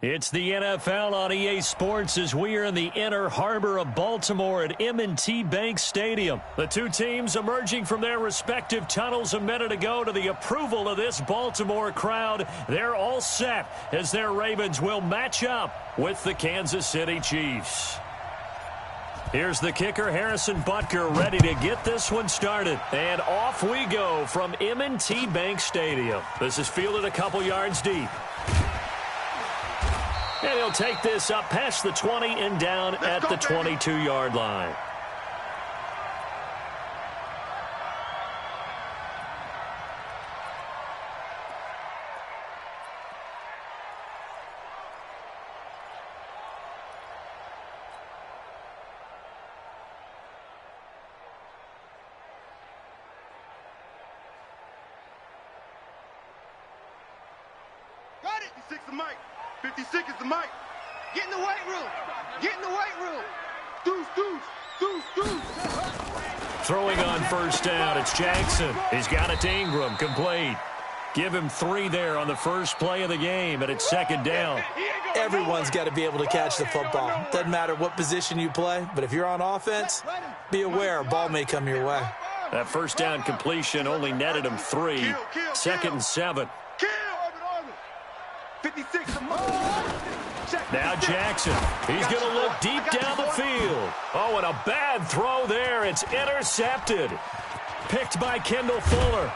It's the NFL on EA Sports as we are in the inner harbor of Baltimore at M&T Bank Stadium. The two teams emerging from their respective tunnels a minute ago to the approval of this Baltimore crowd. They're all set as their Ravens will match up with the Kansas City Chiefs. Here's the kicker, Harrison Butker, ready to get this one started. And off we go from M&T Bank Stadium. This is fielded a couple yards deep. And he'll take this up past the 20 and down at the 22-yard line. Got it. 56 the mic. 56 is the mic. Get in the weight room. Get in the weight room. Deuce. Throwing on first down, it's Jackson. He's got it to Ingram, complete. Give him 3 there on the first play of the game, and it's second down. Everyone's got to be able to catch the football. Doesn't matter what position you play, but if you're on offense, be aware a ball may come your way. That first down completion only netted him 3. Second and 7. 56 Now Jackson. He's going to look deep down the field. Oh, and a bad throw there. It's intercepted. Picked by Kendall Fuller.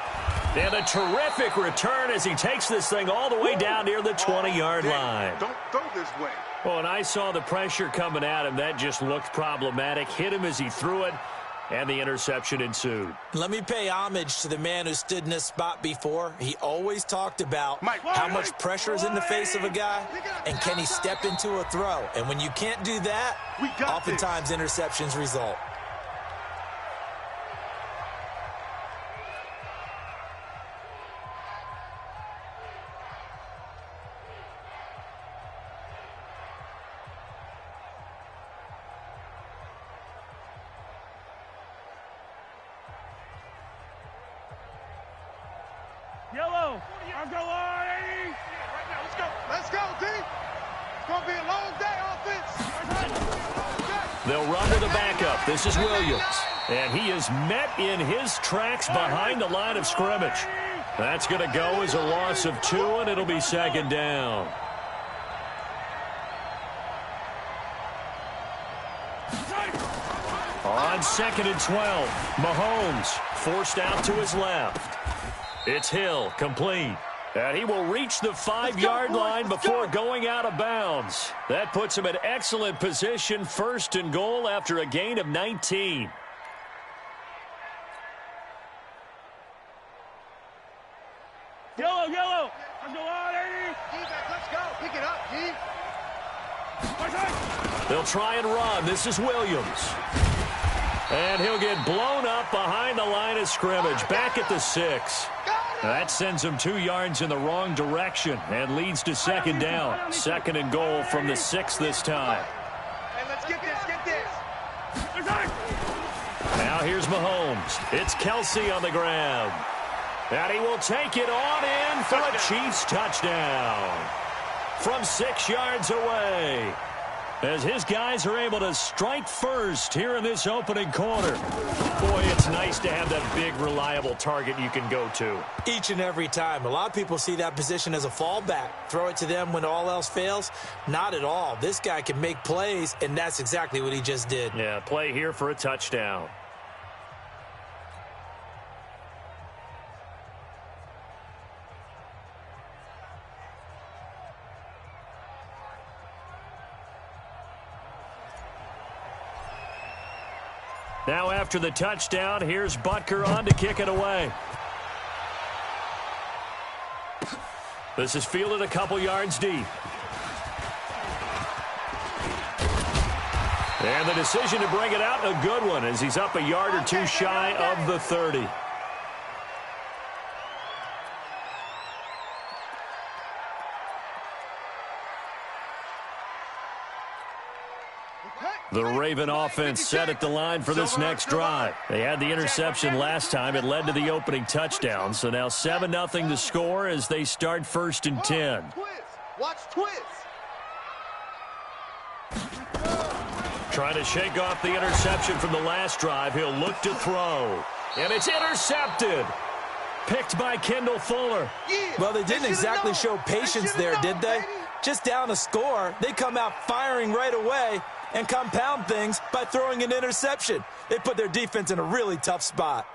And a terrific return as he takes this thing all the way down near the 20-yard line. Don't throw this way. Well, and I saw the pressure coming at him. That just looked problematic. Hit him as he threw it. And the interception ensued. Let me pay homage to the man who stood in this spot before. He always talked about how much pressure is in the face of a guy and can he step into a throw. And when you can't do that, oftentimes interceptions result. Yellow, I'm going right now. Let's go, D. It's going to be a long day, offense. They'll run to the backup. This is Williams. And he is met in his tracks behind the line of scrimmage. That's going to go as a loss of 2, and it'll be second down. On second and 12, Mahomes forced out to his left. It's Hill, complete. And he will reach the 5-yard line before going out of bounds. That puts him in excellent position, first and goal after a gain of 19. Yellow. I'm going on, Defense, let's go. Pick it up, D. They'll try and run. This is Williams. And he'll get blown up behind the line of scrimmage, back at the 6. That sends him 2 yards in the wrong direction and leads to second down. Second and goal from the 6 this time. Hey, let's get this. Now here's Mahomes. It's Kelsey on the ground. And he will take it on in for a Chiefs touchdown. From 6 yards away. As his guys are able to strike first here in this opening quarter. Boy, it's nice to have that big, reliable target you can go to. Each and every time. A lot of people see that position as a fallback. Throw it to them when all else fails. Not at all. This guy can make plays, and that's exactly what he just did. Yeah, play here for a touchdown. Now after the touchdown, here's Butker on to kick it away. This is fielded a couple yards deep. And the decision to bring it out, a good one, as he's up a yard or 2 shy of the 30. The Raven offense set at the line for this next drive. They had the interception last time. It led to the opening touchdown. So now 7-0 to score as they start first and 10. Watch twist. Trying to shake off the interception from the last drive. He'll look to throw. And it's intercepted. Picked by Kendall Fuller. Well, they didn't exactly show patience there, did they? Just down a score, they come out firing right away and compound things by throwing an interception. They put their defense in a really tough spot.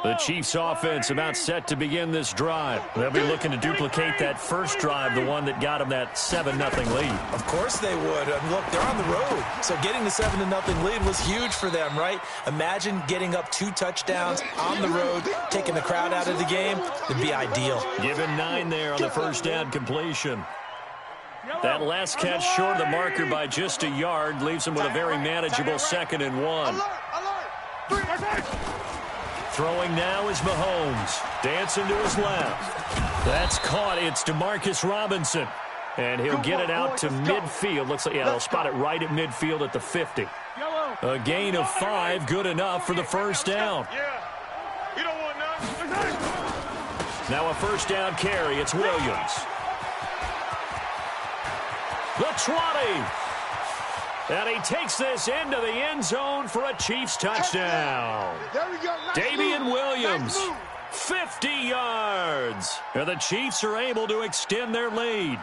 The Chiefs offense about set to begin this drive. They'll be looking to duplicate that first drive, the one that got them that 7-0 lead. Of course they would. Look, they're on the road, so getting the 7-0 lead was huge for them, right? Imagine getting up 2 touchdowns on the road, taking the crowd out of the game. It'd be ideal. Given 9 there on the first down completion. That last catch short of the marker by just a yard leaves him with a very manageable 2nd and 1. Throwing now is Mahomes. Dancing to his left. That's caught. It's Demarcus Robinson. And he'll get it out to midfield. Looks like, yeah, they'll spot it right at midfield at the 50. A gain of 5, good enough for the first down. Now a first down carry. It's Williams. The 20. And he takes this into the end zone for a Chiefs touchdown. Damian Williams, 50 yards. And the Chiefs are able to extend their lead.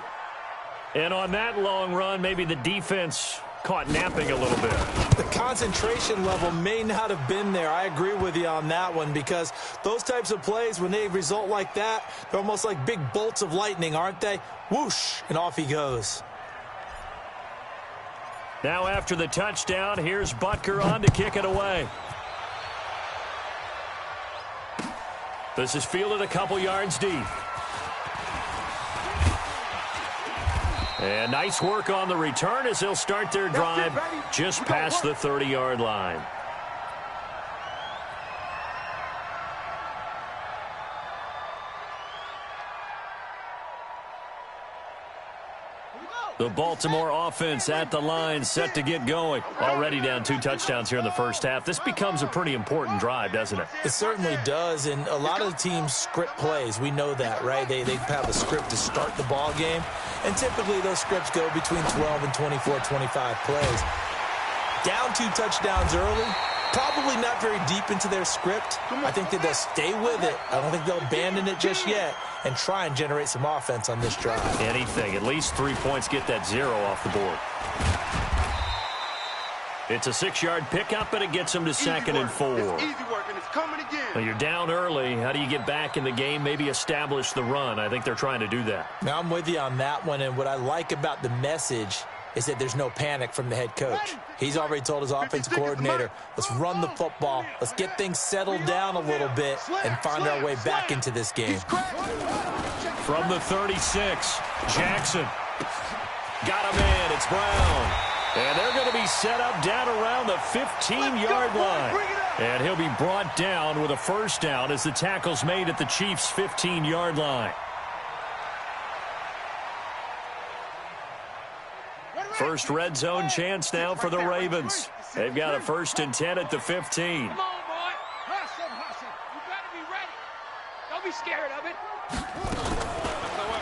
And on that long run, maybe the defense caught napping a little bit. The concentration level may not have been there. I agree with you on that one, because those types of plays, when they result like that, they're almost like big bolts of lightning, aren't they? Whoosh, and off he goes. Now after the touchdown, here's Butker on to kick it away. This is fielded a couple yards deep. And nice work on the return as they'll start their drive just past the 30-yard line. The Baltimore offense at the line, set to get going. Already down 2 touchdowns here in the first half. This becomes a pretty important drive, doesn't it? It certainly does, and a lot of the teams script plays. We know that, right? They have a script to start the ball game, and typically those scripts go between 12 and 24, 25 plays. Down 2 touchdowns early, probably not very deep into their script. I think that they'll stay with it. I don't think they'll abandon it just yet and try and generate some offense on this drive. Anything. At least 3 points, get that 0 off the board. It's a 6-yard pickup, but it gets them to 2nd and 4. It's easy work, and it's coming again. Well, you're down early. How do you get back in the game? Maybe establish the run. I think they're trying to do that. Now, I'm with you on that one, and what I like about the message is that there's no panic from the head coach. He's already told his offensive coordinator, let's run the football, let's get things settled down a little bit and find our way back into this game. From the 36, Jackson. Got a man, it's Brown. And they're going to be set up down around the 15-yard line. And he'll be brought down with a first down as the tackle's made at the Chiefs' 15-yard line. First red zone chance now for the Ravens. They've got a 1st and 10 at the 15. Come on, boy. Hustle, hustle. You better be ready. Don't be scared of it.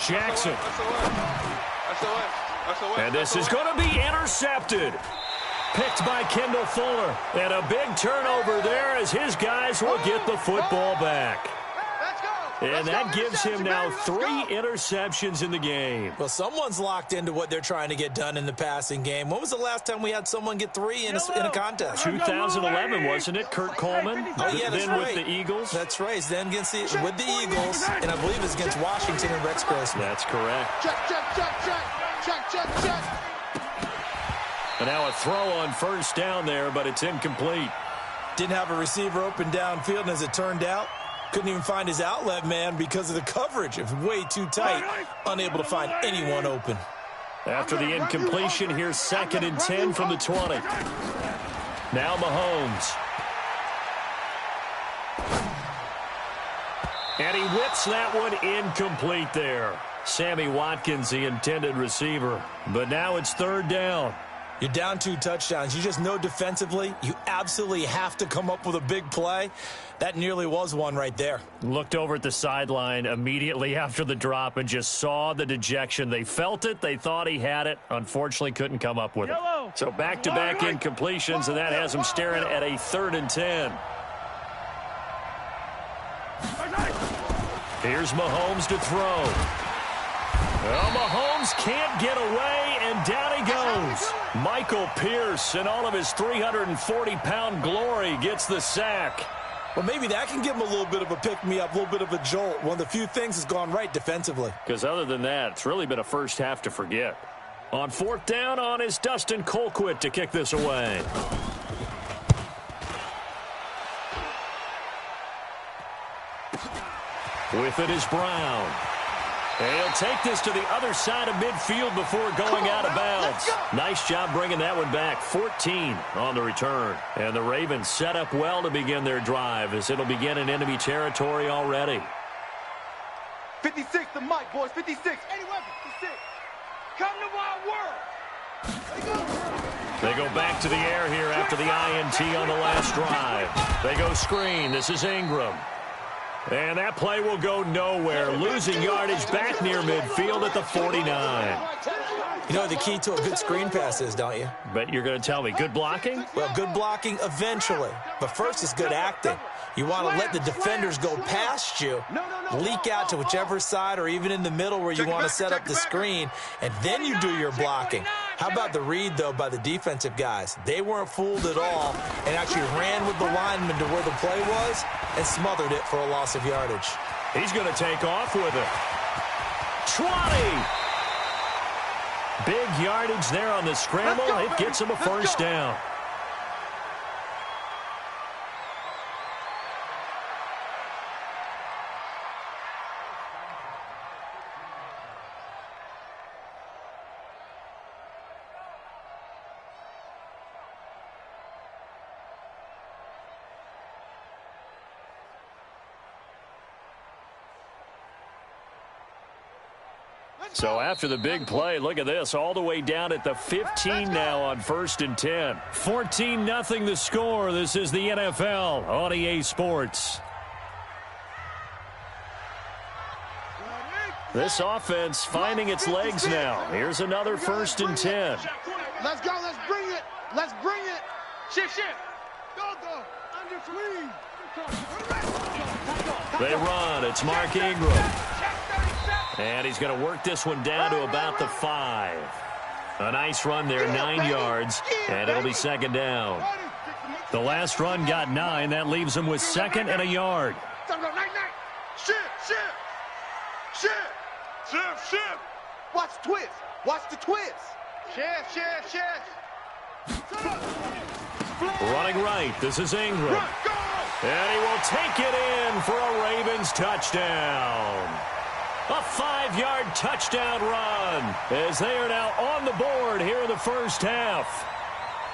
Jackson. And this is going to be intercepted. Picked by Kendall Fuller. And a big turnover there as his guys will get the football back. And that gives him now 3 interceptions in the game. Well, someone's locked into what they're trying to get done in the passing game. When was the last time we had someone get 3 in a contest? 2011, wasn't it? Kurt Coleman. Oh, yeah, that's then right. With the Eagles. That's right. Then with the Eagles, and I believe it's against Washington and Rex Grossman. That's correct. Check. And now a throw on first down there, but it's incomplete. Didn't have a receiver open downfield, and as it turned out, couldn't even find his outlet man because of the coverage. It was way too tight, unable to find anyone open. After the incompletion, here's 2nd and 10 from the 20. Now Mahomes. And he whips that one incomplete there. Sammy Watkins, the intended receiver. But now it's 3rd down. You're down 2 touchdowns. You just know defensively you absolutely have to come up with a big play. That nearly was one right there. Looked over at the sideline immediately after the drop and just saw the dejection. They felt it. They thought he had it. Unfortunately, couldn't come up with it. So back-to-back incompletions, and that has him staring at a 3rd and 10. Here's Mahomes to throw. Well, Mahomes can't get away, and down he goes. Michael Pierce, in all of his 340-pound glory, gets the sack. Well, maybe that can give him a little bit of a pick-me-up, a little bit of a jolt. One of the few things that's gone right defensively. Because other than that, it's really been a first half to forget. On 4th down, on is Dustin Colquitt to kick this away. With it is Brown. He'll take this to the other side of midfield before going out of bounds. Nice job bringing that one back. 14 on the return. And the Ravens set up well to begin their drive as it'll begin in enemy territory already. 56 to Mike, boys. 56. 81, 56. Come to my world. They go back to the air here after the INT on the last drive. They go screen. This is Ingram. And that play will go nowhere, losing yardage back near midfield at the 49. You know the key to a good screen pass is, don't you? But you're going to tell me, good blocking? Well, good blocking eventually. But first is good acting. You want to let the defenders go past you, leak out to whichever side or even in the middle where you want to set up the screen, and then you do your blocking. How about the read, though, by the defensive guys? They weren't fooled at all and actually ran with the lineman to where the play was and smothered it for a loss of yardage. He's going to take off with it. 20! Big yardage there on the scramble. It gets him a first down. So after the big play, look at this, all the way down at the 15 now on 1st and 10. 14-0 the score. This is the NFL on EA Sports. This offense finding its legs now. Here's another 1st and 10. Let's go. Let's bring it. Let's bring it. Shift. Go. Under screen. They run. It's Mark Ingram. And he's going to work this one down to about the 5. A nice run there, 9 yards, and it'll be 2nd down. The last run got 9. That leaves him with 2nd and a yard. Shift. Watch the twist. Watch the twist. Shift. Running right. This is Ingram. And he will take it in for a Ravens touchdown. A 5-yard touchdown run as they are now on the board here in the first half.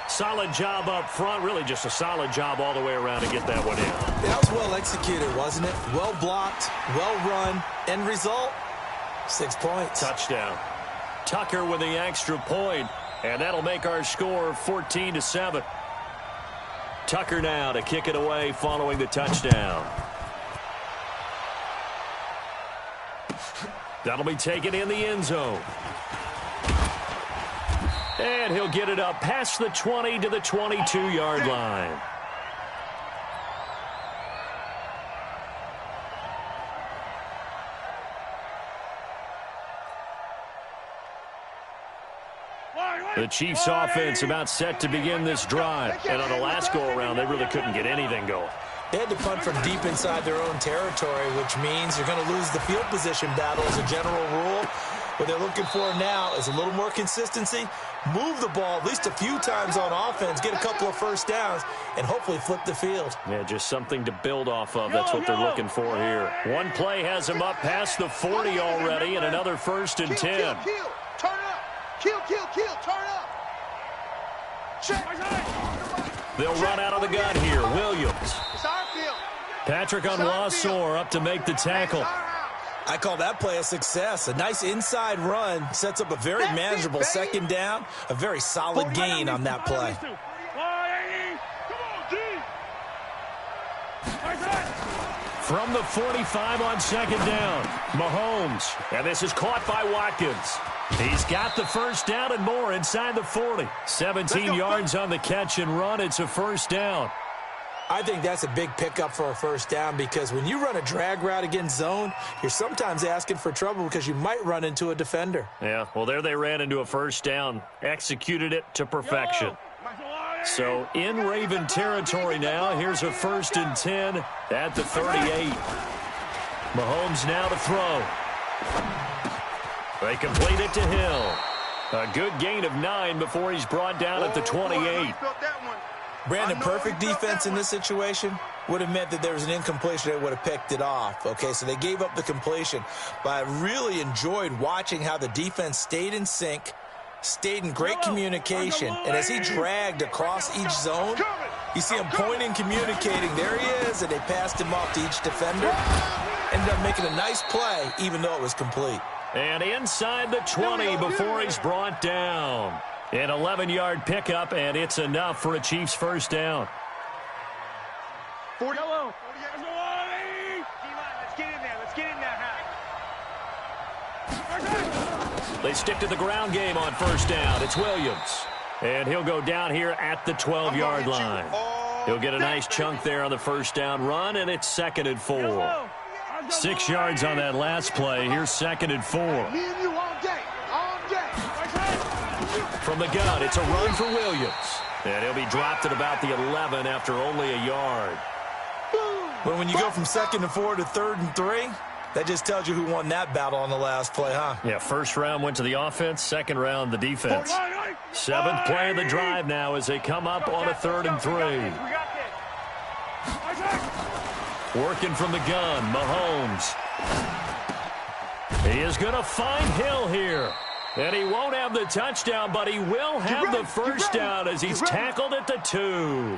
Solid job up front. Really just a solid job all the way around to get that one in. That was well executed, wasn't it? Well blocked, well run. End result, 6 points. Touchdown. Tucker with the extra point, and that'll make our score 14-7. Tucker now to kick it away following the touchdown. That'll be taken in the end zone. And he'll get it up past the 20 to the 22-yard line. The Chiefs offense about set to begin this drive. And on the last go-around, they really couldn't get anything going. They had to punt from deep inside their own territory, which means you're going to lose the field position battle as a general rule. What they're looking for now is a little more consistency, move the ball at least a few times on offense, get a couple of first downs, and hopefully flip the field. Yeah, just something to build off of. That's what they're looking for here. One play has him up past the 40 already, and another 1st and 10. Turn up. Kill. Turn up. Check. They'll run out of the gun here. Williams. It's our field. Patrick Onwuasor up to make the tackle. I call that play a success. A nice inside run sets up a very manageable second down, a very solid gain on that play. From the 45 on second down, Mahomes. And this is caught by Watkins. He's got the first down and more inside the 40. 17 yards on the catch and run. It's a first down. I think that's a big pickup for a first down because when you run a drag route against zone, you're sometimes asking for trouble because you might run into a defender. Yeah, well, there they ran into a first down, executed it to perfection. So in Raven territory now, here's a 1st and 10 at the 38. Mahomes now to throw. They complete it to Hill. A good gain of 9 before he's brought down at the 28. Brandon, perfect defense in this situation would have meant that there was an incompletion that would have picked it off. Okay, so they gave up the completion. But I really enjoyed watching how the defense stayed in sync, stayed in great communication, and as he dragged across each zone, you see him pointing, communicating. There he is, and they passed him off to each defender. Ended up making a nice play, even though it was complete. And inside the 20 before he's brought down. An 11-yard pickup, and it's enough for a Chiefs first down. 40. Let's get in there. Let's get in there. They stick to the ground game on first down. It's Williams. And he'll go down here at the 12-yard line. He'll get a nice chunk there on the first down run, and it's 2nd and 4. 6 yards on that last play. Here's 2nd and 4. From the gun, it's a run for Williams. And he'll be dropped at about the 11 after only a yard. But when you go from 2nd and 4 to 3rd and 3, that just tells you who won that battle on the last play, huh? Yeah, first round went to the offense, second round the defense. 7th play of the drive now as they come up on a 3rd and 3. Working from the gun, Mahomes. He is going to find Hill here. And he won't have the touchdown, but he will have the first down as he's tackled at the 2.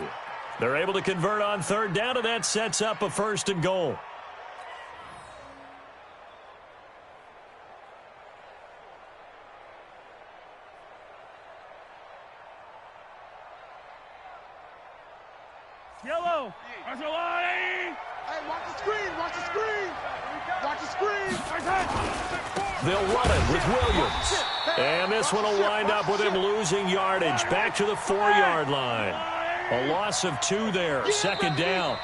They're able to convert on 3rd down, and that sets up a 1st and goal. Yellow. Hey, watch the screen. Watch the screen. Watch the screen. They'll run it with Williams. And this one will wind up with him losing yardage back to the 4-yard line. A loss of 2 there, 2nd down.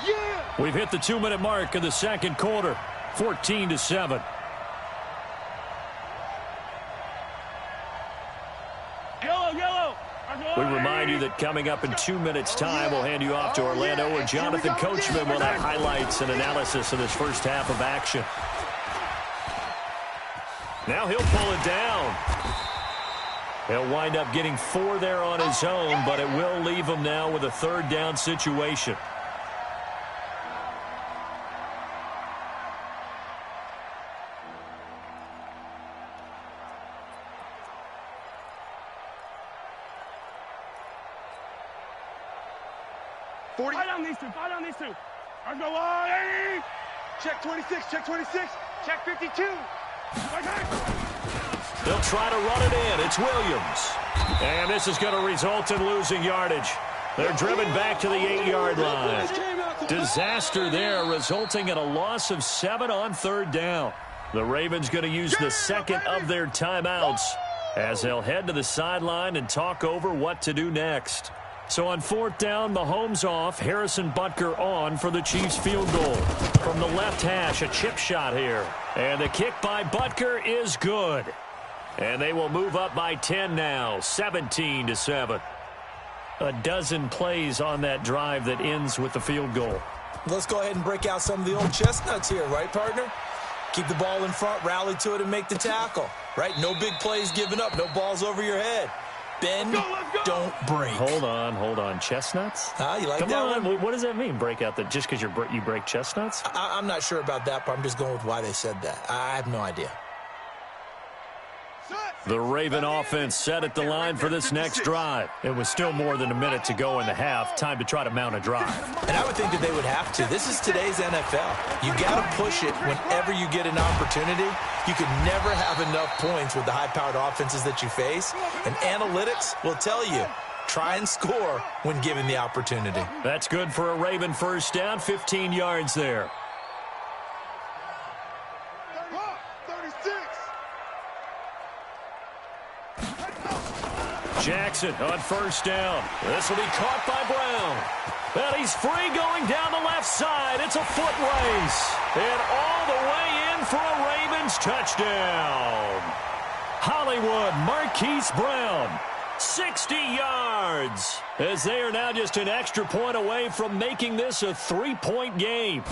We've hit the 2-minute mark in the 2nd quarter, 14-7. We remind you that coming up in 2 minutes' time, we'll hand you off to Orlando, where Jonathan Coachman will have highlights and analysis of this first half of action. Now he'll pull it down. He'll wind up getting 4 there on his own, but it will leave him now with a 3rd down situation. Fight on these two. Fight on these two. Let's go. Check 26. Check 26. Check 52. They'll try to run it in. It's Williams. And this is going to result in losing yardage. They're driven back to the 8-yard line. Disaster there, resulting in a loss of 7 on 3rd down. The Ravens going to use the 2nd of their timeouts as they'll head to the sideline and talk over what to do next. So on 4th down, Mahomes off, Harrison Butker on for the Chiefs field goal. From the left hash, a chip shot here. And the kick by Butker is good. And they will move up by 10 now, 17-7. A dozen plays on that drive that ends with the field goal. Let's go ahead and break out some of the old chestnuts here, right, partner? Keep the ball in front, rally to it, and make the tackle, right? No big plays given up, no balls over your head. Bend, don't break. Hold on. Chestnuts? You like Come that on. one? What does that mean, break out? Just because you break chestnuts? I'm not sure about that, but I'm just going with why they said that. I have no idea. The Raven offense set at the line for this next drive. It was still more than a minute to go in the half. Time to try to mount a drive. And I would think that they would have to. This is today's NFL. You got to push it whenever you get an opportunity. You can never have enough points with the high-powered offenses that you face. And analytics will tell you, try and score when given the opportunity. That's good for a Raven first down, 15 yards there. Jackson on first down. This will be caught by Brown. And he's free going down the left side. It's a foot race. And all the way in for a Ravens touchdown. Hollywood Marquise Brown, 60 yards. As they are now just an extra point away from making this a 3-point game.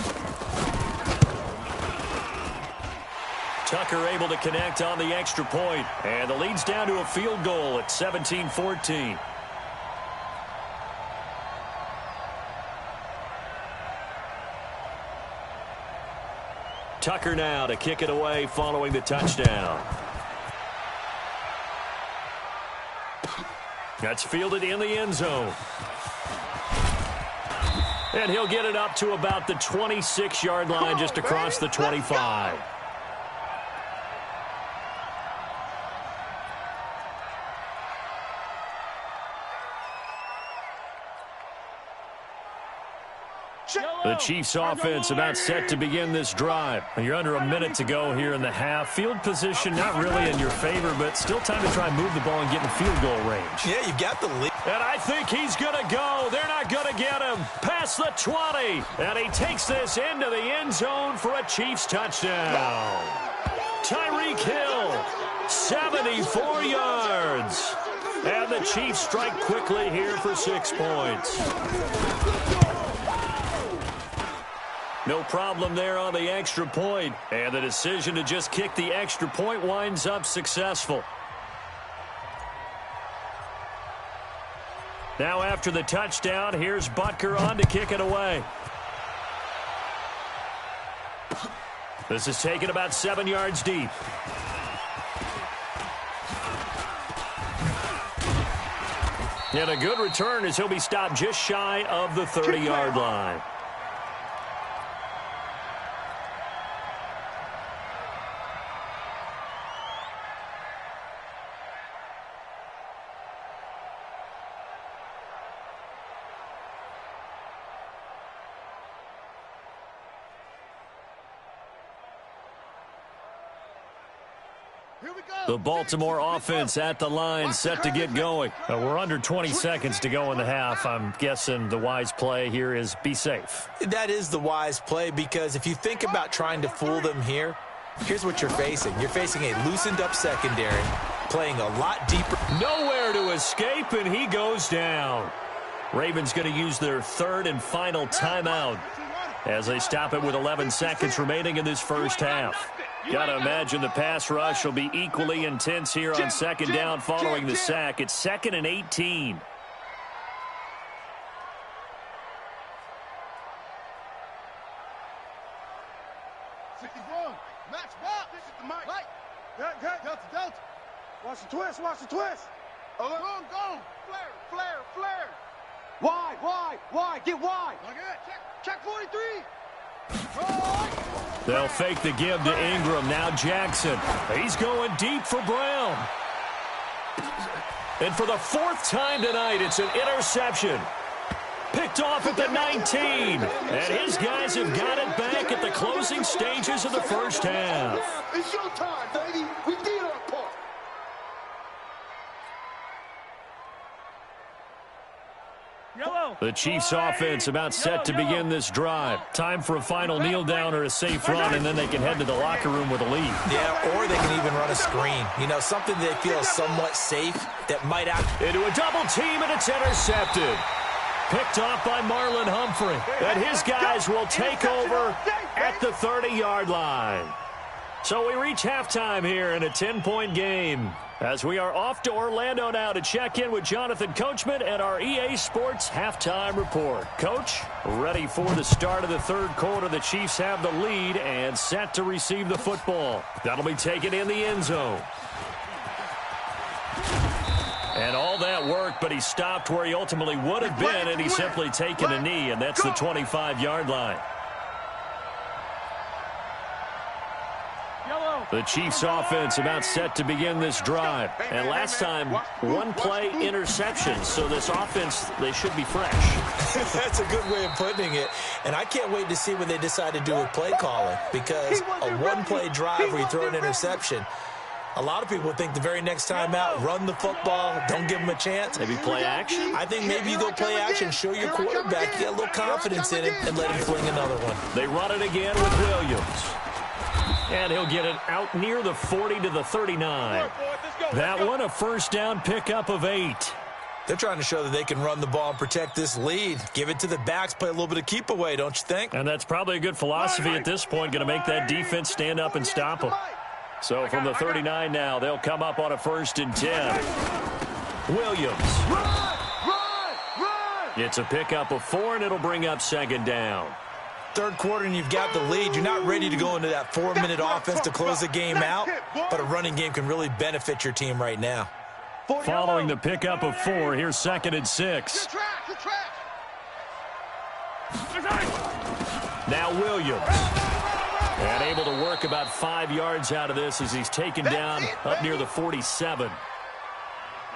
Tucker able to connect on the extra point, and the lead's down to a field goal at 17-14. Tucker now to kick it away following the touchdown. That's fielded in the end zone. And he'll get it up to about the 26-yard line, just across the 25. The Chiefs offense about set to begin this drive. You're under a minute to go here in the half. Field position not really in your favor, but still time to try and move the ball and get in field goal range. Yeah, you've got the lead. And I think he's going to go. They're not going to get him. Past the 20. And he takes this into the end zone for a Chiefs touchdown. Tyreek Hill, 74 yards. And the Chiefs strike quickly here for 6 points. No problem there on the extra point. And the decision to just kick the extra point winds up successful. Now after the touchdown, here's Butker on to kick it away. This is taken about 7 yards deep. And a good return as he'll be stopped just shy of the 30-yard line. The Baltimore offense at the line, set to get going. We're under 20 seconds to go in the half. I'm guessing the wise play here is be safe. That is the wise play, because if you think about trying to fool them here, here's what you're facing. You're facing a loosened up secondary, playing a lot deeper. Nowhere to escape, and he goes down. Ravens going to use their third and final timeout as they stop it with 11 seconds remaining in this first half. Got to imagine the pass rush will be equally intense here on second down following the sack. It's 2nd and 18. Watch the twist, watch the twist. Go. Flare. Wide, get wide. Check 43. They'll fake the give to Ingram. Now Jackson. He's going deep for Brown. And for the 4th time tonight, it's an interception. Picked off at the 19. And his guys have got it back at the closing stages of the first half. It's your time, baby. We did our part. The Chiefs offense about set to begin this drive. Time for a final kneel down or a safe run, and then they can head to the locker room with a lead. Yeah, or they can even run a screen. You know, something they feel is somewhat safe that might out. Into a double team, and it's intercepted. Picked off by Marlon Humphrey. And his guys will take over at the 30-yard line. So we reach halftime here in a 10-point game, as we are off to Orlando now to check in with Jonathan Coachman and our EA Sports Halftime Report. Coach, ready for the start of the third quarter. The Chiefs have the lead and set to receive the football. That'll be taken in the end zone. And all that work, but he stopped where he ultimately would have been, and he's simply taken a knee, and that's the 25-yard line. The Chiefs offense about set to begin this drive. And last time, one-play interception. So this offense, they should be fresh. That's a good way of putting it. And I can't wait to see what they decide to do with play calling. Because a one-play drive where you throw an interception, a lot of people think the very next time out, run the football, don't give them a chance. Maybe play action? I think maybe you go play action, show your quarterback you got a little confidence in it, and let him fling another one. They run it again with Williams. And he'll get it out near the 40 to the 39. That one, a first down pickup of 8. They're trying to show that they can run the ball and protect this lead. Give it to the backs, play a little bit of keep away, don't you think? And that's probably a good philosophy at this point, going to make that defense stand up and stop them. So from the 39 now, they'll come up on a 1st and 10. Williams. It's a pickup of 4, and it'll bring up 2nd down. Third quarter and you've got the lead. You're not ready to go into that 4-minute offense to close the game out, but a running game can really benefit your team right now. Following the pickup of 4, here's 2nd and 6. Now Williams. And able to work about 5 yards out of this as he's taken down up near the 47.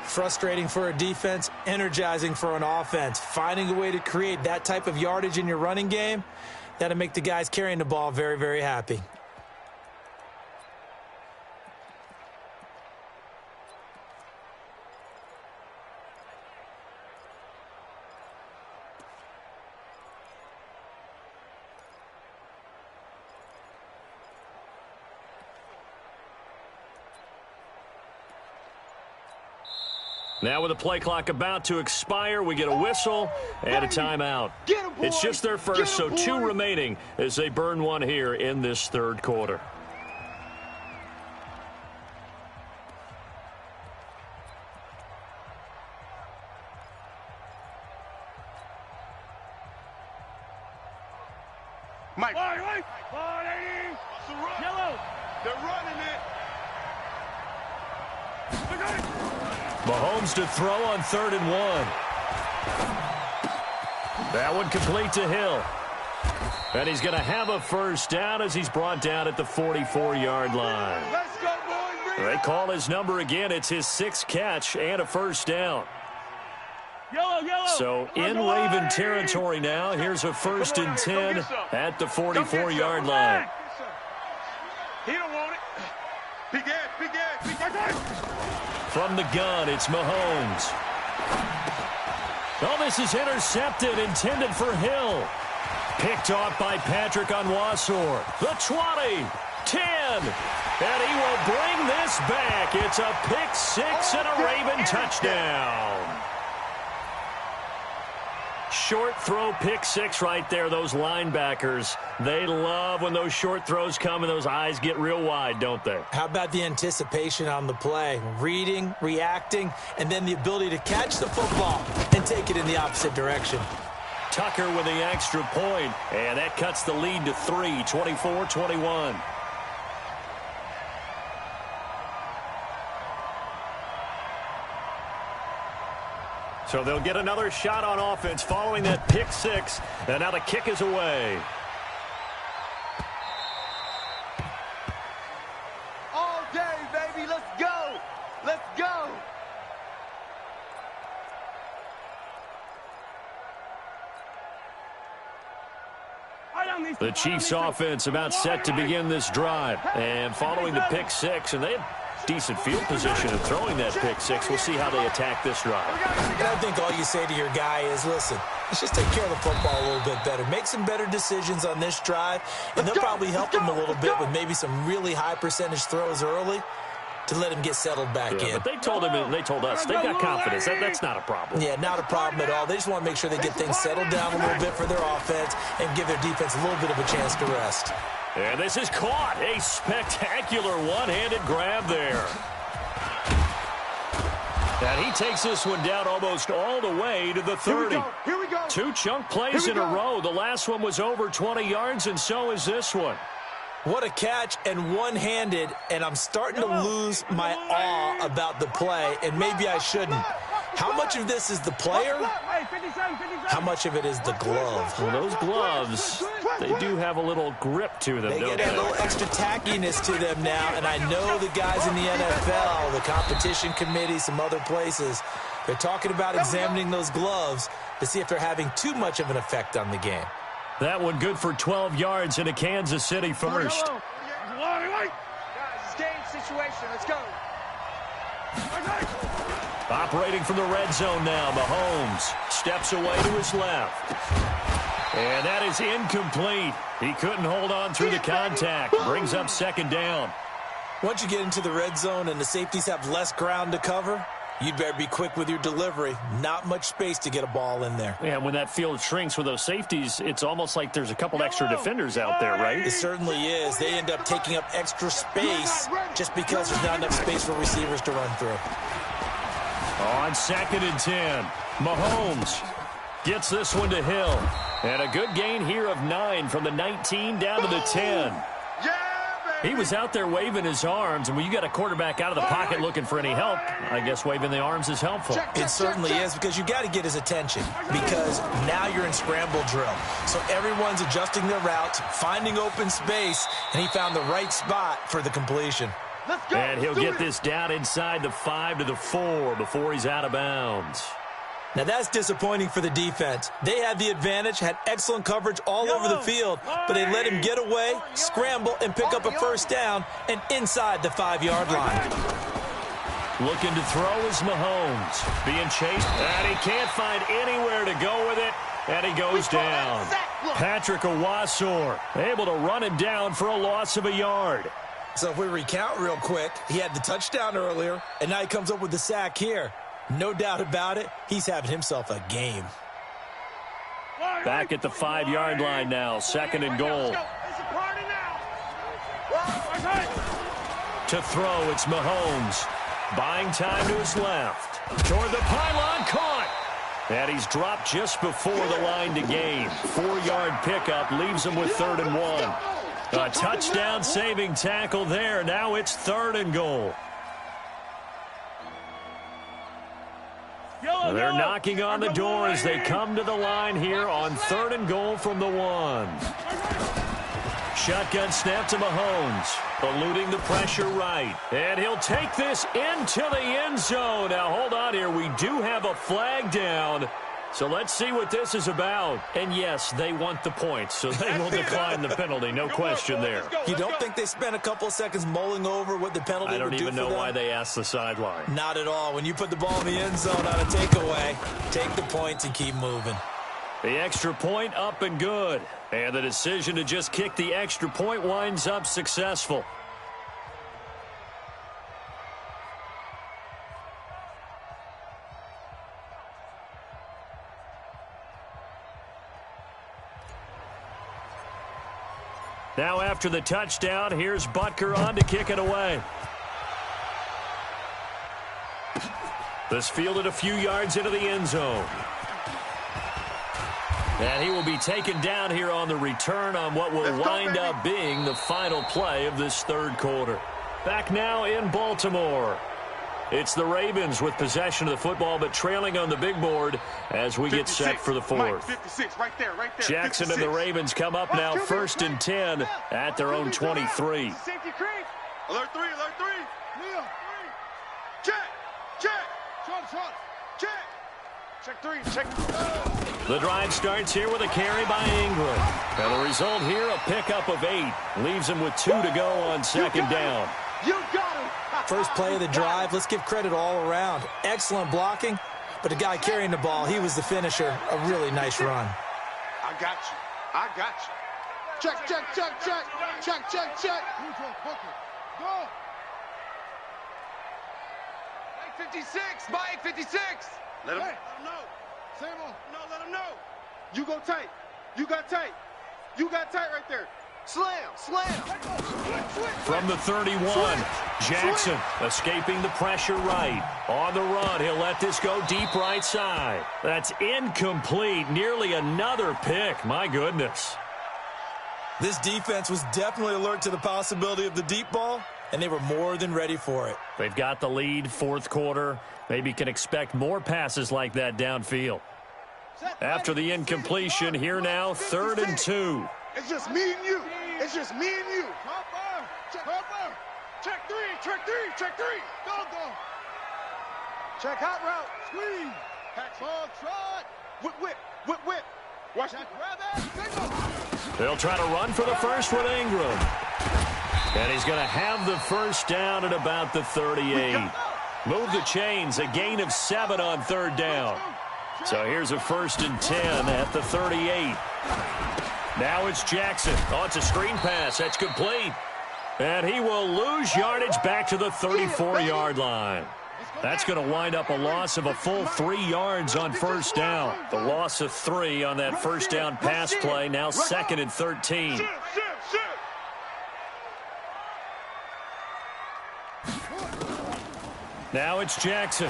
Frustrating for a defense, energizing for an offense. Finding a way to create that type of yardage in your running game, that'll make the guys carrying the ball very, very happy. Now with the play clock about to expire, we get a whistle and a timeout. It's just their first, so 2 remaining as they burn one here in this 3rd quarter. Mike. Yellow. They're running it. Mahomes to throw on 3rd and 1. That one complete to Hill. And he's going to have a first down as he's brought down at the 44-yard line. Let's go, boys. They call his number again. It's his 6th catch and a first down. Yellow. So in Raven territory now. Here's a 1st and 10 at the 44-yard line. He don't want it. Big ass. From the gun, it's Mahomes. Oh, this is intercepted, intended for Hill. Picked off by Patrick Onwuasor. The 20, 10, and he will bring this back. It's a pick 6 and a Raven touchdown. Short throw, pick 6 right there. Those linebackers, they love when those short throws come and those eyes get real wide, don't they? How about the anticipation on the play? Reading, reacting, and then the ability to catch the football and take it in the opposite direction. Tucker with the extra point, and that cuts the lead to 3, 24-21. So they'll get another shot on offense following that pick 6, and now the kick is away. All day, baby. Let's go. Let's go. The Chiefs offense about set to begin this drive, and following the pick 6, and they have decent field position in throwing that pick 6. We'll see how they attack this drive. And I think all you say to your guy is, listen, let's just take care of the football a little bit better. Make some better decisions on this drive, and they'll probably help him a little bit with maybe some really high percentage throws early to let him get settled back in. But they told him, and they told us, they've got confidence. That's not a problem. Yeah, not a problem at all. They just want to make sure they get things settled down a little bit for their offense and give their defense a little bit of a chance to rest. And this is caught. A spectacular one-handed grab there. And he takes this one down almost all the way to the 30. Here we go. 2 chunk plays in a row. The last one was over 20 yards, and so is this one. What a catch, and one-handed, and I'm starting to lose my awe about the play, and maybe I shouldn't. How much of this is the player? How much of it is the glove? Well, those gloves, they do have a little grip to them, They don't get a little extra tackiness to them now, and I know the guys in the NFL, the competition committee, some other places, they're talking about examining those gloves to see if they're having too much of an effect on the game. That one good for 12 yards into Kansas City first. Guys, it's game situation. Let's go. Operating from the red zone now, Mahomes steps away to his left. And that is incomplete. He couldn't hold on through the contact. Brings up second down. Once you get into the red zone and the safeties have less ground to cover, you'd better be quick with your delivery. Not much space to get a ball in there. Yeah, when that field shrinks with those safeties, it's almost like there's a couple extra defenders out there, right? It certainly is. They end up taking up extra space just because there's not enough space for receivers to run through. On 2nd and 10, Mahomes gets this one to Hill. And a good gain here of 9 from the 19 down to the 10. He was out there waving his arms, and when you got a quarterback out of the pocket looking for any help, I guess waving the arms is helpful. It certainly is, because you got to get his attention, because now you're in scramble drill. So everyone's adjusting their routes, finding open space, and he found the right spot for the completion. And he'll get this down inside the 5 to the 4 before he's out of bounds. Now that's disappointing for the defense. They had the advantage, had excellent coverage all over the field, but they let him get away, scramble, and pick up a first down, and inside the 5-yard line. Looking to throw is Mahomes. Being chased, and he can't find anywhere to go with it, and he goes down. Patrick Owasor able to run him down for a loss of a yard. So if we recount real quick, he had the touchdown earlier, and now he comes up with the sack here. No doubt about it, he's having himself a game. Back at the 5-yard line now, 2nd and goal. To throw, it's Mahomes. Buying time to his left. Toward the pylon, caught. And he's dropped just before the line to gain. 4-yard pickup leaves him with 3rd and 1. A touchdown saving tackle there. Now it's 3rd and goal. They're knocking on the door as they come to the line here on 3rd and goal from the 1. Shotgun snap to Mahomes, eluding the pressure right. And he'll take this into the end zone. Now, hold on here. We do have a flag down. So let's see what this is about. And, yes, they want the points, so they will decline the penalty. No question there. You don't think they spent a couple of seconds mulling over what the penalty would do for them? I don't even know why they asked the sideline. Not at all. When you put the ball in the end zone on a takeaway, take the points and keep moving. The extra point up and good. And the decision to just kick the extra point winds up successful. Now after the touchdown, here's Butker on to kick it away. This fielded a few yards into the end zone. And he will be taken down here on the return on what will wind up being the final play of this 3rd quarter. Back now in Baltimore. It's the Ravens with possession of the football, but trailing on the big board as we get set for the 4th. 56, right there. Jackson 56. And the Ravens come up now 1st and 10 at their own 23. Safety creep. Alert 3. Neil. Check. Check 3. The drive starts here with a carry by Ingram. And the result here, a pickup of 8. Leaves him with 2 to go on 2nd down. You got him. First play of the drive, let's give credit all around. Excellent blocking, but the guy carrying the ball, he was the finisher. A really nice run. I got you. Check. Go. 56, Mike, 56. Let him know. Samuel, no, let him know. You go tight. You got tight right there. Slam. From the 31, Jackson escaping the pressure right. On the run, he'll let this go deep right side. That's incomplete. Nearly another pick. My goodness. This defense was definitely alert to the possibility of the deep ball, and they were more than ready for it. They've got the lead, fourth quarter. Maybe can expect more passes like that downfield. After the incompletion, here now, 3rd and 2. It's just me and you. It's just me and you. Check three. Go. Check hot route. Squeeze. Patch ball, trot. Whip. Watch that. Grab that. They'll try to run for the first with Ingram. And he's going to have the first down at about the 38. Move the chains, a gain of 7 on 3rd down. So here's a 1st and 10 at the 38. Now it's Jackson. Oh, it's a screen pass. That's complete. And he will lose yardage back to the 34-yard line. That's going to wind up a loss of a full 3 yards on 1st down. The loss of 3 on that 1st down pass play. Now 2nd and 13. Now it's Jackson.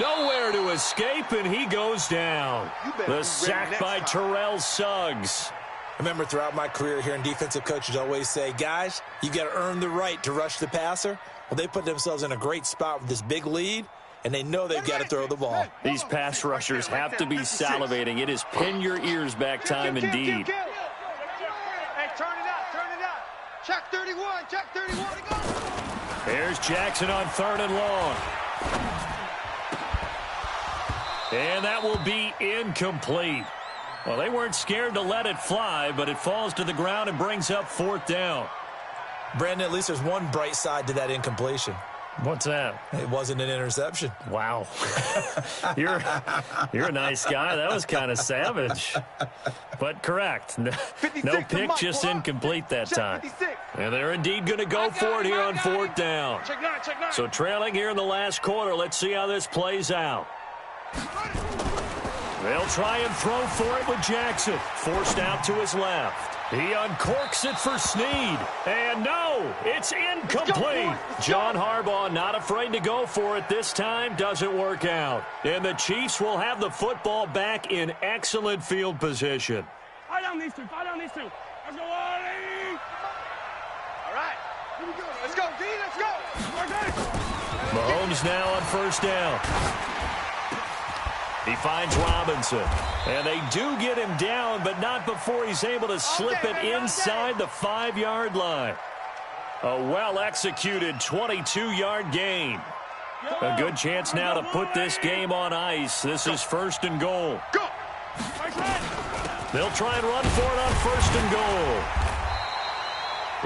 Nowhere to escape, and he goes down. The sack by Terrell Suggs. Remember, throughout my career here in defensive coaches always say, guys, you got to earn the right to rush the passer. Well, they put themselves in a great spot with this big lead, and they know they've got to throw the ball. These pass rushers have to be salivating. It is pin your ears back time indeed. Hey, turn it out. Check 31 to go. Here's Jackson on 3rd and long. And that will be incomplete. Well, they weren't scared to let it fly, but it falls to the ground and brings up 4th down. Brandon, at least there's one bright side to that incompletion. What's that? It wasn't an interception. Wow. You're a nice guy. That was kind of savage. But correct. No pick, just incomplete that time. And they're indeed going to go for it here on 4th down. So trailing here in the last quarter. Let's see how this plays out. They'll try and throw for it with Jackson. Forced out to his left. He uncorks it for Snead. And no, it's incomplete. John Harbaugh not afraid to go for it this time. Doesn't work out. And the Chiefs will have the football back in excellent field position. Fire down these two. Let's go, Ollie. All right. Here we go. Let's go, D. Let's go. Mahomes now on 1st down. He finds Robinson. And they do get him down, but not before he's able to slip it inside the 5-yard line. A well-executed 22-yard gain. A good chance now to put this game on ice. This is 1st and goal. They'll try and run for it on 1st and goal.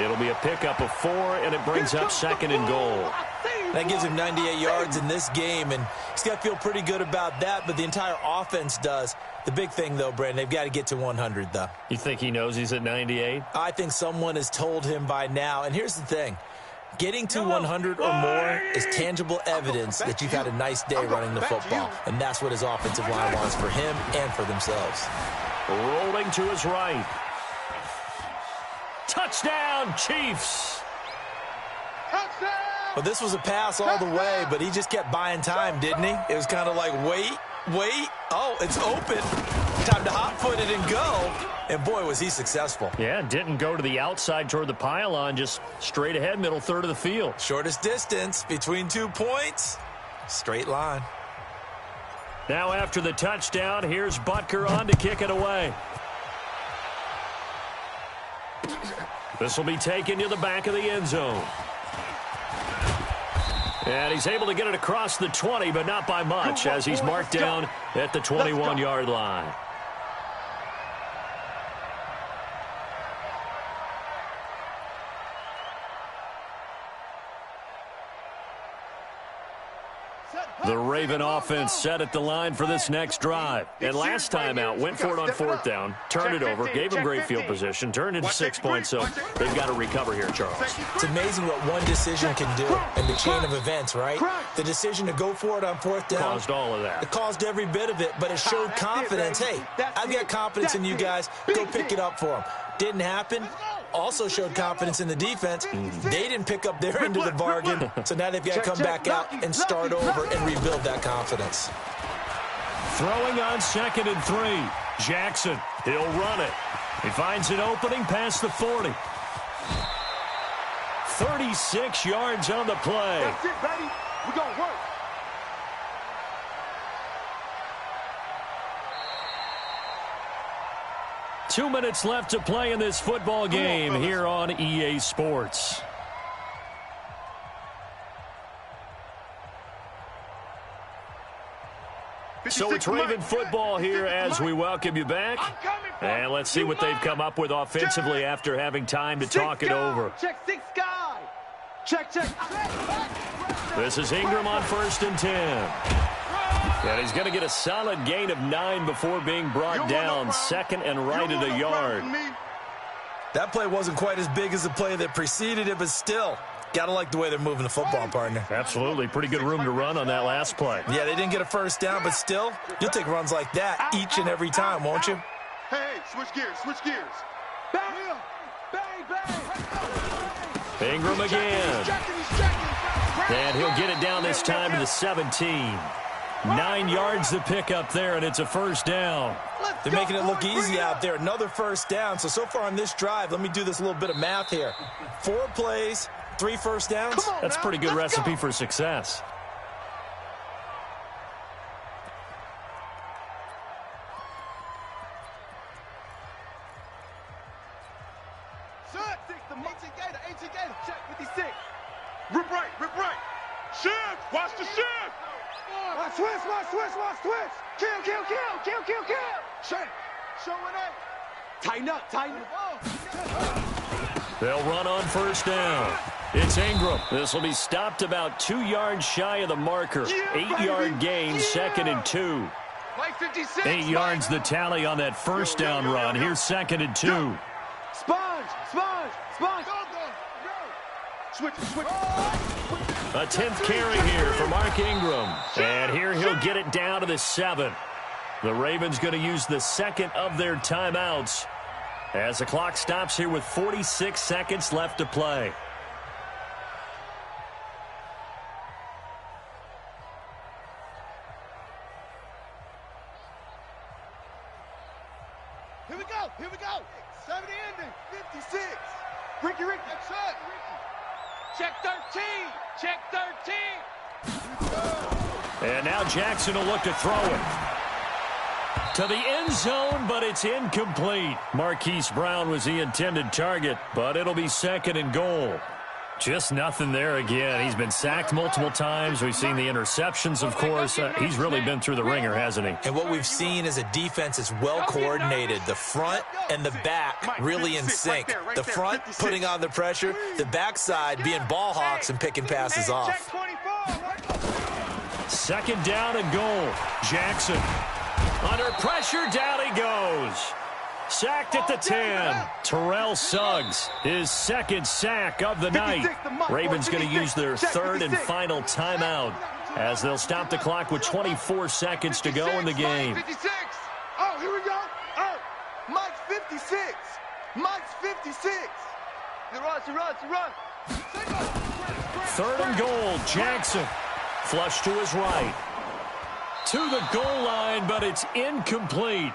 It'll be a pickup of 4, and it brings up 2nd and goal. That gives him 98 yards in this game, and he's got to feel pretty good about that, but the entire offense does. The big thing, though, Brandon, they've got to get to 100, though. You think he knows he's at 98? I think someone has told him by now, and here's the thing. Getting to 100 or more is tangible evidence that you've had a nice day running the football, and that's what his offensive line wants for him and for themselves. Rolling to his right. Touchdown, Chiefs! Touchdown! Well, this was a pass all the way, but he just kept buying time, didn't he? It was kind of like, wait. Oh, it's open. Time to hot-foot it and go. And, boy, was he successful. Yeah, didn't go to the outside toward the pylon, just straight ahead, middle third of the field. Shortest distance between 2 points. Straight line. Now after the touchdown, here's Butker on to kick it away. This will be taken to the back of the end zone. And he's able to get it across the 20, but not by much, as he's marked down at the 21-yard line. The Raven offense set at the line for this next drive. And last time out, went for it on 4th down, turned it over, gave him great field position, turned into 6 points, so they've got to recover here, Charles. It's amazing what one decision can do in the chain of events, right? The decision to go for it on 4th down. Caused all of that. It caused every bit of it, but it showed confidence. Hey, I've got confidence in you guys. Go pick it up for them. Didn't happen. Also showed confidence in the defense. They didn't pick up their end of the bargain, so now they've got to come back out and start over and rebuild that confidence. Throwing on 2nd and 3. Jackson, he'll run it. He finds an opening past the 40. 36 yards on the play. That's it, baby. We're going to work. Two minutes left to play in this football game here on EA Sports. So it's Raven football here as we welcome you back. And let's see what they've come up with offensively after having time to talk it over. Check 6 guy. Check. This is Ingram on 1st and 10. And he's going to get a solid gain of 9 before being brought down. Second and right at a yard. That play wasn't quite as big as the play that preceded it, but still, got to like the way they're moving the football, partner. Absolutely. Pretty good room to run on that last play. Yeah, they didn't get a first down, but still, you'll take runs like that each and every time, won't you? Hey, switch gears. Bang. Ingram again. And he'll get it down this time to the 17. 9 yards to pick up there, and it's a first down. They're making it look easy out there. Another first down. So far on this drive, let me do this little bit of math here. 4 plays, 3 first downs. That's a pretty good recipe for success. Check 56. Rip right. Shift. Watch the shift. Watch switch. Kill. Check. Showing up. Tighten up. They'll run on first down. It's Ingram. This will be stopped about 2 yards shy of the marker. 8-yard gain, 2nd and 2. 8 yards the tally on that first down run. Here's 2nd and 2. Sponge. Switch. A 10th carry here for Mark Ingram. And here he'll get it down to the 7. The Ravens going to use the second of their timeouts as the clock stops here with 46 seconds left to play. Here we go. 70 ending. 56. Ricky. That's it. Check 13. And now Jackson will look to throw it to the end zone, but it's incomplete. Marquise Brown was the intended target, but it'll be 2nd and goal. Just nothing there again. He's been sacked multiple times. We've seen the interceptions, of course. He's really been through the ringer, hasn't he? And what we've seen is a defense that's well coordinated. The front and the back really in sync. The front putting on the pressure, the backside being ball hawks and picking passes off. 2nd down and goal. Jackson under pressure, down he goes. Sacked at the 10. Terrell Suggs, his 2nd sack of the night. Ravens going to use their 3rd and final timeout as they'll stop the clock with 24 seconds to go in the game. 56. Oh, here we go. Oh, Mike's 56. 56. He runs. 3rd and goal, Jackson. Flush to his right. To the goal line, but it's incomplete.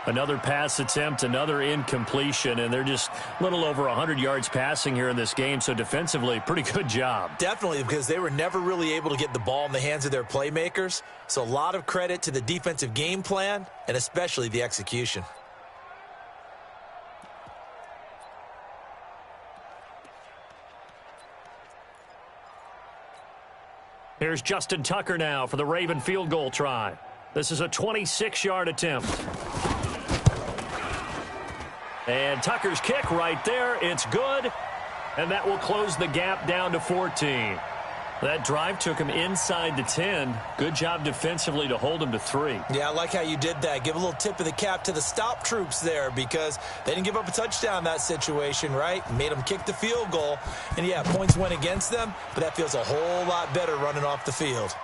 Another pass attempt, another incompletion, and they're just a little over 100 yards passing here in this game, so defensively, pretty good job. Definitely, because they were never really able to get the ball in the hands of their playmakers, so a lot of credit to the defensive game plan and especially the execution. Here's Justin Tucker now for the Raven field goal try. This is a 26-yard attempt. And Tucker's kick right there. It's good. And that will close the gap down to 14. That drive took him inside the 10. Good job defensively to hold him to 3. Yeah, I like how you did that. Give a little tip of the cap to the stop troops there because they didn't give up a touchdown in that situation, right? Made them kick the field goal. And, yeah, points went against them, but that feels a whole lot better running off the field.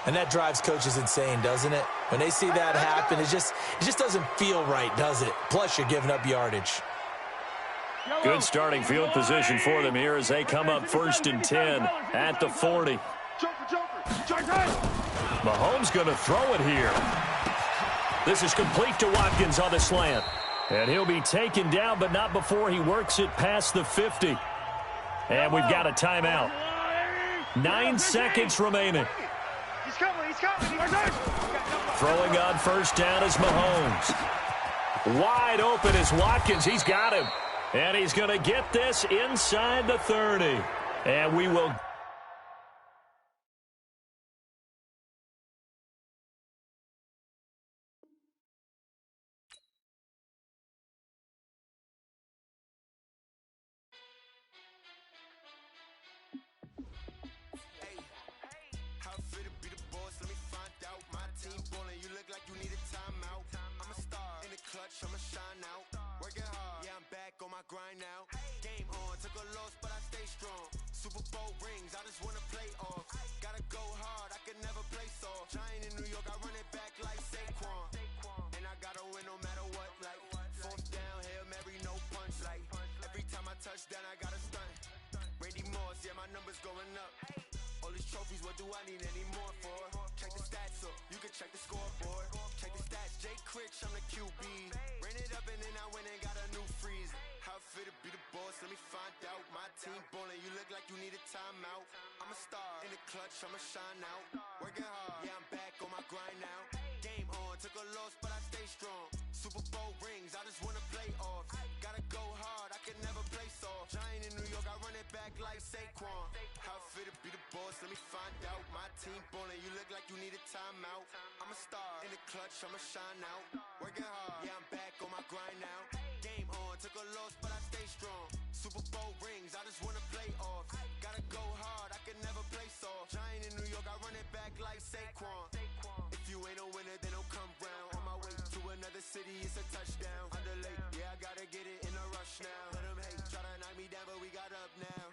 And that drives coaches insane, doesn't it? When they see that happen, it just doesn't feel right, does it? Plus, you're giving up yardage. Good starting field position for them here as they come up 1st and 10 at the 40. Mahomes going to throw it here. This is complete to Watkins on the slant. And he'll be taken down, but not before he works it past the 50. And we've got a timeout. 9 seconds remaining. He's coming. He's coming. Throwing on first down is Mahomes. Wide open is Watkins. He's got him. And he's going to get this inside the 30. And we will... Grind now. Game on, took a loss, but I stay strong. Super Bowl rings, I just wanna play off. Gotta go hard, I can never play soft. Giant in New York, I run it back like Saquon. And I gotta win no matter what. Like fourth down, Hail Mary, no punch. Like every time I touch down, I gotta stunt. Brady Moss, yeah, my numbers going up. All these trophies, what do I need any more for? Check the stats up, you can check the scoreboard. Check the stats, Jay Critch, I'm the QB. Ran it up and then I went and got a new freeze. How fit to be the boss, let me find out. My team ballin', you look like you need a timeout. I'm a star, in the clutch, I'ma shine out. Working hard, yeah, I'm back on my grind now. Game on, took a loss, but I stay strong. Super Bowl rings, I just wanna play off. Gotta go hard, I can never play soft. Giant in New York, I run it back like Saquon. How fit to be the boss, let me find out. My team ballin', you look like you need a timeout. I'm a star, in the clutch, I'ma shine out. Working hard, yeah, I'm back on my grind now. Game on, took a loss, but I stay strong. Super Bowl rings, I just wanna play off. Gotta go hard, I can never play soft. Giant in New York, I run it back like Saquon. If you ain't a winner, then don't come round. On my way to another city, it's a touchdown. Underlay, yeah, I gotta get it in a rush now. Let them hate, try to knock me down, but we got up now.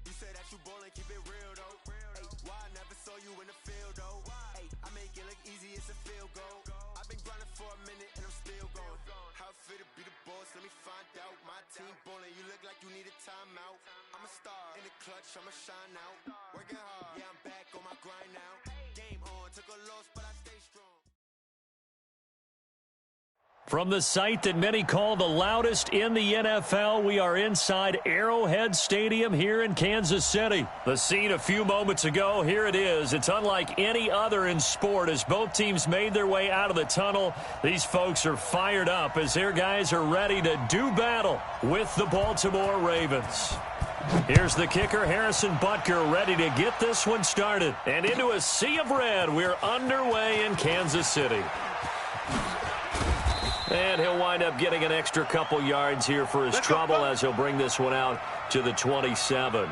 You say that you ballin', keep it real though. Hey, why I never saw you in the field though? Hey, I make it look easy, it's a field goal. I've been grinding for a minute and I'm still going. How fit to be the boss, let me find out. My team ballin', you look like you need a timeout. I'm a star, in the clutch, I'ma shine out. Working hard, yeah, I'm back on my grind now. Game on, took a loss, but I stay strong. From the site that many call the loudest in the NFL, we are inside Arrowhead Stadium here in Kansas City. The scene a few moments ago, here it is. It's unlike any other in sport as both teams made their way out of the tunnel. These folks are fired up as their guys are ready to do battle with the Baltimore Ravens. Here's the kicker, Harrison Butker, ready to get this one started. And into a sea of red, we're underway in Kansas City. And he'll wind up getting an extra couple yards here for his trouble as he'll bring this one out to the 27.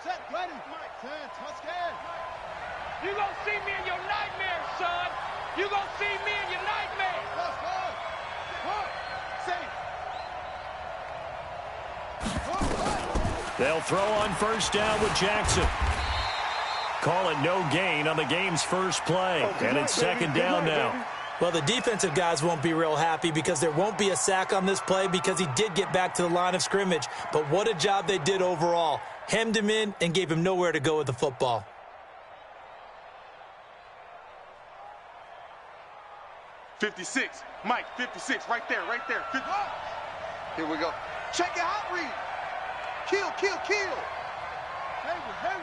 Set, ready. Touchdown. You gonna see me in your nightmare, son. You gonna see me in your nightmare. Let's go. They'll throw on first down with Jackson. Call it no gain on the game's first play. And it's second down now. Well, the defensive guys won't be real happy because there won't be a sack on this play because he did get back to the line of scrimmage. But what a job they did overall. Hemmed him in and gave him nowhere to go with the football. $56. Mike, 56. Right there, right there. Here we go. Check it out, Reed. Kill. Hayward.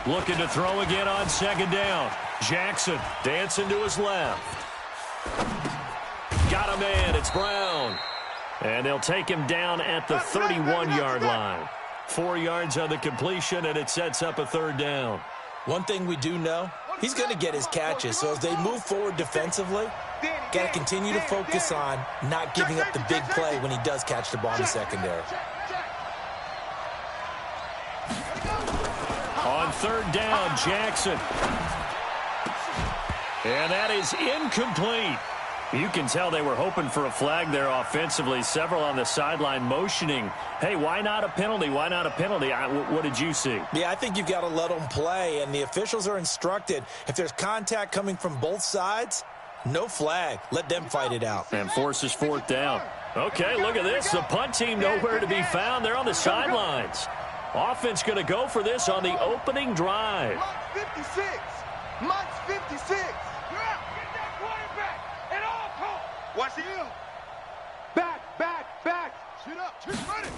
Looking to throw again on second down. Jackson dancing to his left. Got a man. It's Brown. And they'll take him down at the 31-yard line. 4 yards on the completion, and it sets up a third down. One thing we do know, he's going to get his catches. So as they move forward defensively, got to continue to focus on not giving up the big play when he does catch the ball in the secondary. On third down, Jackson. And that is incomplete. You can tell they were hoping for a flag there offensively. Several on the sideline motioning, hey, why not a penalty? Why not a penalty? What did you see? Yeah, I think you've got to let them play, and the officials are instructed if there's contact coming from both sides, No flag. Let them fight it out. And forces fourth down. Okay, look at this. The punt team nowhere to be found. They're on the sidelines. Offense going to go for this on the opening drive. Monk's 56. Monk's 56. Get that quarterback at all costs. Watch the hill. Back. Shoot up. Run it.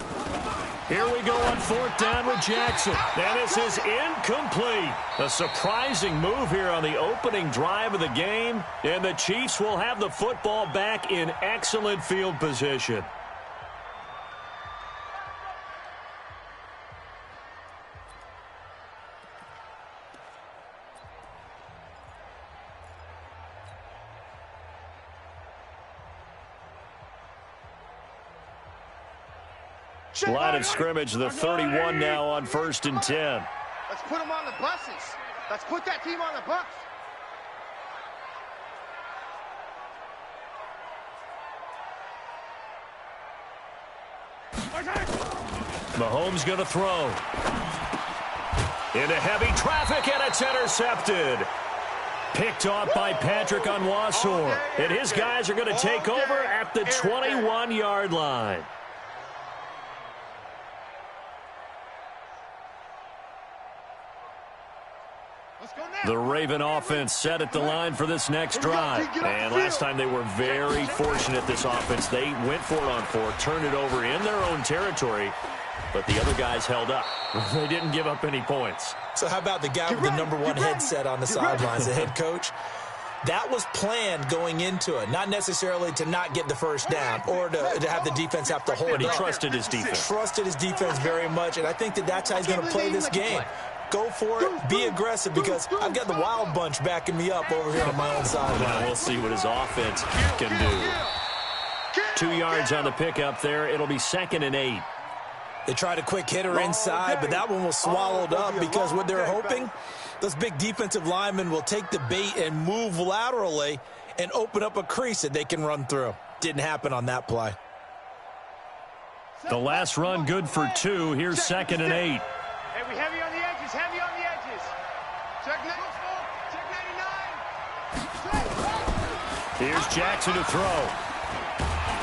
Here we go on fourth down with Jackson. And this is incomplete. A surprising move here on the opening drive of the game. And the Chiefs will have the football back in excellent field position. Line of scrimmage, the 31 now on 1st and 10. Let's put them on the buses. Let's put that team on the bus. Mahomes going to throw. Into heavy traffic, and it's intercepted. Picked off by Patrick Onwuasor. And his guys are going to take over at the 21-yard line. The Raven offense set at the line for this next drive. And last time they were very fortunate, this offense. They went for it on 4, turned it over in their own territory, but the other guys held up. They didn't give up any points. So how about the guy with the #1 headset on the sidelines, the head coach? That was planned going into it, not necessarily to not get the first down or to have the defense have to hold But he up. trusted his defense. Trusted his defense very much, and I think that's how he's going to play this game. Go for it. Be aggressive, because I've got the wild bunch backing me up over here on my own side. Well, we'll see what his offense can do. 2 yards on the pickup there. It'll be 2nd and 8. They tried a quick hitter inside, but that one was swallowed up because what they're hoping, those big defensive linemen will take the bait and move laterally and open up a crease that they can run through. Didn't happen on that play. The last run good for 2. Here's 2nd and 8. Hey, we heavy on the edges, heavy on the edges. Check 99. Here's Jackson to throw.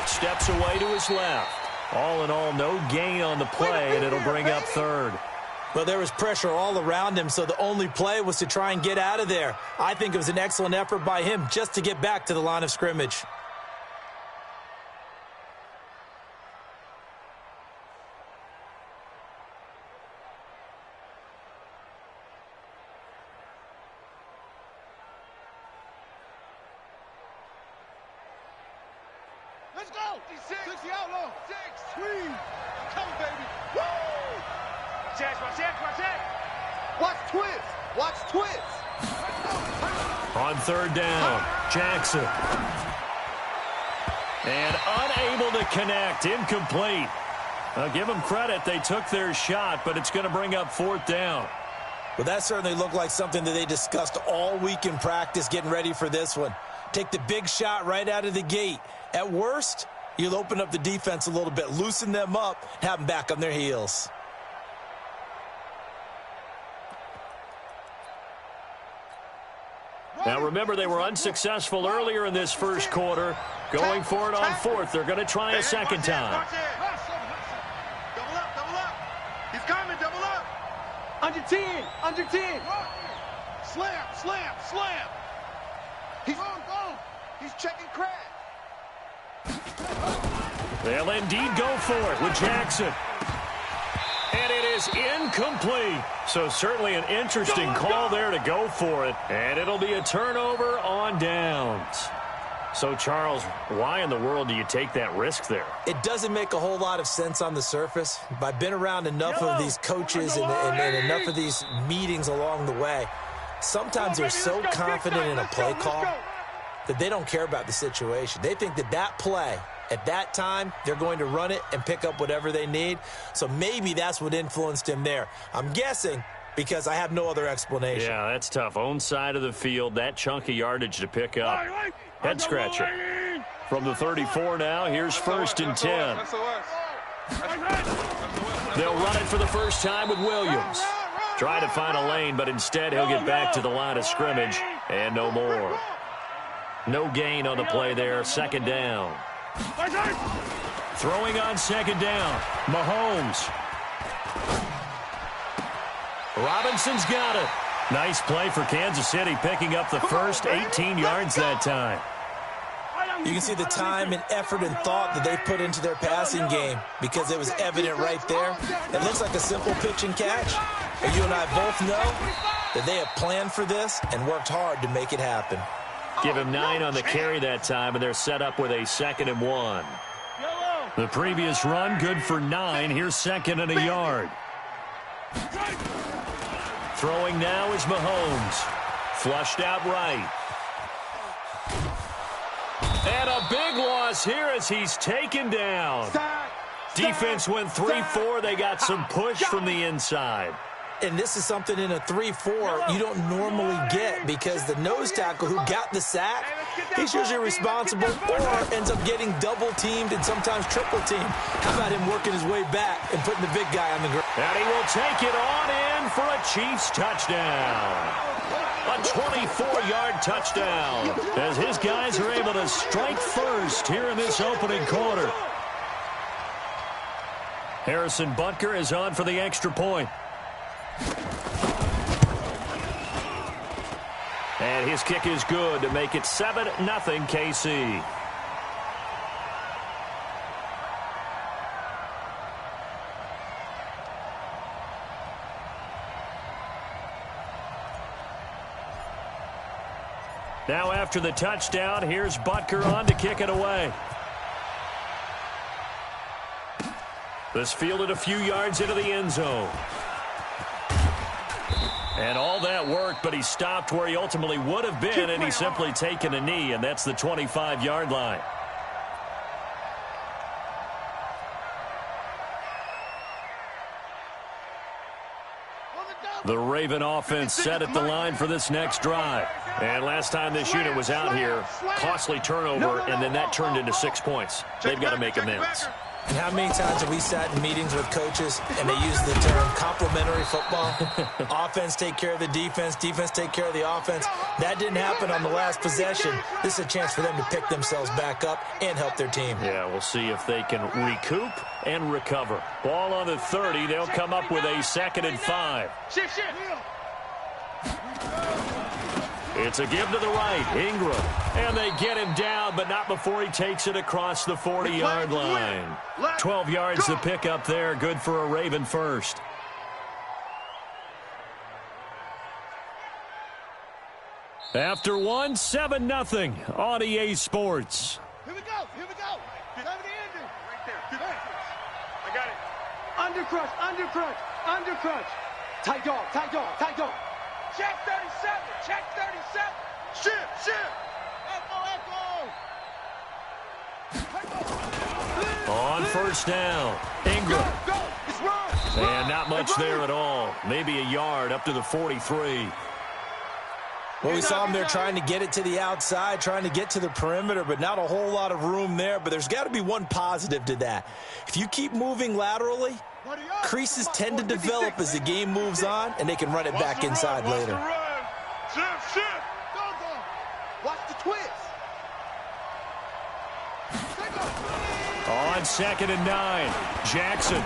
Steps away to his left. All in all, no gain on the play, and it'll bring up 3rd. Well, there was pressure all around him, so the only play was to try and get out of there. I think it was an excellent effort by him just to get back to the line of scrimmage. Let's go. 6 outlaw. 6. Squeeze. Come, baby. Woo! Watch it. Watch twist. Watch twist. On 3rd down, Jackson. And unable to connect. Incomplete. I'll give them credit. They took their shot, but it's going to bring up 4th down. Well, that certainly looked like something that they discussed all week in practice, getting ready for this one. Take the big shot right out of the gate. At worst, you'll open up the defense a little bit, loosen them up, have them back on their heels. Now, remember, they were unsuccessful earlier in this first quarter. Going for it on 4th. They're going to try a second time. Double up. He's coming, double up. Under 10, under 10. Slam. He's checking crack. They'll indeed go for it with Jackson. And it is incomplete. So certainly an interesting call there to go for it. And it'll be a turnover on downs. So, Charles, why in the world do you take that risk there? It doesn't make a whole lot of sense on the surface. But I've been around enough of these coaches and enough of these meetings along the way. Sometimes they're so confident in a play call that they don't care about the situation. They think that play, at that time, they're going to run it and pick up whatever they need. So maybe that's what influenced him there. I'm guessing because I have no other explanation. Yeah, that's tough. Own side of the field, that chunk of yardage to pick up. Head scratcher. From the 34 now, here's 1st and 10. They'll run it for the first time with Williams. Try to find a lane, but instead he'll get back to the line of scrimmage and no more. No gain on the play there. Second down. Throwing on second down. Mahomes. Robinson's got it. Nice play for Kansas City, picking up the first 18 yards that time. You can see the time and effort and thought that they put into their passing game because it was evident right there. It looks like a simple pitch and catch. But you and I both know that they have planned for this and worked hard to make it happen. Give him 9 on the carry that time, and they're set up with a 2nd and 1. The previous run, good for 9. Here's 2nd and a yard. Throwing now is Mahomes. Flushed out right. And a big loss here as he's taken down. Defense went 3-4. They got some push from the inside. And this is something in a 3-4 you don't normally get because the nose tackle who got the sack, he's usually responsible or ends up getting double-teamed and sometimes triple-teamed. How about him working his way back and putting the big guy on the ground? And he will take it on in for a Chiefs touchdown. A 24-yard touchdown as his guys are able to strike first here in this opening quarter. Harrison Butker is on for the extra point. And his kick is good to make it 7-0 KC. Now after the touchdown, here's Butker on to kick it away. This fielded a few yards into the end zone. And all that worked, but he stopped where he ultimately would have been, and he's simply taken a knee, and that's the 25-yard line. The Raven offense set at the line for this next drive. And last time this unit was out here, costly turnover, and then that turned into 6 points. They've got to make amends. And how many times have we sat in meetings with coaches and they use the term complementary football? Offense take care of the defense, defense take care of the offense. That didn't happen on the last possession. This is a chance for them to pick themselves back up and help their team. Yeah, we'll see if they can recoup and recover. Ball on the 30. They'll come up with a 2nd and 5. It's a give to the right, Ingram. And they get him down, but not before he takes it across the 40-yard line. 12 yards to pick up there, good for a Raven first. After one, 7-0 on EA Sports. Here we go. Time to end it. Right there. I got it. Undercrunch. Tight dog. Check 37. Shit. Echo. On first down, Ingram. Go. It's run. And not much there at all. Maybe a yard up to the 43. Well, we saw him there trying to get it to the outside, trying to get to the perimeter, but not a whole lot of room there. But there's got to be one positive to that. If you keep moving laterally, creases tend to develop as the game moves on, and they can run it back inside later. Shit. Watch the twist. On 2nd and 9, Jackson.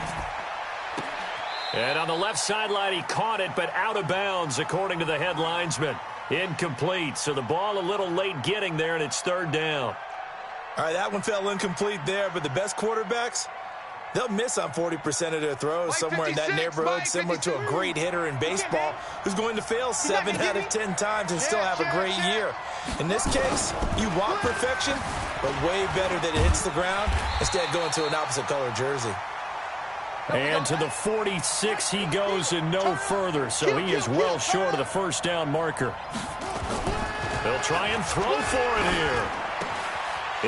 And on the left sideline, he caught it, but out of bounds, according to the head linesman. Incomplete, so the ball a little late getting there, and it's 3rd down. All right, that one fell incomplete there, but the best quarterbacks, they'll miss on 40% of their throws somewhere in that neighborhood, similar to a great hitter in baseball who's going to fail 7 out of 10 times and still have a great year. In this case, you want perfection, but way better that it hits the ground instead of going to an opposite color jersey. And to the 46 he goes and no further, so he is well short of the first down marker. They'll try and throw for it here.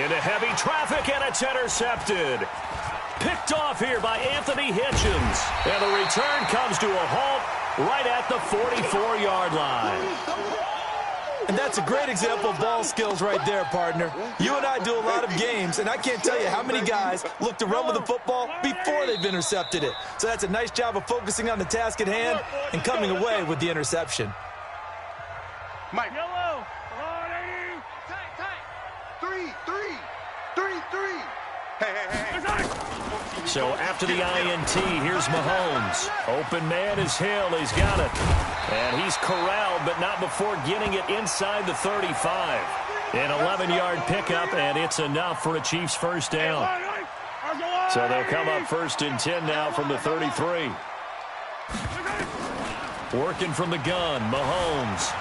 Into heavy traffic, and it's intercepted. Picked off here by Anthony Hitchens. And the return comes to a halt right at the 44-yard line. And that's a great example of ball skills right there, partner. You and I do a lot of games, and I can't tell you how many guys look to run with the football before they've intercepted it. So that's a nice job of focusing on the task at hand and coming away with the interception. Mike. Yellow. So after the INT, here's Mahomes. Open man is Hill. He's got it. And he's corralled, but not before getting it inside the 35. An 11-yard pickup, and it's enough for a Chiefs first down. So they'll come up 1st and 10 now from the 33. Working from the gun, Mahomes.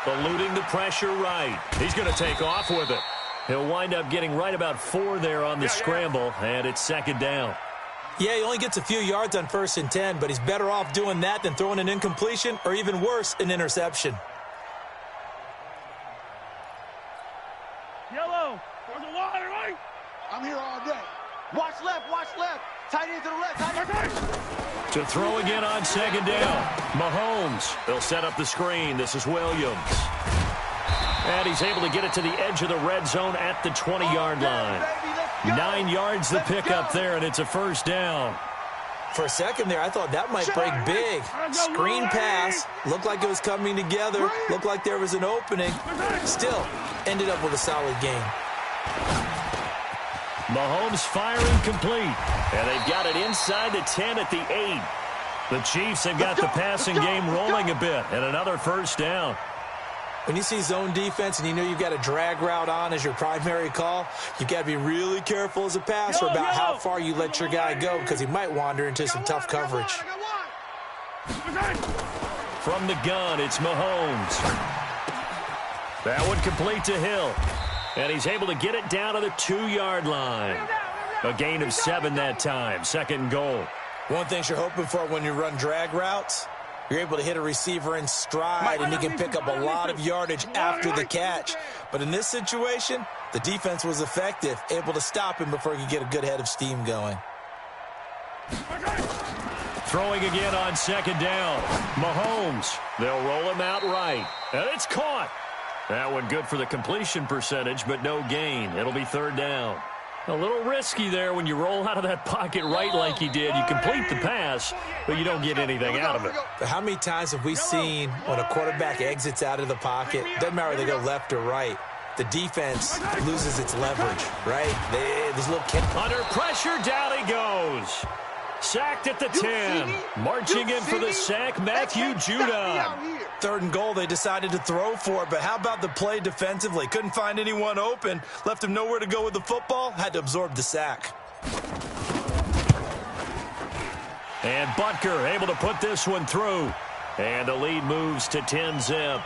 Eluding the pressure right. He's going to take off with it. He'll wind up getting right about 4 there on the scramble, and it's 2nd down. Yeah, he only gets a few yards on 1st and 10, but he's better off doing that than throwing an incompletion or even worse, an interception. Yellow. There's a wide, right? I'm here all day. Watch left, watch left. Tight end to the left, tight end. To throw again on 2nd down. Mahomes. They'll set up the screen. This is Williams. And he's able to get it to the edge of the red zone at the 20-yard line. 9 yards the pickup there, and it's a 1st down. For a second there, I thought that might break big. Screen pass. Looked like it was coming together. Looked like there was an opening. Still, ended up with a solid game. Mahomes firing complete. And they've got it inside the 10 at the 8. The Chiefs have got the passing game rolling a bit, and another 1st down. When you see zone defense and you know you've got a drag route on as your primary call, you've got to be really careful as a passer about how far you let your guy go because he might wander into some tough coverage. From the gun, it's Mahomes. That one complete to Hill. And he's able to get it down to the 2-yard line. A gain of 7 that time. 2nd and goal. One thing you're hoping for when you run drag routes, you're able to hit a receiver in stride, and he can pick up a lot of yardage after the catch. But in this situation, the defense was effective, able to stop him before he could get a good head of steam going. Throwing again on 2nd down. Mahomes. They'll roll him out right. And it's caught. That one good for the completion percentage, but no gain. It'll be 3rd down. A little risky there when you roll out of that pocket right like he did. You complete the pass, but you don't get anything out of it. But how many times have we seen when a quarterback exits out of the pocket, doesn't matter whether they go left or right, the defense loses its leverage, right? There's a little under pressure, down he goes. Sacked at the 10. Marching in for the sack, Matthew Judon. 3rd and goal, they decided to throw for it, but how about the play defensively? Couldn't find anyone open, left him nowhere to go with the football, had to absorb the sack. And Butker able to put this one through. And the lead moves to 10-zip.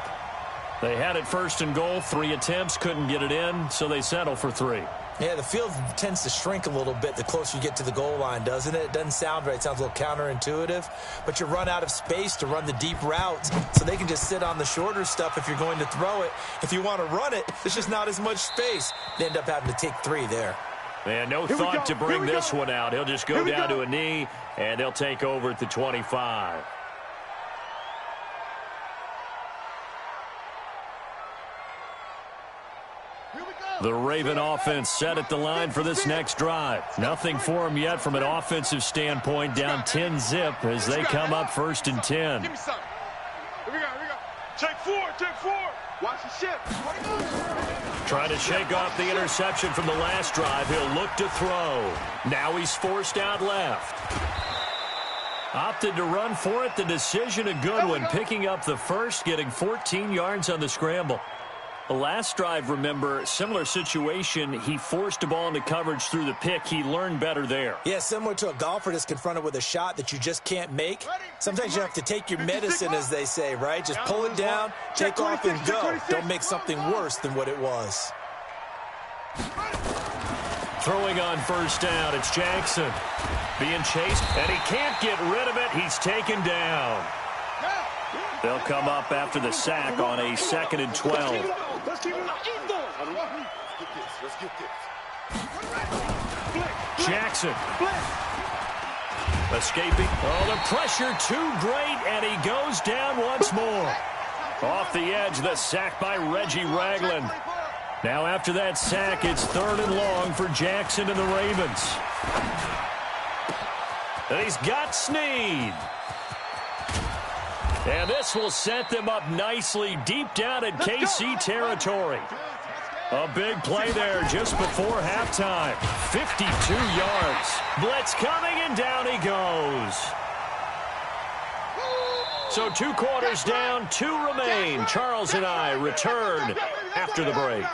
They had it 1st and goal, 3 attempts, couldn't get it in, so they settle for 3. Yeah, the field tends to shrink a little bit the closer you get to the goal line, doesn't it? It doesn't sound right. It sounds a little counterintuitive. But you run out of space to run the deep routes, so they can just sit on the shorter stuff if you're going to throw it. If you want to run it, there's just not as much space. They end up having to take 3 there. And no thought to bring this one out. He'll just go down to a knee, and they'll take over at the 25. The Raven offense set at the line for this next drive. Nothing for them yet from an offensive standpoint, down 10-zip as they come up 1st and 10. Give me something. Here we go. Take 4. Watch the ship. Trying to shake off the interception from the last drive. He'll look to throw. Now he's forced out left. Opted to run for it. The decision a good one. Picking up the first, getting 14 yards on the scramble. The last drive, remember, similar situation. He forced a ball into coverage through the pick. He learned better there. Yeah, similar to a golfer that's confronted with a shot that you just can't make. Sometimes you have to take your medicine, as they say, right? Just pull it down, take off, and go. Don't make something worse than what it was. Throwing on 1st down, it's Jackson. Being chased, and he can't get rid of it. He's taken down. They'll come up after the sack on a 2nd and 12. Let's keep it up. Let's get this. Jackson. Escaping. Oh, the pressure too great, and he goes down once more. Off the edge, the sack by Reggie Ragland. Now after that sack, it's 3rd and long for Jackson and the Ravens. And he's got Snead. And this will set them up nicely deep down in KC territory. A big play there just before halftime. 52 yards. Blitz coming, and down he goes. So 2 quarters down, 2 remain. Charles and I return after the break.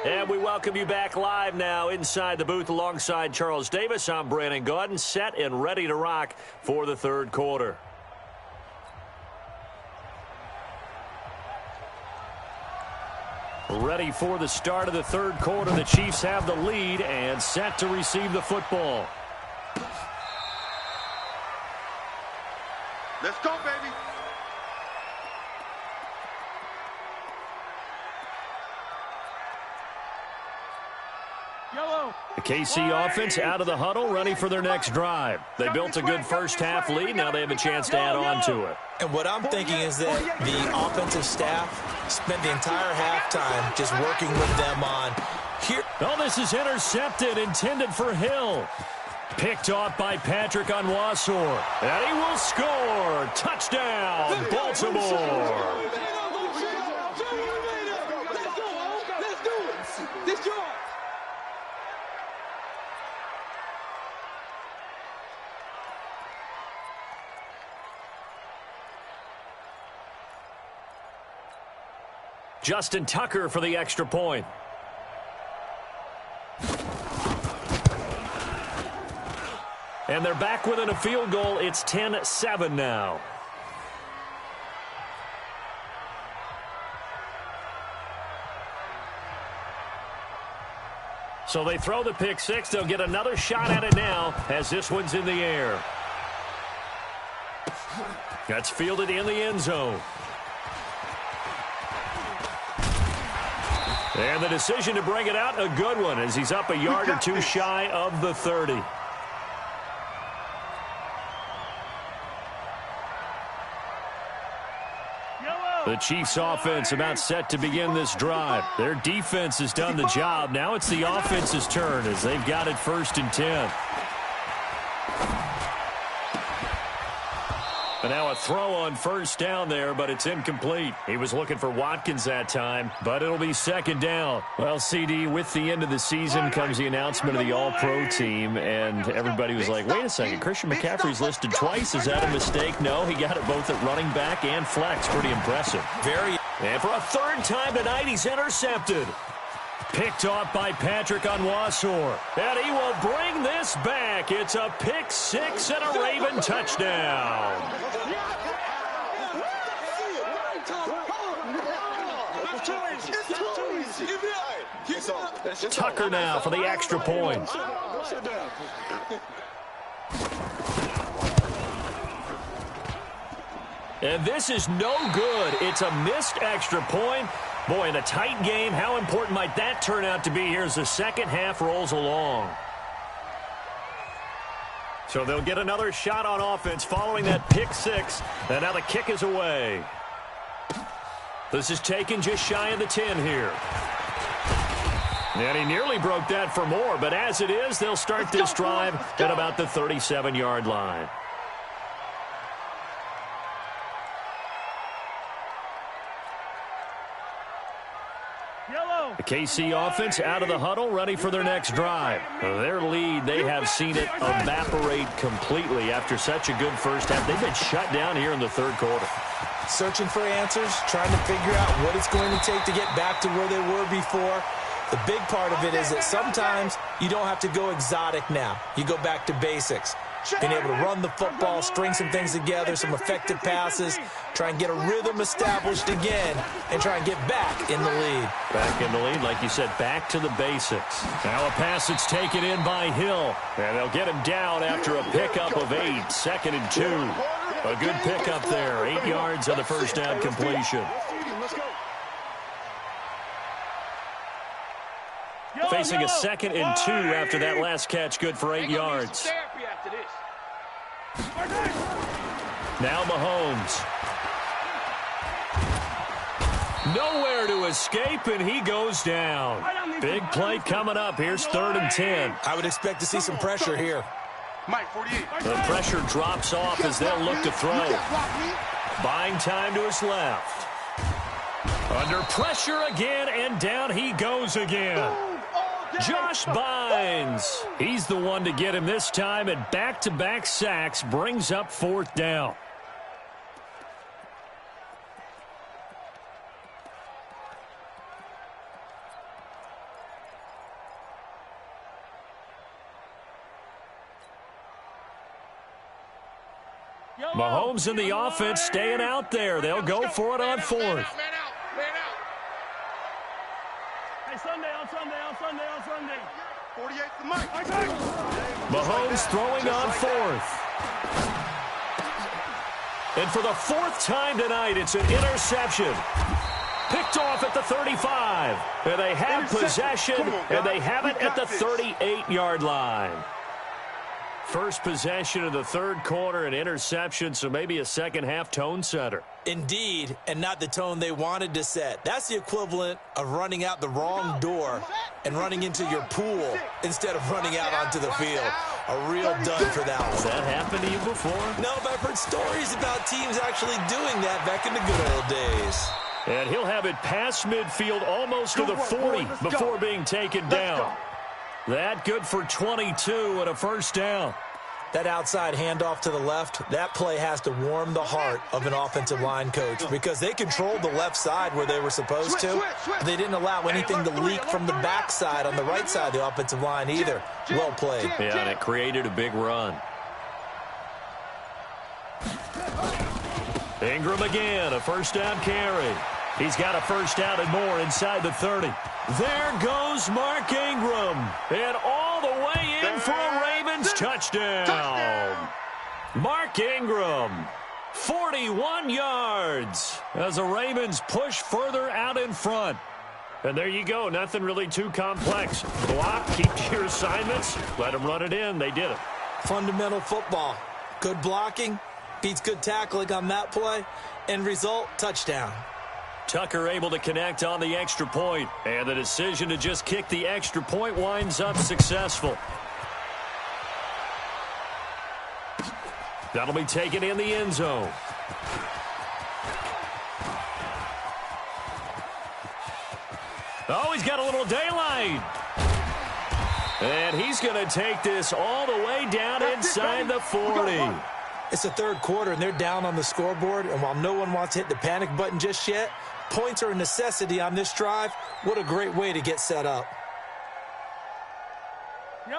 And we welcome you back live now inside the booth alongside Charles Davis. I'm Brandon Gaudin, set and ready to rock for the third quarter. Ready for the start of the third quarter. The Chiefs have the lead and set to receive the football. Let's go, baby. The KC offense out of the huddle, ready for their next drive. They built a good first-half lead. Now they have a chance to add on to it. And what I'm thinking is that the offensive staff spent the entire halftime just working with them on here. Oh, this is intercepted, intended for Hill. Picked off by Patrick Onwuasor. And he will score. Touchdown, Baltimore. Justin Tucker for the extra point. And they're back within a field goal. It's 10-7 now. So they throw the pick six. They'll get another shot at it now as this one's in the air. That's fielded in the end zone. And the decision to bring it out, a good one, as he's up a yard or two shy of the 30. The Chiefs offense about set to begin this drive. Their defense has done the job. Now it's the offense's turn as they've got it 1st and 10. And now a throw on first down there, but it's incomplete. He was looking for Watkins that time, but it'll be 2nd down. Well, CD, with the end of the season comes the announcement of the All-Pro team, and everybody was like, wait a second, Christian McCaffrey's listed twice. Is that a mistake? No, he got it both at running back and flex. Pretty impressive. And for a 3rd time tonight, he's intercepted. Picked off by Patrick Onwuasor. And he will bring this back. It's a pick six and a Raven touchdown. Tucker now for the extra point. And this is no good. It's a missed extra point. Boy, in a tight game, how important might that turn out to be here as the second half rolls along? So they'll get another shot on offense following that pick six. And now the kick is away. This is taken just shy of the 10 here. And he nearly broke that for more, but as it is, they'll start this drive at about the 37-yard line. The KC offense out of the huddle, ready for their next drive. Their lead, they have seen it evaporate completely after such a good first half. They've been shut down here in the third quarter. Searching for answers, trying to figure out what it's going to take to get back to where they were before. The big part of it is that sometimes you don't have to go exotic now. You go back to basics. Being able to run the football, string some things together, some effective passes, try and get a rhythm established again, and try and get back in the lead. Back in the lead, like you said, back to the basics. Now a pass that's taken in by Hill, and they'll get him down after a pickup of 8, 2nd and 2. A good pickup there, 8 yards on the first down completion. Facing a 2nd and 2 after that last catch, good for 8 yards. Now Mahomes. Nowhere to escape, and he goes down. Big play coming up. Here's 3rd and 10. I would expect to see some pressure here. The pressure drops off as they'll look to throw. Buying time to his left. Under pressure again, and down he goes again. Josh Bynes. He's the one to get him this time, and back-to-back sacks brings up 4th down. Mahomes and the offense staying out there. They'll go for it on 4th. Man out. Hey, Sunday. 48's the mic. Mahomes throwing on 4th. And for the 4th time tonight, it's an interception. Picked off at the 35. And they have possession, and they have it at the 38-yard line. First possession of the 3rd quarter, an interception, so maybe a second-half tone setter. Indeed, and not the tone they wanted to set. That's the equivalent of running out the wrong door and running into your pool instead of running out onto the field. A real dud for that one. Has that happened to you before? No, but I've heard stories about teams actually doing that back in the good old days. And he'll have it past midfield almost to the 40 before being taken down. That good for 22 and a 1st down. That outside handoff to the left, that play has to warm the heart of an offensive line coach because they controlled the left side where they were supposed to. They didn't allow anything to leak from the backside on the right side of the offensive line either. Well played. Yeah, and it created a big run. Ingram again, a 1st down carry. He's got a 1st down and more inside the 30. There goes Mark Ingram. And all the way in for a Ravens touchdown. Mark Ingram, 41 yards as the Ravens push further out in front. And there you go. Nothing really too complex. Block, keep your assignments, let them run it in. They did it. Fundamental football. Good blocking, beats good tackling on that play. End result, touchdown. Tucker able to connect on the extra point, and the decision to just kick the extra point winds up successful. That'll be taken in the end zone. Oh, he's got a little daylight. And he's going to take this all the way down inside the 40. It's the 3rd quarter, and they're down on the scoreboard, and while no one wants to hit the panic button just yet, points are a necessity on this drive. What a great way to get set up.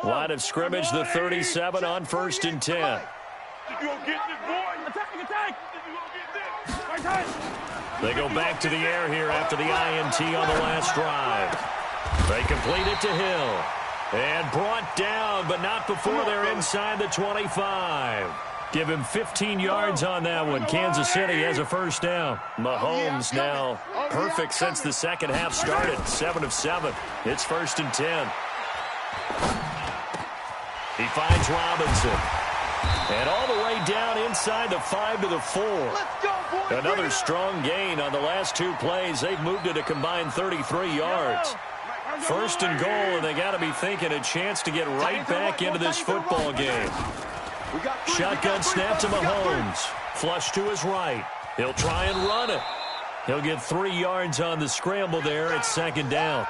Line of scrimmage, the 37 on 1st and 10. You gonna get this, boy? Attack! They go back to the air here after the INT on the last drive. They complete it to Hill. And brought down, but not before they're inside the 25. Give him 15 yards on that one. Kansas City has a 1st down. Mahomes now perfect since the second half started. 7 of 7. It's 1st and 10. He finds Robinson. And all the way down inside the 5 to the 4. Another strong gain on the last 2 plays. They've moved it a combined 33 yards. 1st and goal, and they got to be thinking a chance to get right back into this football game. Shotgun snap to Mahomes. Flush to his right. He'll try and run it. He'll get 3 yards on the scramble there. It's 2nd down.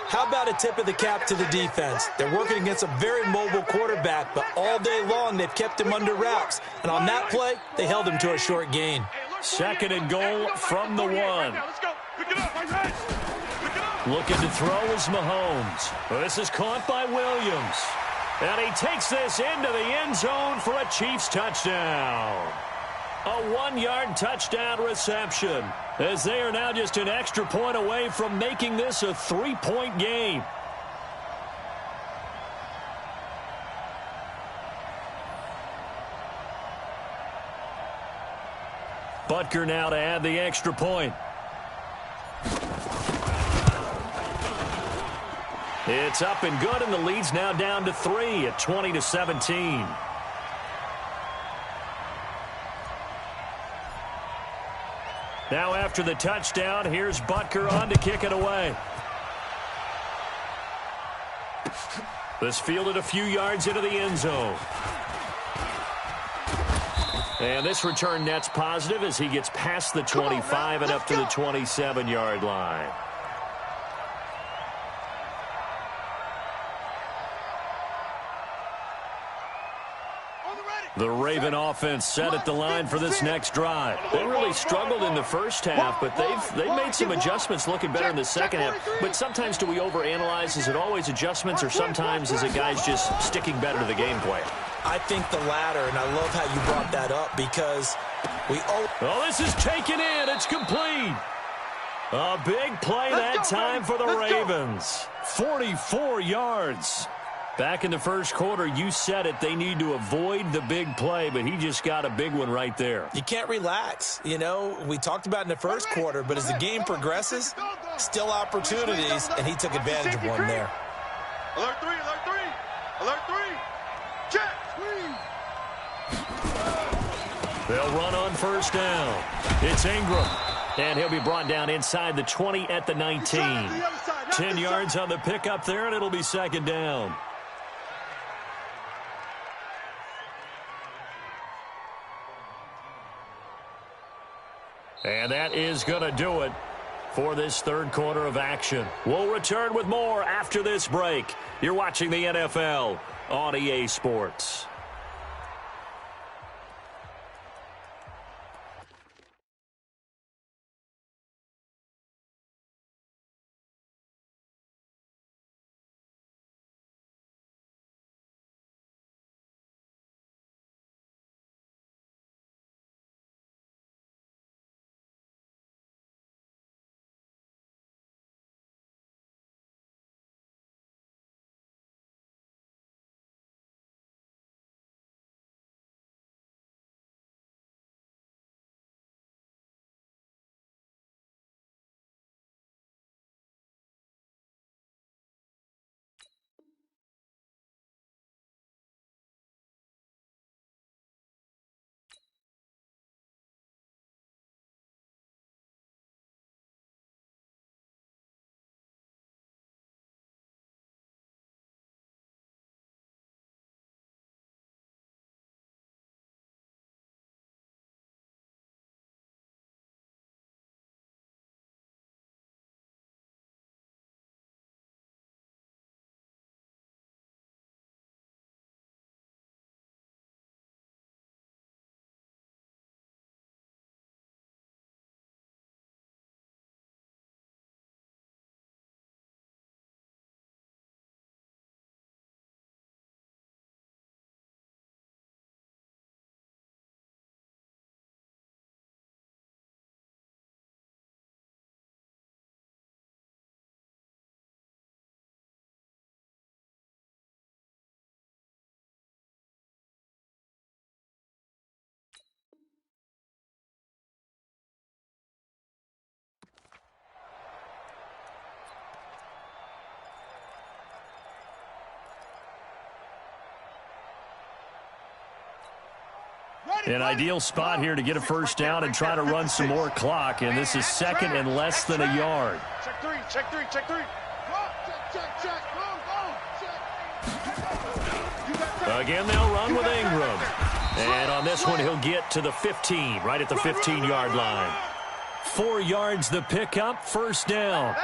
How about a tip of the cap to the defense? They're working against a very mobile quarterback, but all day long they've kept him under wraps. And on that play, they held him to a short gain. 2nd and goal from the 1. Looking to throw is Mahomes. This is caught by Williams. And he takes this into the end zone for a Chiefs touchdown. A 1-yard touchdown reception, as they are now just an extra point away from making this a 3-point game. Butker now to add the extra point. It's up and good, and the lead's now down to 3 at 20-17. Now after the touchdown, here's Butker on to kick it away. This fielded a few yards into the end zone. And this return net's positive as he gets past the 25 and up to the 27-yard line. The Raven offense set at the line for this next drive. They really struggled in the first half, but they've made some adjustments looking better in the second half. But sometimes do we overanalyze? Is it always adjustments, or sometimes is it guys just sticking better to the game plan? I think the latter, and I love how you brought that up because Oh, this is taken in. It's complete. A big play that time for the Ravens. 44 yards. Back in the first quarter, you said it, they need to avoid the big play, but he just got a big one right there. You can't relax. You know, we talked about in the first quarter, but as the game progresses, still opportunities, and he took advantage of one there. Alert 3, alert 3, alert 3. Check. They'll run on first down. It's Ingram, and he'll be brought down inside the 20 at the 19. 10 yards on the pickup there, and it'll be second down. And that is going to do it for this third quarter of action. We'll return with more after this break. You're watching the NFL on EA Sports. An ideal spot here to get a first down and try to run some more clock, and this is second and less than a yard. Check 3, check 3, check 3. Check. Again, they'll run with Ingram. And on this one, he'll get to the 15, right at the 15-yard line. 4 yards the pickup, first down.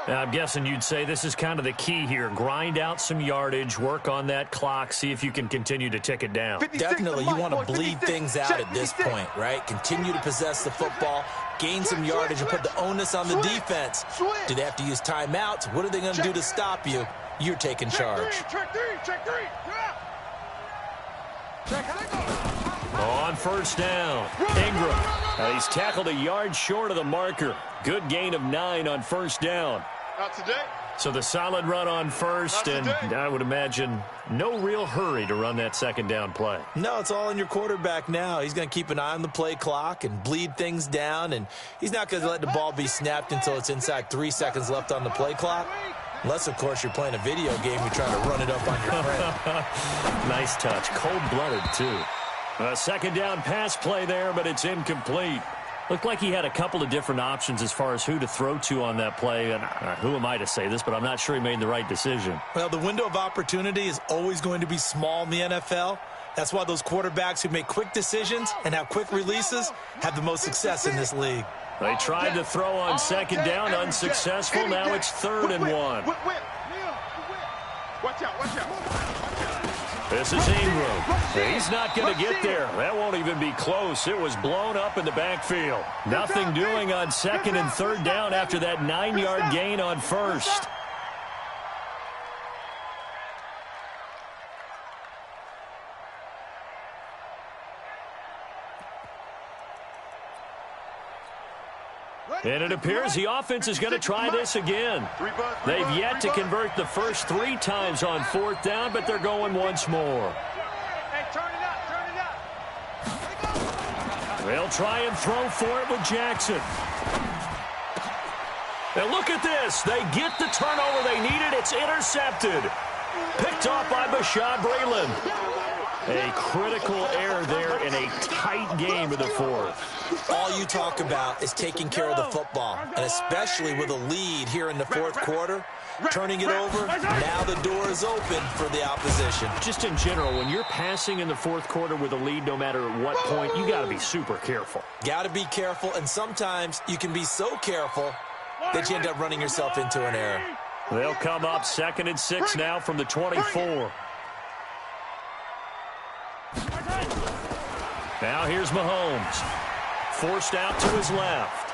I'm guessing you'd say this is kind of the key here. Grind out some yardage, work on that clock, see if you can continue to tick it down. Definitely, you want to bleed things out at this point, right? Continue to possess the football, gain some yardage, and put the onus on the defense. Do they have to use timeouts? What are they going to do to stop you? You're taking charge. Check 3. On first down, Ingram. He's tackled a yard short of the marker. Good gain of 9 on first down. Not today. So the solid run on first, and I would imagine no real hurry to run that second down play. No, it's all in your quarterback now. He's going to keep an eye on the play clock and bleed things down, and he's not going to let the ball be snapped until it's inside 3 seconds left on the play clock. Unless, of course, you're playing a video game, you're trying to run it up on your friend. Nice touch. Cold-blooded, too. A second down pass play there, but it's incomplete. Looked like he had a couple of different options as far as who to throw to on that play. And who am I to say this, but I'm not sure he made the right decision. Well, the window of opportunity is always going to be small in the NFL. That's why those quarterbacks who make quick decisions and have quick releases have the most success in this league. They tried to throw on second down, unsuccessful. Now it's 3rd and 1. Watch out, watch out. This is Ingram. He's not going to get there. That won't even be close. It was blown up in the backfield. Nothing doing on 2nd and 3rd down after that 9-yard gain on 1st. And it appears the offense is going to try this again. They've yet to convert the first 3 times on 4th down, but they're going once more. Hey, turn it up, turn it up. They'll try and throw for it with Jackson. And look at this. They get the turnover they needed. It's intercepted. Picked off by Bashaud Breeland. A critical error there in a tight game of the 4th. All you talk about is taking care of the football, and especially with a lead here in the 4th quarter, turning it over, now the door is open for the opposition. Just in general, when you're passing in the 4th quarter with a lead, no matter at what point, you got to be super careful. Got to be careful, and sometimes you can be so careful that you end up running yourself into an error. They'll come up 2nd and 6 now from the 24. Now here's Mahomes. Forced out to his left.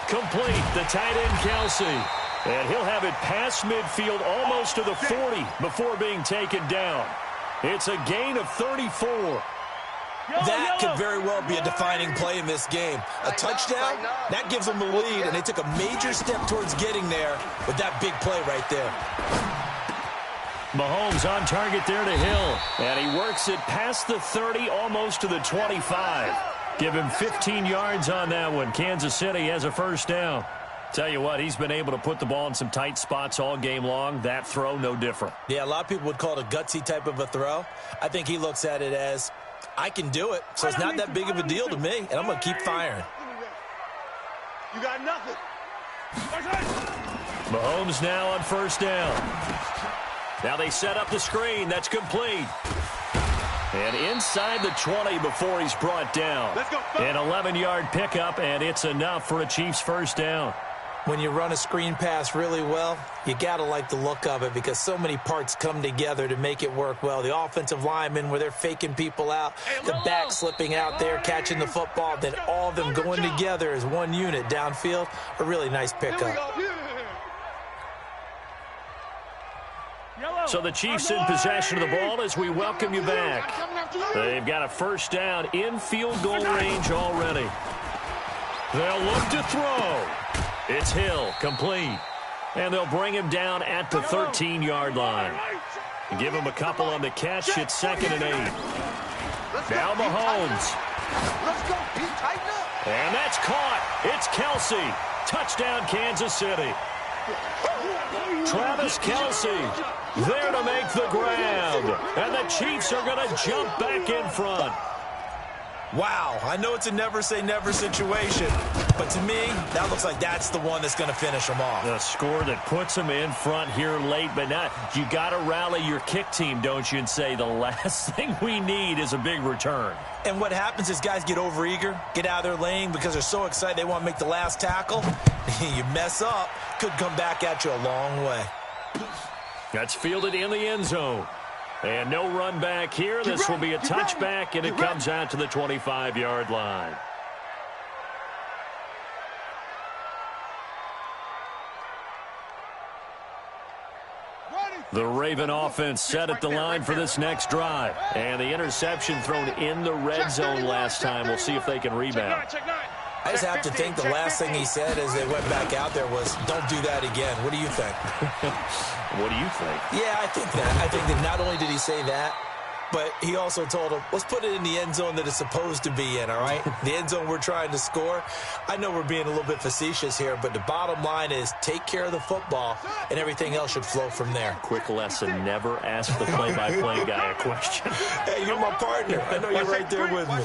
Complete, the tight end Kelsey. And he'll have it past midfield almost to the 40 before being taken down. It's a gain of 34. That could very well be a defining play in this game. A touchdown, that gives them the lead, and they took a major step towards getting there with that big play right there. Mahomes on target there to Hill. And he works it past the 30, almost to the 25. Give him 15 yards on that one. Kansas City has a first down. Tell you what, he's been able to put the ball in some tight spots all game long. That throw, no different. Yeah, a lot of people would call it a gutsy type of a throw. I think he looks at it as, I can do it, so it's not that big of a deal to me, and I'm going to keep firing. You got nothing. Mahomes now on first down. Now they set up the screen. That's complete. And inside the 20 before he's brought down. An 11-yard pickup, and it's enough for a Chiefs first down. When you run a screen pass really well, you got to like the look of it because so many parts come together to make it work well. The offensive linemen, where they're faking people out, the back slipping out there, catching the football, then all of them going together as one unit downfield. A really nice pickup. So the Chiefs in possession of the ball as we welcome you back. They've got a first down in field goal range already. They'll look to throw. It's Hill, complete. And they'll bring him down at the 13-yard line. Give him a couple on the catch. It's 2nd and 8. Now Mahomes. And that's caught. It's Kelsey. Touchdown, Kansas City. Travis Kelsey there to make the grab. And the Chiefs are going to jump back in front. Wow, I know it's a never-say-never situation, but to me, that looks like that's the one that's going to finish them off. The score that puts them in front here late, but not. You got to rally your kick team, don't you, and say the last thing we need is a big return. And what happens is guys get overeager, get out of their lane because they're so excited they want to make the last tackle. You mess up, could come back at you a long way. That's fielded in the end zone. And no run back here. This will be a touchback, and it comes out to the 25-yard line. The Raven offense set at the line for this next drive. And the interception thrown in the red zone last time. We'll see if they can rebound. I just have to think the last thing he said as they went back out there was, don't do that again. What do you think? What do you think? Yeah, I think that. I think that not only did he say that, but he also told him, let's put it in the end zone that it's supposed to be in, all right? The end zone we're trying to score. I know we're being a little bit facetious here, but the bottom line is take care of the football, and everything else should flow from there. Quick lesson, never ask the play-by-play guy a question. Hey, you're my partner. I know you're right there with me.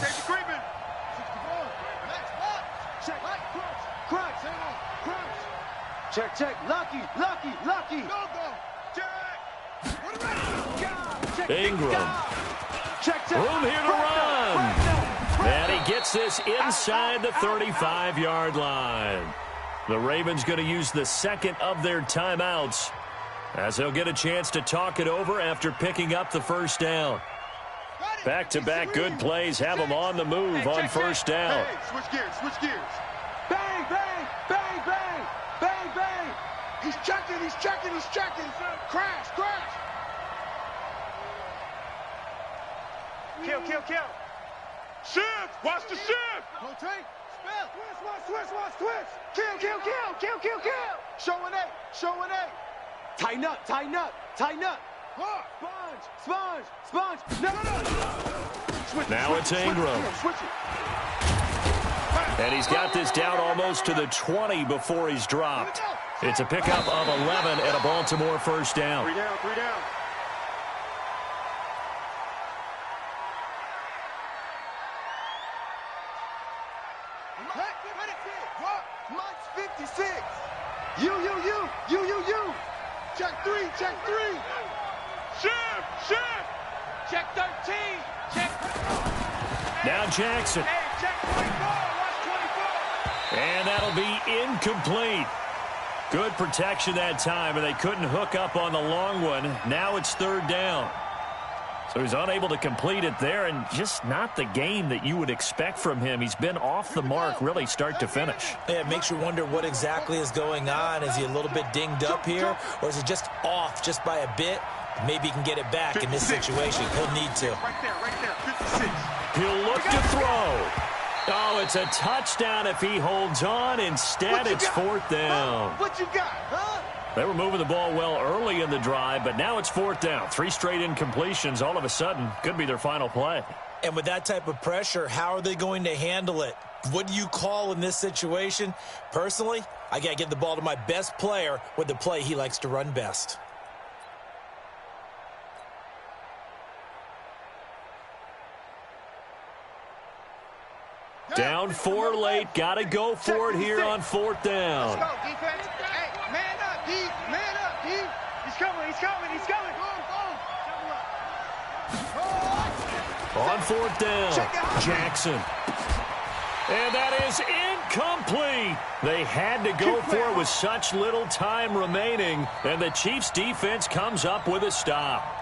Check, check. Lucky. Ingram. Room here to run. And he gets this inside the 35-yard line. The Ravens going to use the second of their timeouts as they'll get a chance to talk it over after picking up the first down. Back-to-back good plays have them on the move on first down. Hey, switch gears, switch gears. Bang, bang, bang, bang, bang, bang. He's checking, he's checking, he's checking. Crash, crash. Kill, kill, kill. Shift, watch the shift. Rotate, spell. Switch. Kill, kill, kill, kill, kill, kill. Showing eight, showing eight. Tighten up, tighten up, tighten up. Sponge. No. Switch, now it's Ingram. Switch it. And he's got this down almost to the 20 before he's dropped. It's a pickup of 11 and a Baltimore first down. Three down. Mike's 56. You. Check three. Shift. Check 13. Check. Now Jackson. Hey, check 24. Watch 24. And that'll be incomplete. Good protection that time, and they couldn't hook up on the long one. Now it's third down. So he's unable to complete it there, and just not the game that you would expect from him. He's been off the mark really start to finish. Yeah, it makes you wonder what exactly is going on. Is he a little bit dinged up here, or is it just off just by a bit? Maybe he can get it back in this situation. He'll need to. Right there, 56. He'll look to throw. Oh, it's a touchdown if he holds on. Instead, it's fourth down. What you got, huh? They were moving the ball well early in the drive, but now it's fourth down. 3 straight incompletions all of a sudden could be their final play. And with that type of pressure, how are they going to handle it? What do you call in this situation? Personally, I got to give the ball to my best player with the play he likes to run best. Down 4 late. Got to go for it here on fourth down. Let's go, defense. Hey, man up, D. Man up, D. He's coming. On fourth down, Jackson. And that is incomplete. They had to go for it with such little time remaining, and the Chiefs' defense comes up with a stop.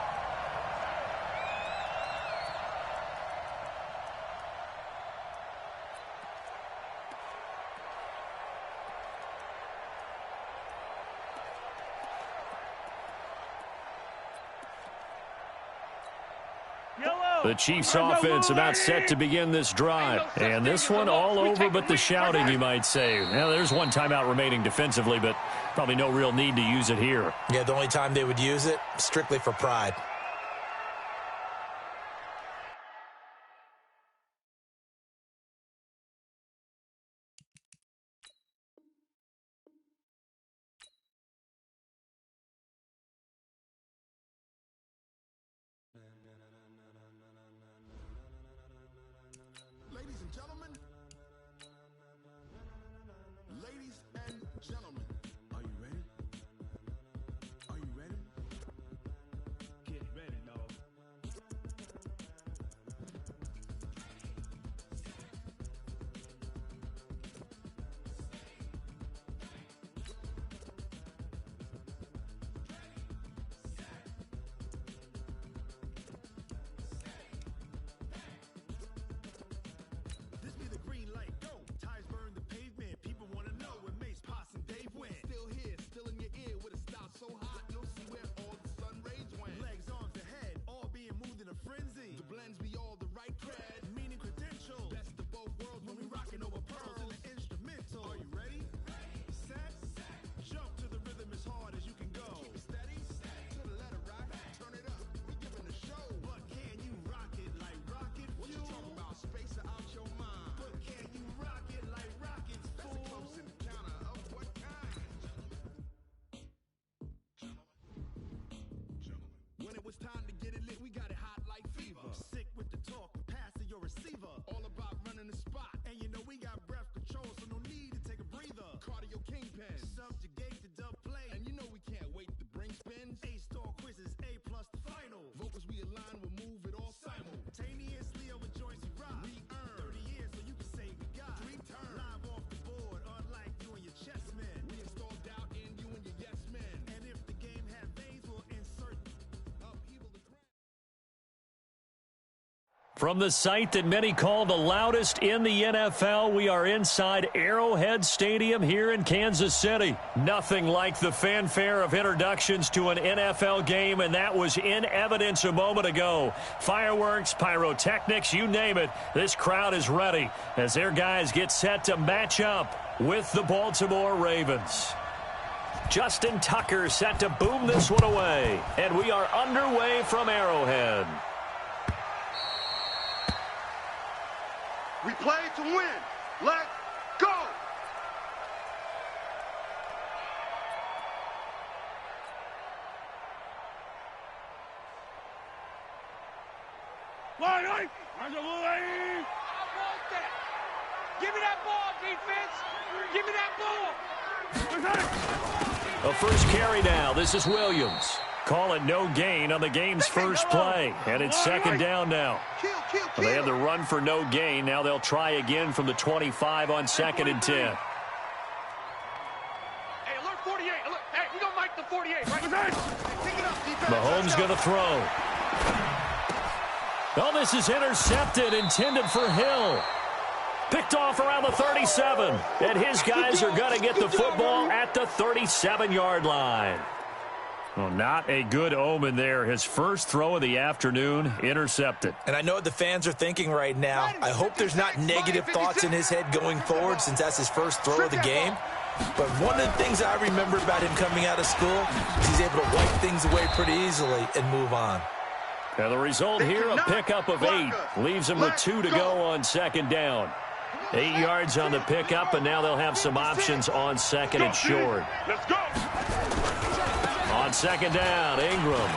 The Chiefs' offense about set to begin this drive. And this one all over but the shouting, you might say. Now, there's one timeout remaining defensively, but probably no real need to use it here. Yeah, the only time they would use it, strictly for pride. From the site that many call the loudest in the NFL, we are inside Arrowhead Stadium here in Kansas City. Nothing like the fanfare of introductions to an NFL game, and that was in evidence a moment ago. Fireworks, pyrotechnics, you name it. This crowd is ready as their guys get set to match up with the Baltimore Ravens. Justin Tucker set to boom this one away, and we are underway from Arrowhead. We play to win. Let's go. Line, I want that. Give me that ball, defense. Give me that ball. A first carry now. This is Williams. Call it no gain on the game's first play. And it's second down now. They had the run for no gain. Now they'll try again from the 25 on second and 10. Hey, alert 48. Alert. Hey, we're going to mic the 48, right? Mahomes going to throw. Oh, this is intercepted, intended for Hill. Picked off around the 37. And his guys are going to get the football at the 37-yard line. Well, not a good omen there. His first throw of the afternoon, intercepted. And I know what the fans are thinking right now. I hope there's not negative thoughts in his head going forward since that's his first throw of the game. But one of the things I remember about him coming out of school is he's able to wipe things away pretty easily and move on. And the result here, a pickup of 8. Leaves him with 2 to go on second down. 8 yards on the pickup, and now they'll have some options on second and short. Let's go. On second down, Ingram.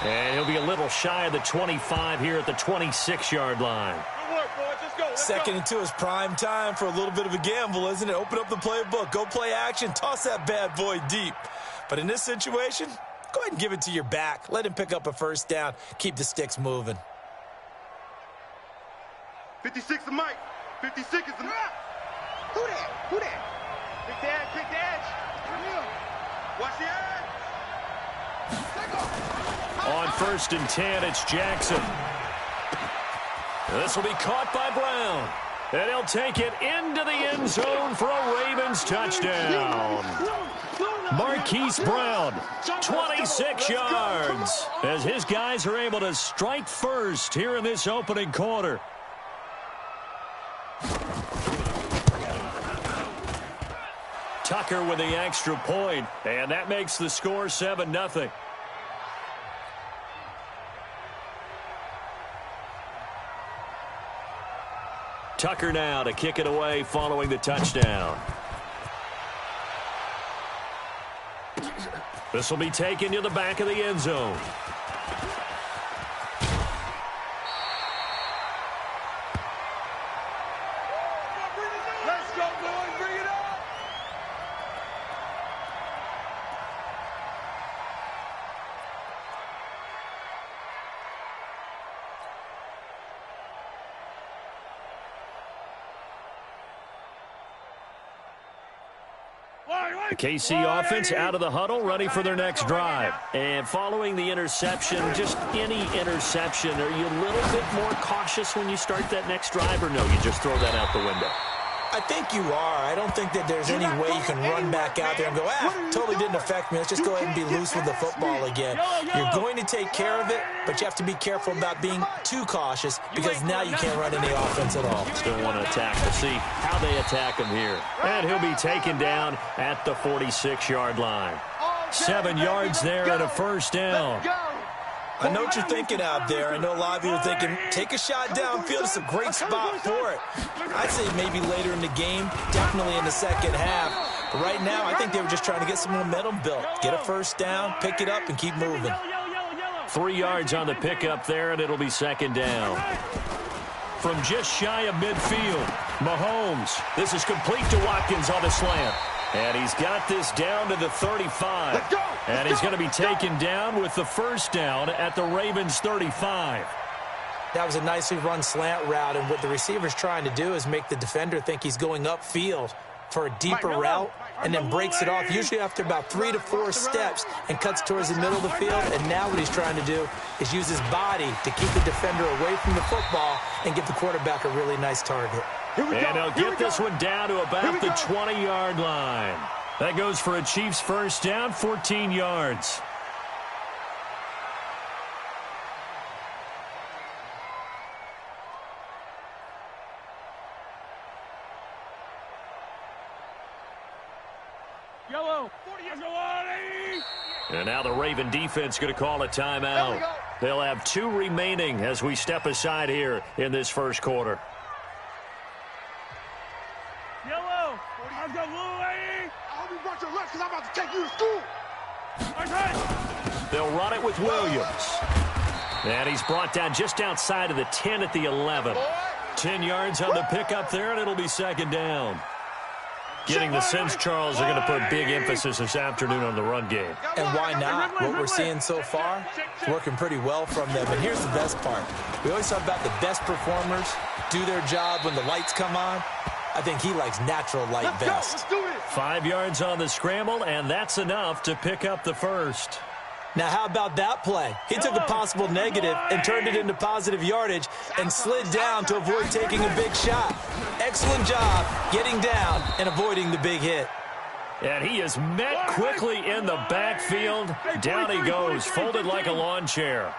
And he'll be a little shy of the 25 here at the 26-yard line. Good work, boys. Let's go. Second and 2 is prime time for a little bit of a gamble, isn't it? Open up the playbook. Go play action. Toss that bad boy deep. But in this situation, go ahead and give it to your back. Let him pick up a first down. Keep the sticks moving. 56 is Mike. 56 is the Mike. Who that? Who that? Pick the edge. Pick the edge. Watch the edge. On first and 10, it's Jackson. This will be caught by Brown. And he'll take it into the end zone for a Ravens touchdown. Marquise Brown, 26 yards, as his guys are able to strike first here in this opening quarter. Tucker with the extra point, and that makes the score 7-0. Tucker now to kick it away following the touchdown. This will be taken to the back of the end zone. Let's go, boys. Bring it up. The KC offense out of the huddle, ready for their next drive. And following the interception, just any interception, are you a little bit more cautious when you start that next drive, or no, you just throw that out the window? I think you are. I don't think that there's any way you can run back out there and go, totally didn't affect me. Let's just go ahead and be loose with the football again. You're going to take care of it, but you have to be careful about being too cautious because now you can't run any offense at all. Still want to attack. We'll see how they attack him here. And he'll be taken down at the 46-yard line. 7 yards there and a first down. I know what you're thinking out there. I know a lot of you are thinking, take a shot downfield. It's a great spot for it. I'd say maybe later in the game, definitely in the second half. But right now, I think they were just trying to get some momentum built. Get a first down, pick it up, and keep moving. 3 yards on the pickup there, and it'll be second down. From just shy of midfield, Mahomes. This is complete to Watkins on the slant. And he's got this down to the 35. And he's going to be taken down with the first down at the Ravens 35. That was a nicely run slant route, and what the receiver's trying to do is make the defender think he's going upfield. for a deeper route and then breaks it off, usually after about 3 to 4 steps, and cuts towards the middle of the field. And now what he's trying to do is use his body to keep the defender away from the football and give the quarterback a really nice target. And he'll get this one down to about the 20-yard line. That goes for a Chiefs first down, 14 yards. Yellow. And now the Raven defense going to call a timeout. They'll have 2 remaining as we step aside here in this first quarter. Yellow. Let's go, I hope you brought your lunch because I'm about to take you to school. They'll run it with Williams. And he's brought down just outside of the 10 at the 11. 10 yards on the pickup there, and it'll be second down. Getting the sense Charles are going to put big emphasis this afternoon on the run game. And why not? What we're seeing so far is working pretty well from them. And here's the best part. We always talk about the best performers do their job when the lights come on. I think he likes natural light best. 5 yards on the scramble, and that's enough to pick up the first. Now, how about that play? He took a possible negative and turned it into positive yardage and slid down to avoid taking a big shot. Excellent job getting down and avoiding the big hit. And he is met quickly in the backfield. Down he goes, folded like a lawn chair.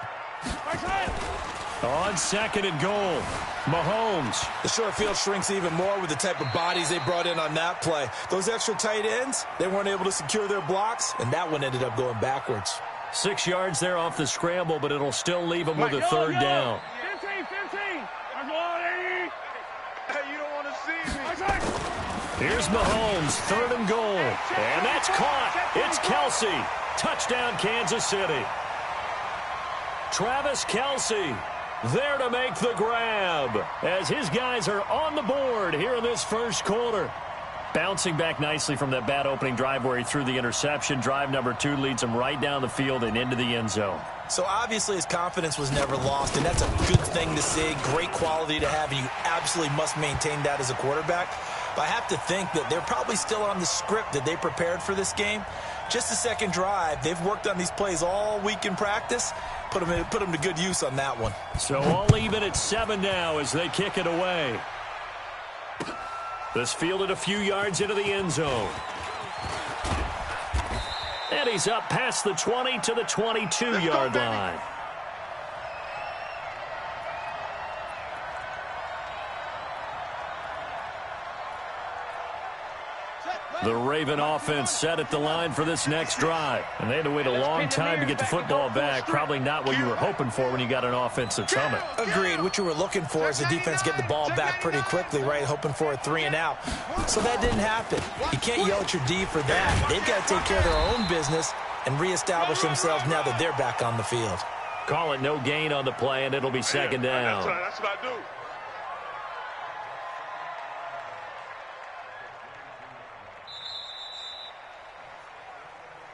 On second and goal, Mahomes. The short field shrinks even more with the type of bodies they brought in on that play. Those extra tight ends, they weren't able to secure their blocks, and that one ended up going backwards. 6 yards there off the scramble, but it'll still leave him with a third down. 15. Hey, you don't want to see me. Here's Mahomes, third and goal. And that's caught. It's Kelsey. Touchdown, Kansas City. Travis Kelsey there to make the grab as his guys are on the board here in this first quarter. Bouncing back nicely from that bad opening drive where he threw the interception. Drive number 2 leads him right down the field and into the end zone. So obviously his confidence was never lost, and that's a good thing to see. Great quality to have, and you absolutely must maintain that as a quarterback. But I have to think that they're probably still on the script that they prepared for this game. Just the second drive. They've worked on these plays all week in practice. Put them to good use on that one. So all even at 7 now as they kick it away. This fielded a few yards into the end zone. And he's up past the 20 to the 22-yard line. The Raven offense set at the line for this next drive. And they had to wait a long time to get the football back. Probably not what you were hoping for when you got an offense that's humming. Agreed. What you were looking for is the defense getting the ball back pretty quickly, right? Hoping for a 3 and out. So that didn't happen. You can't yell at your D for that. They've got to take care of their own business and reestablish themselves now that they're back on the field. Call it no gain on the play, and it'll be second down. That's what I do.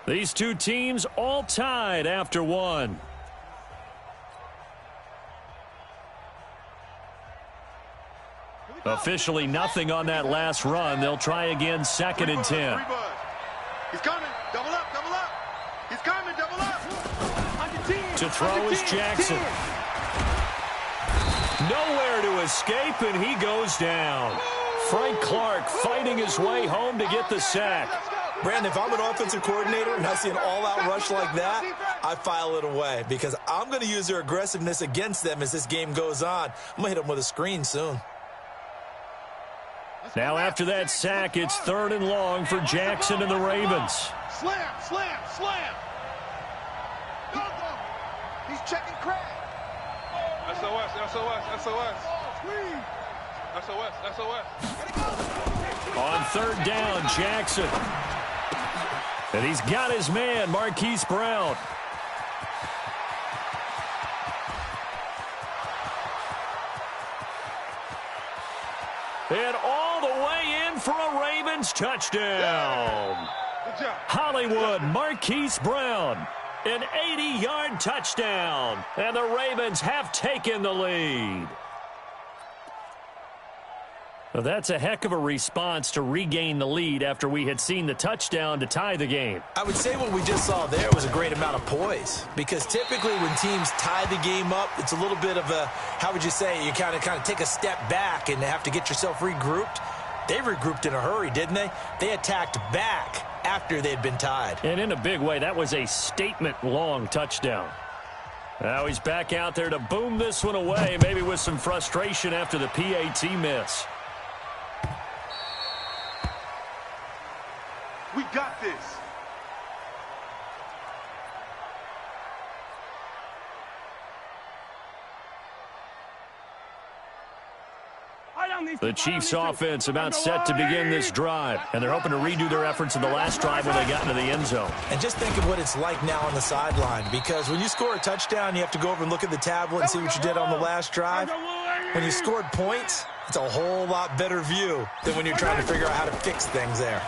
These two teams all tied after 1. Officially nothing on that last run. They'll try again, second and 10. He's coming. Double up, double up. He's coming, double up. To throw is Jackson. Nowhere to escape, and he goes down. Frank Clark fighting his way home to get the sack. Brandon, if I'm an offensive coordinator and I see an all-out rush like that, I file it away because I'm going to use their aggressiveness against them as this game goes on. I'm going to hit them with a screen soon. Now after that sack, it's third and long for Jackson and the Ravens. Slam, slam, slam. Go, go. He's checking Craig. SOS, SOS, SOS. SOS, SOS. On third down, Jackson. And he's got his man, Marquise Brown. And all the way in for a Ravens touchdown. Hollywood, Marquise Brown. An 80-yard touchdown. And the Ravens have taken the lead. Well, that's a heck of a response to regain the lead after we had seen the touchdown to tie the game. I would say what we just saw there was a great amount of poise, because typically when teams tie the game up, it's a little bit of a, how would you say, you kind of take a step back and have to get yourself regrouped. They regrouped in a hurry, didn't they? They attacked back after they'd been tied. And in a big way, that was a statement-long touchdown. Now he's back out there to boom this one away, maybe with some frustration after the PAT miss. We got this. The Chiefs offense about set to begin this drive, and they're hoping to redo their efforts in the last drive when they got into the end zone. And just think of what it's like now on the sideline, because when you score a touchdown, you have to go over and look at the tablet and see what you did on the last drive. When you scored points, it's a whole lot better view than when you're trying to figure out how to fix things there.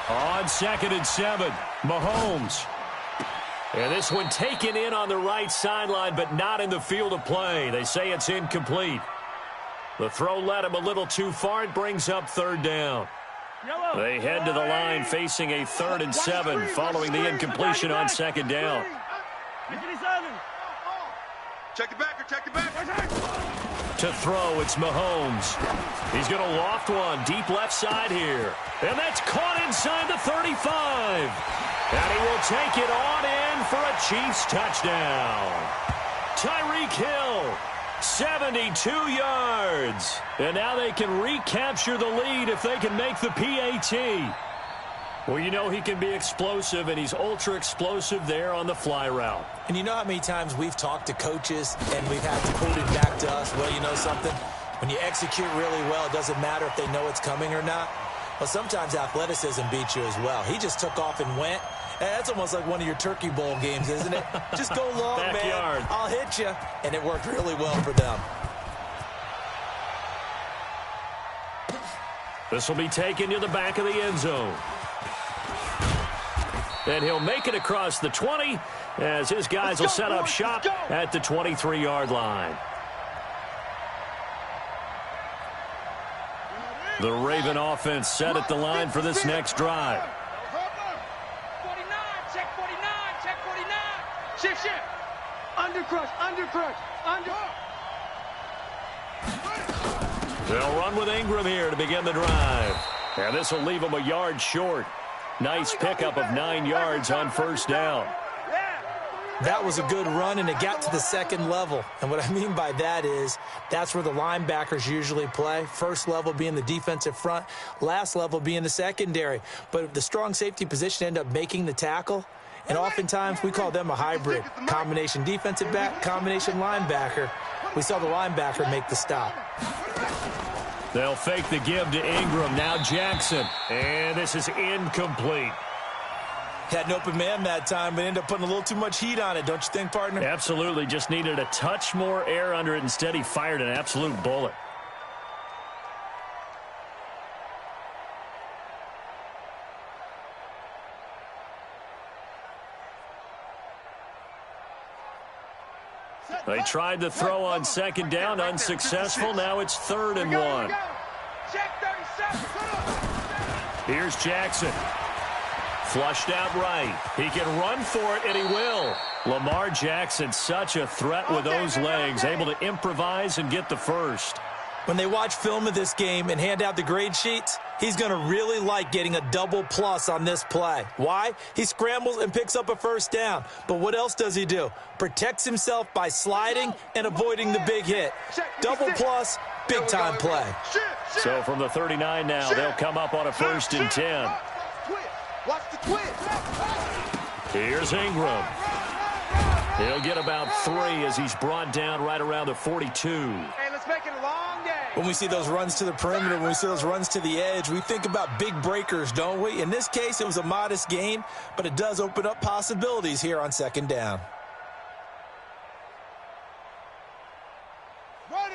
On 2nd and 7, Mahomes. And this one taken in on the right sideline, but not in the field of play. They say it's incomplete. The throw led him a little too far. It brings up 3rd down. They head to the line facing a 3rd and 7 following the incompletion on 2nd down. Check the backer, check the backer. To throw, it's Mahomes. He's going to loft one deep left side here. And that's caught inside the 35. And he will take it on in for a Chiefs touchdown. Tyreek Hill, 72 yards. And now they can recapture the lead if they can make the PAT. Well, you know he can be explosive, and he's ultra-explosive there on the fly route. And you know how many times we've talked to coaches and we've had to quote it back to us, well, you know something? When you execute really well, it doesn't matter if they know it's coming or not. Well, sometimes athleticism beats you as well. He just took off and went. That's almost like one of your Turkey Bowl games, isn't it? Just go long, Backyard. man. I'll hit you. And it worked really well for them. This will be taken to the back of the end zone. And he'll make it across the 20 as his guys will set up shop at the 23-yard line. The Raven offense set at the line for this next drive. 49, check 49, check 49. Shift. Under crush. They'll run with Ingram here to begin the drive. And this will leave them a yard short. Nice pickup of 9 yards on 1st down. That was a good run, and it got to the 2nd level. And what I mean by that is that's where the linebackers usually play. First level being the defensive front, last level being the secondary. But the strong safety position ended up making the tackle. And oftentimes we call them a hybrid. Combination defensive back, combination linebacker. We saw the linebacker make the stop. They'll fake the give to Ingram. Now Jackson. And this is incomplete. Had an open man that time, but ended up putting a little too much heat on it, don't you think, partner? Absolutely. Just needed a touch more air under it. Instead, he fired an absolute bullet. They tried to throw on 2nd down, unsuccessful. Now it's 3rd and 1. Check 37. Here's Jackson. Flushed out right. He can run for it, and he will. Lamar Jackson, such a threat with those legs, able to improvise and get the first. When they watch film of this game and hand out the grade sheets, he's going to really like getting a double plus on this play. Why? He scrambles and picks up a 1st down. But what else does he do? Protects himself by sliding and avoiding the big hit. Double plus, big-time play. So from the 39 now, they'll come up on a 1st and 10. Watch the twist. Here's Ingram. He'll get about 3 as he's brought down right around the 42. Hey, let's make it a long day. When we see those runs to the perimeter, when we see those runs to the edge, we think about big breakers, don't we? In this case, it was a modest gain, but it does open up possibilities here on 2nd down.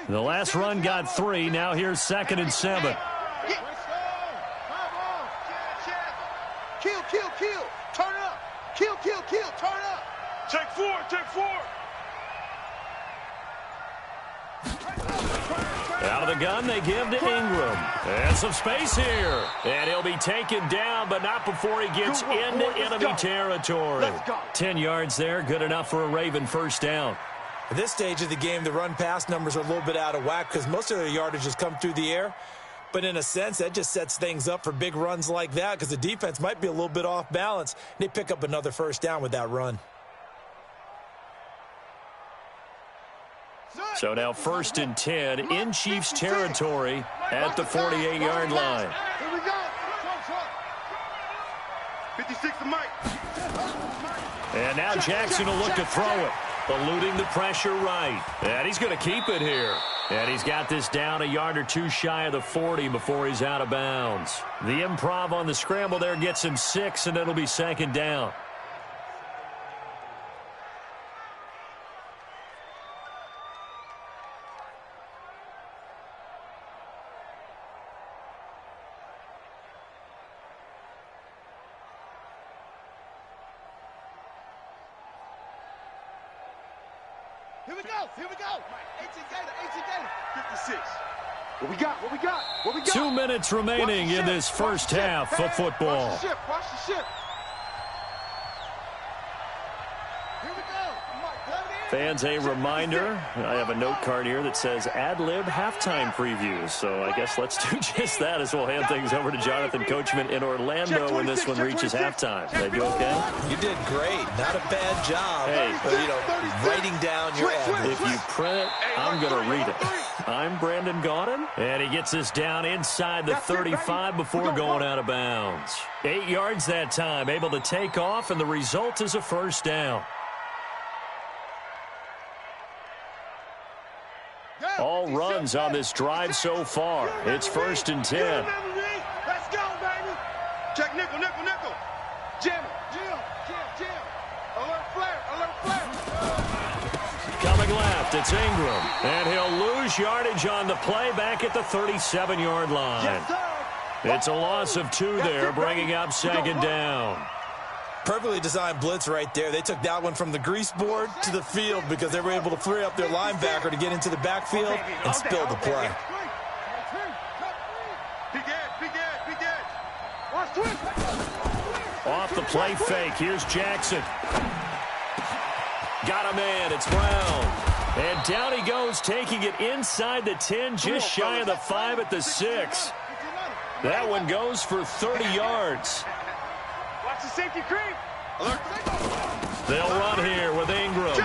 The last run got 3. Now here's 2nd and 7. Kill. Turn up. Kill. Turn up. Check 4. Out of the gun, they give to Ingram. And some space here. And he'll be taken down, but not before he gets into enemy territory. 10 yards there, good enough for a Raven first down. At this stage of the game, the run-pass numbers are a little bit out of whack because most of their yardage has come through the air. But in a sense, that just sets things up for big runs like that because the defense might be a little bit off balance. They pick up another first down with that run. So now 1st and 10 in Chiefs territory at the 48-yard line. Here we go. 56 to Mike. And now Jackson will look to throw it. Eluding the pressure right. And he's going to keep it here. And he's got this down a yard or two shy of the 40 before he's out of bounds. The improv on the scramble there gets him 6, and it'll be 2nd down. Here we go. Here we go. 18 Gator. 56. What we got? What we got? What we got? 2 minutes remaining in this first half of football. Watch the ship. Watch the ship. Here we go. Fans, a reminder, I have a note card here that says ad-lib halftime previews. So I guess let's do just that as we'll hand things over to Jonathan Coachman in Orlando when this one reaches halftime. Did I do okay? You did great. Not a bad job. Hey, writing down your ad. If you print it, I'm going to read it. I'm Brandon Gaudin, and he gets us down inside the 35 before going out of bounds. 8 yards that time, able to take off, and the result is a first down. All runs on this drive so far. It's 1st and 10. Let's go, baby. Check nickel. Jam. Alert flare. Coming left, it's Ingram. And he'll lose yardage on the play back at the 37-yard line. Yes, sir. It's a loss of 2 there, bringing up 2nd down. Perfectly designed blitz right there. They took that one from the grease board to the field because they were able to free up their linebacker to get into the backfield and spill the play. Off the play fake, here's Jackson. Got a man, it's Brown. And down he goes, taking it inside the 10, just shy of the 5 at the 6. That one goes for 30 yards. Watch the safety creep. They'll run here with Ingram.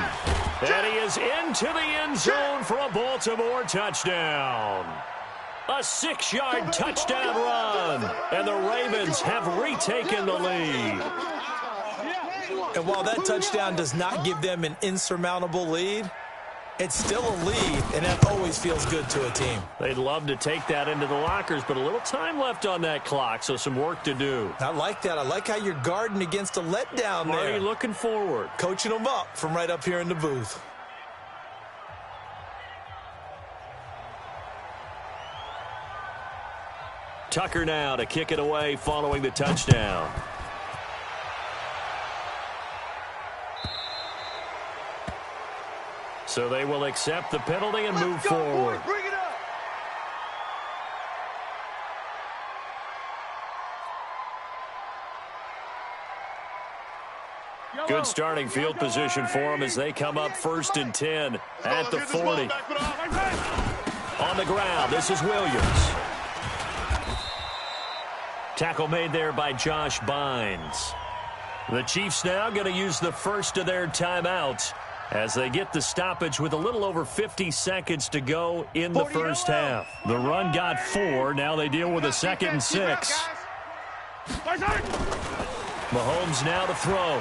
And he is into the end zone for a Baltimore touchdown. A 6-yard touchdown run. And the Ravens have retaken the lead. And while that touchdown does not give them an insurmountable lead, it's still a lead, and that always feels good to a team. They'd love to take that into the lockers, but a little time left on that clock, so some work to do. I like that. I like how you're guarding against a letdown there. Marty looking forward. Coaching them up from right up here in the booth. Tucker now to kick it away following the touchdown. So they will accept the penalty and move forward. Bring it up. Good starting field position for them as they come up 1st and 10 at the 40. On the ground, this is Williams. Tackle made there by Josh Bynes. The Chiefs now going to use the first of their timeouts as they get the stoppage with a little over 50 seconds to go in the first half. The run got 4. Now they deal with a 2nd and 6. Mahomes now to throw.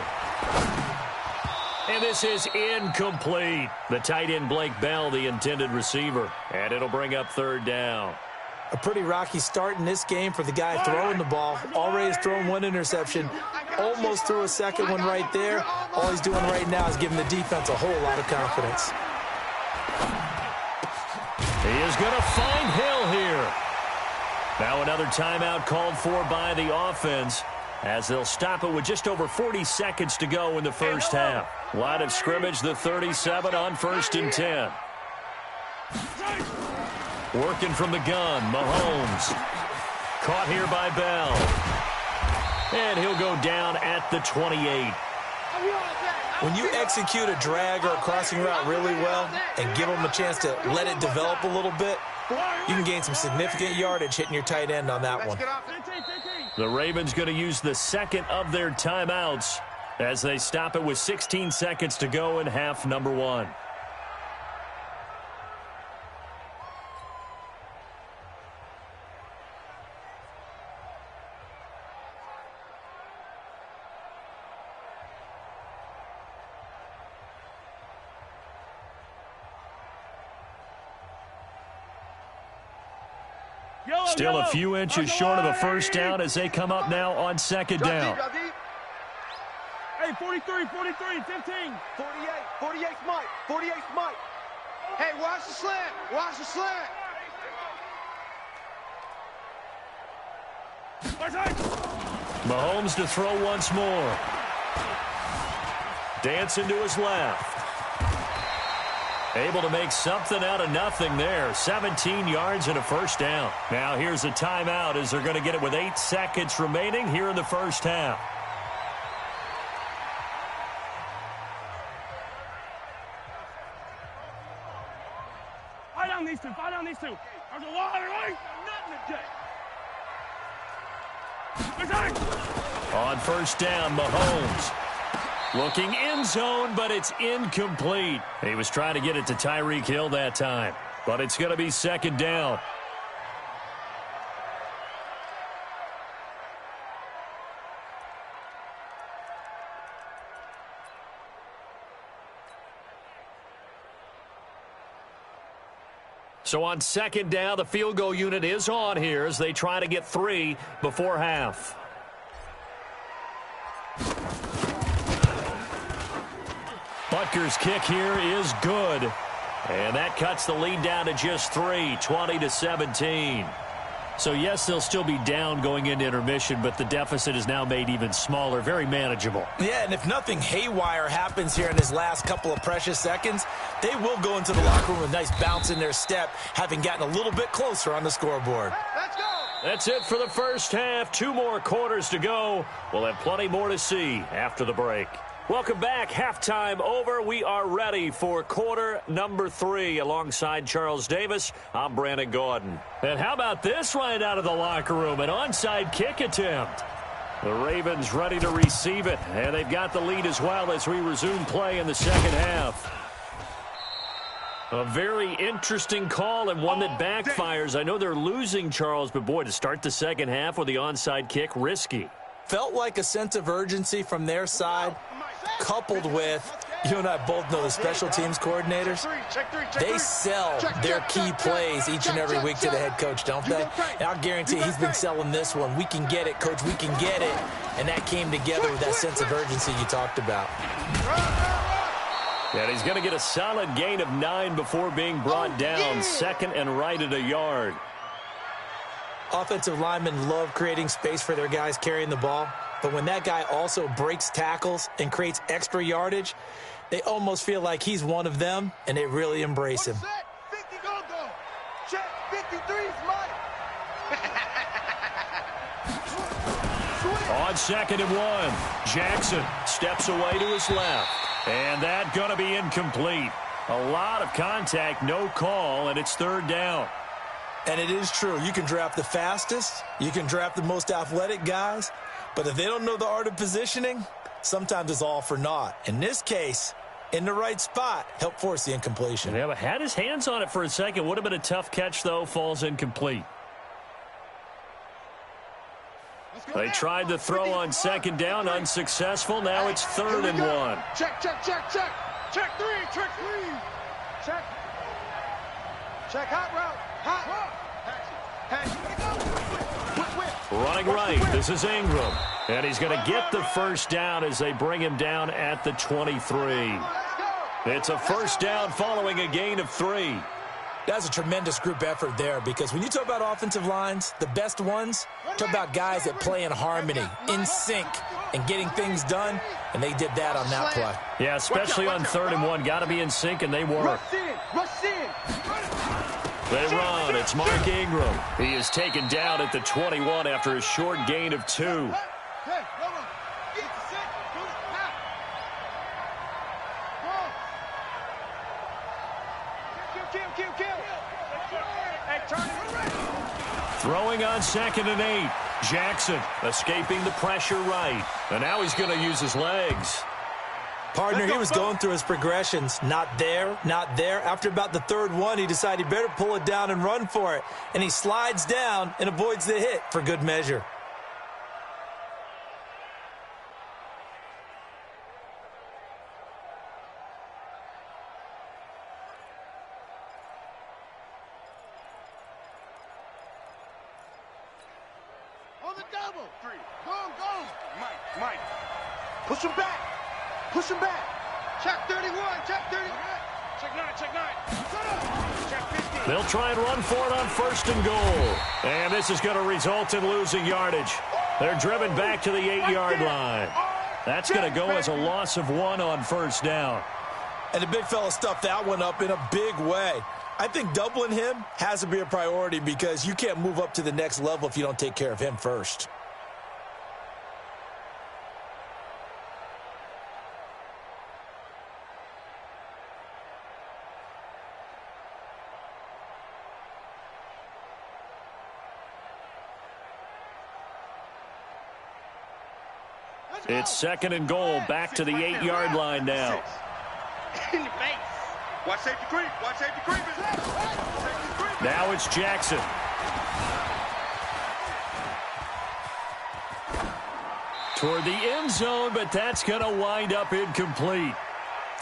And this is incomplete. The tight end Blake Bell, the intended receiver. And it'll bring up 3rd down. A pretty rocky start in this game for the guy throwing the ball. Already has thrown 1 interception. Almost threw a 2nd one right there. All he's doing right now is giving the defense a whole lot of confidence. He is going to find Hill here. Now another timeout called for by the offense as they'll stop it with just over 40 seconds to go in the first half. Line of scrimmage, the 37 on 1st and 10. Working from the gun, Mahomes. Caught here by Bell. And he'll go down at the 28. When you execute a drag or a crossing route really well and give them a chance to let it develop a little bit, you can gain some significant yardage hitting your tight end on that one. The Ravens going to use the second of their timeouts as they stop it with 16 seconds to go in half number 1. Still a few inches short of a first down as they come up now on second down. Hey, 43, 15. 48 Mike. 48 Mike. Hey, watch the slant. Watch the slant. Mahomes to throw once more. Dancing to his left. Able to make something out of nothing there. 17 yards and a first down. Now here's a timeout as they're going to get it with 8 seconds remaining here in the first half. Fight down these two. Fight down these two. There's a water, right? Nothing to get. On first down, Mahomes. Looking end zone, but it's incomplete. He was trying to get it to Tyreek Hill that time, but it's going to be second down. So on second down, the field goal unit is on here as they try to get 3 before half. Butker's kick here is good. And that cuts the lead down to just 3, 20-17. So, yes, they'll still be down going into intermission, but the deficit is now made even smaller, very manageable. Yeah, and if nothing haywire happens here in his last couple of precious seconds, they will go into the locker room with a nice bounce in their step, having gotten a little bit closer on the scoreboard. Let's go. That's it for the first half. 2 more quarters to go. We'll have plenty more to see after the break. Welcome back. Halftime over. We are ready for quarter number 3. Alongside Charles Davis, I'm Brandon Gordon. And how about this right out of the locker room? An onside kick attempt. The Ravens ready to receive it. And they've got the lead as well as we resume play in the second half. A very interesting call and one that backfires. I know they're losing, Charles, but boy, to start the second half with the onside kick, risky. Felt like a sense of urgency from their side, coupled with, you and I both know the special teams coordinators, they sell their key plays each and every week to the head coach, don't they? And I'll guarantee he's been selling this one. We can get it, coach, we can get it. And that came together with that sense of urgency you talked about. And he's going to get a solid gain of 9 before being brought down. Second and right at a yard. Offensive linemen love creating space for their guys carrying the ball. But when that guy also breaks tackles and creates extra yardage, they almost feel like he's one of them, and they really embrace him. 50 go. Check 53's Mike. On second and 1, Jackson steps away to his left. And that going to be incomplete. A lot of contact, no call, and it's third down. And it is true. You can draft the fastest. You can draft the most athletic guys. But if they don't know the art of positioning, sometimes it's all for naught. In this case, in the right spot, help force the incompletion. Yeah, but had his hands on it for a second. Would have been a tough catch, though. Falls incomplete. They tried to throw on second down. Unsuccessful. Now it's third and 1. Check. Check 3. Check hot route. Hot. Running right, this is Ingram. And he's going to get the first down as they bring him down at the 23. It's a first down following a gain of 3. That's a tremendous group effort there, because when you talk about offensive lines, the best ones, talk about guys that play in harmony, in sync, and getting things done, and they did that on that play. Yeah, especially on third and 1. Got to be in sync, and they were. Rush in. They run. It's Mark Ingram. He is taken down at the 21 after a short gain of 2. Hey, come on. Get the set. Do it now. Kill. Hey, turn it. Throwing on 2nd and 8. Jackson escaping the pressure right. And now he's going to use his legs. Partner, he was going through his progressions. Not there, not there. After about the 3rd one, he decided he better pull it down and run for it. And he slides down and avoids the hit for good measure. On the double. 3. Go. Mike. Push him back. Check 31. Check 30. Check 9. Check 15. They'll try and run for it on 1st and goal. And this is going to result in losing yardage. They're driven back to the 8-yard line. That's going to go as a loss of 1 on 1st down. And the big fella stuffed that one up in a big way. I think doubling him has to be a priority because you can't move up to the next level if you don't take care of him first. It's 2nd and goal, back to the 8-yard line now. In the face. Watch safety creep. Now it's Jackson. Toward the end zone, but that's going to wind up incomplete.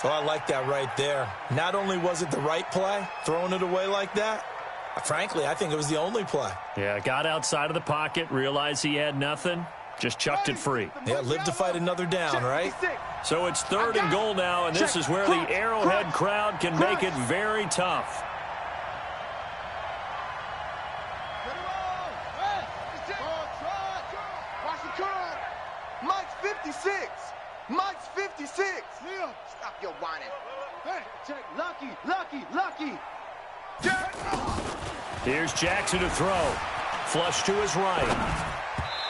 Oh, I like that right there. Not only was it the right play, throwing it away like that, frankly, I think it was the only play. Yeah, got outside of the pocket, realized he had nothing, just chucked it free. Yeah, live to fight another down, right? So it's 3rd and goal now, and this is where the Arrowhead crowd can make it very tough. Mike's 56. Mike's 56. Stop your whining. Hey, check. Lucky. Jack. Here's Jackson to throw. Flush to his right.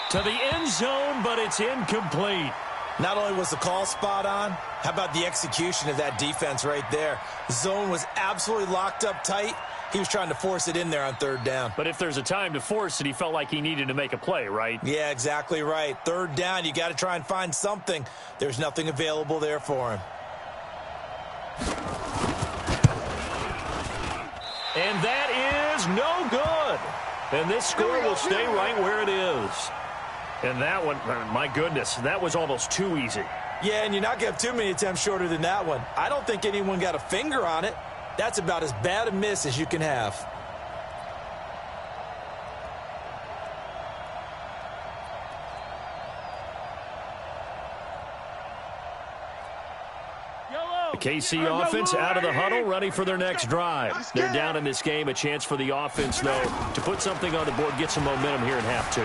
To the end zone, but it's incomplete. Not only was the call spot on, how about the execution of that defense right there? The zone was absolutely locked up tight. He was trying to force it in there on 3rd down. But if there's a time to force it, he felt like he needed to make a play, right? Yeah, exactly right. 3rd down, you got to try and find something. There's nothing available there for him. And that is no good. And this score will stay right where it is. And that one, my goodness, that was almost too easy. Yeah, and you're not going to have too many attempts shorter than that one. I don't think anyone got a finger on it. That's about as bad a miss as you can have. The KC offense out of the huddle, ready for their next drive. They're down in this game. A chance for the offense, though, to put something on the board, get some momentum here in half 2.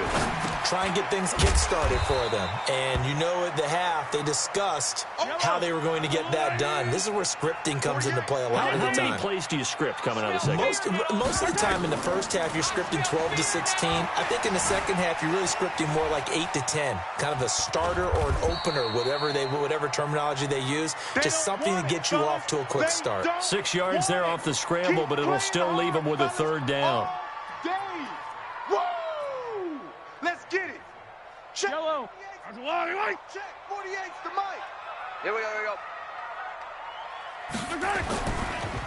Try and get things kick-started for them. And you know at the half, they discussed how they were going to get that done. This is where scripting comes into play a lot of the time. How many plays do you script coming out of the second? Most of the time in the first half, you're scripting 12 to 16. I think in the second half, you're really scripting more like 8 to 10. Kind of a starter or an opener, whatever terminology they use. Just something to get you off to a quick start. 6 yards there off the scramble, but it'll still leave them with a 3rd down. Woo! Let's get it. Check. Yellow. Check. 48's the Mike. Here we go.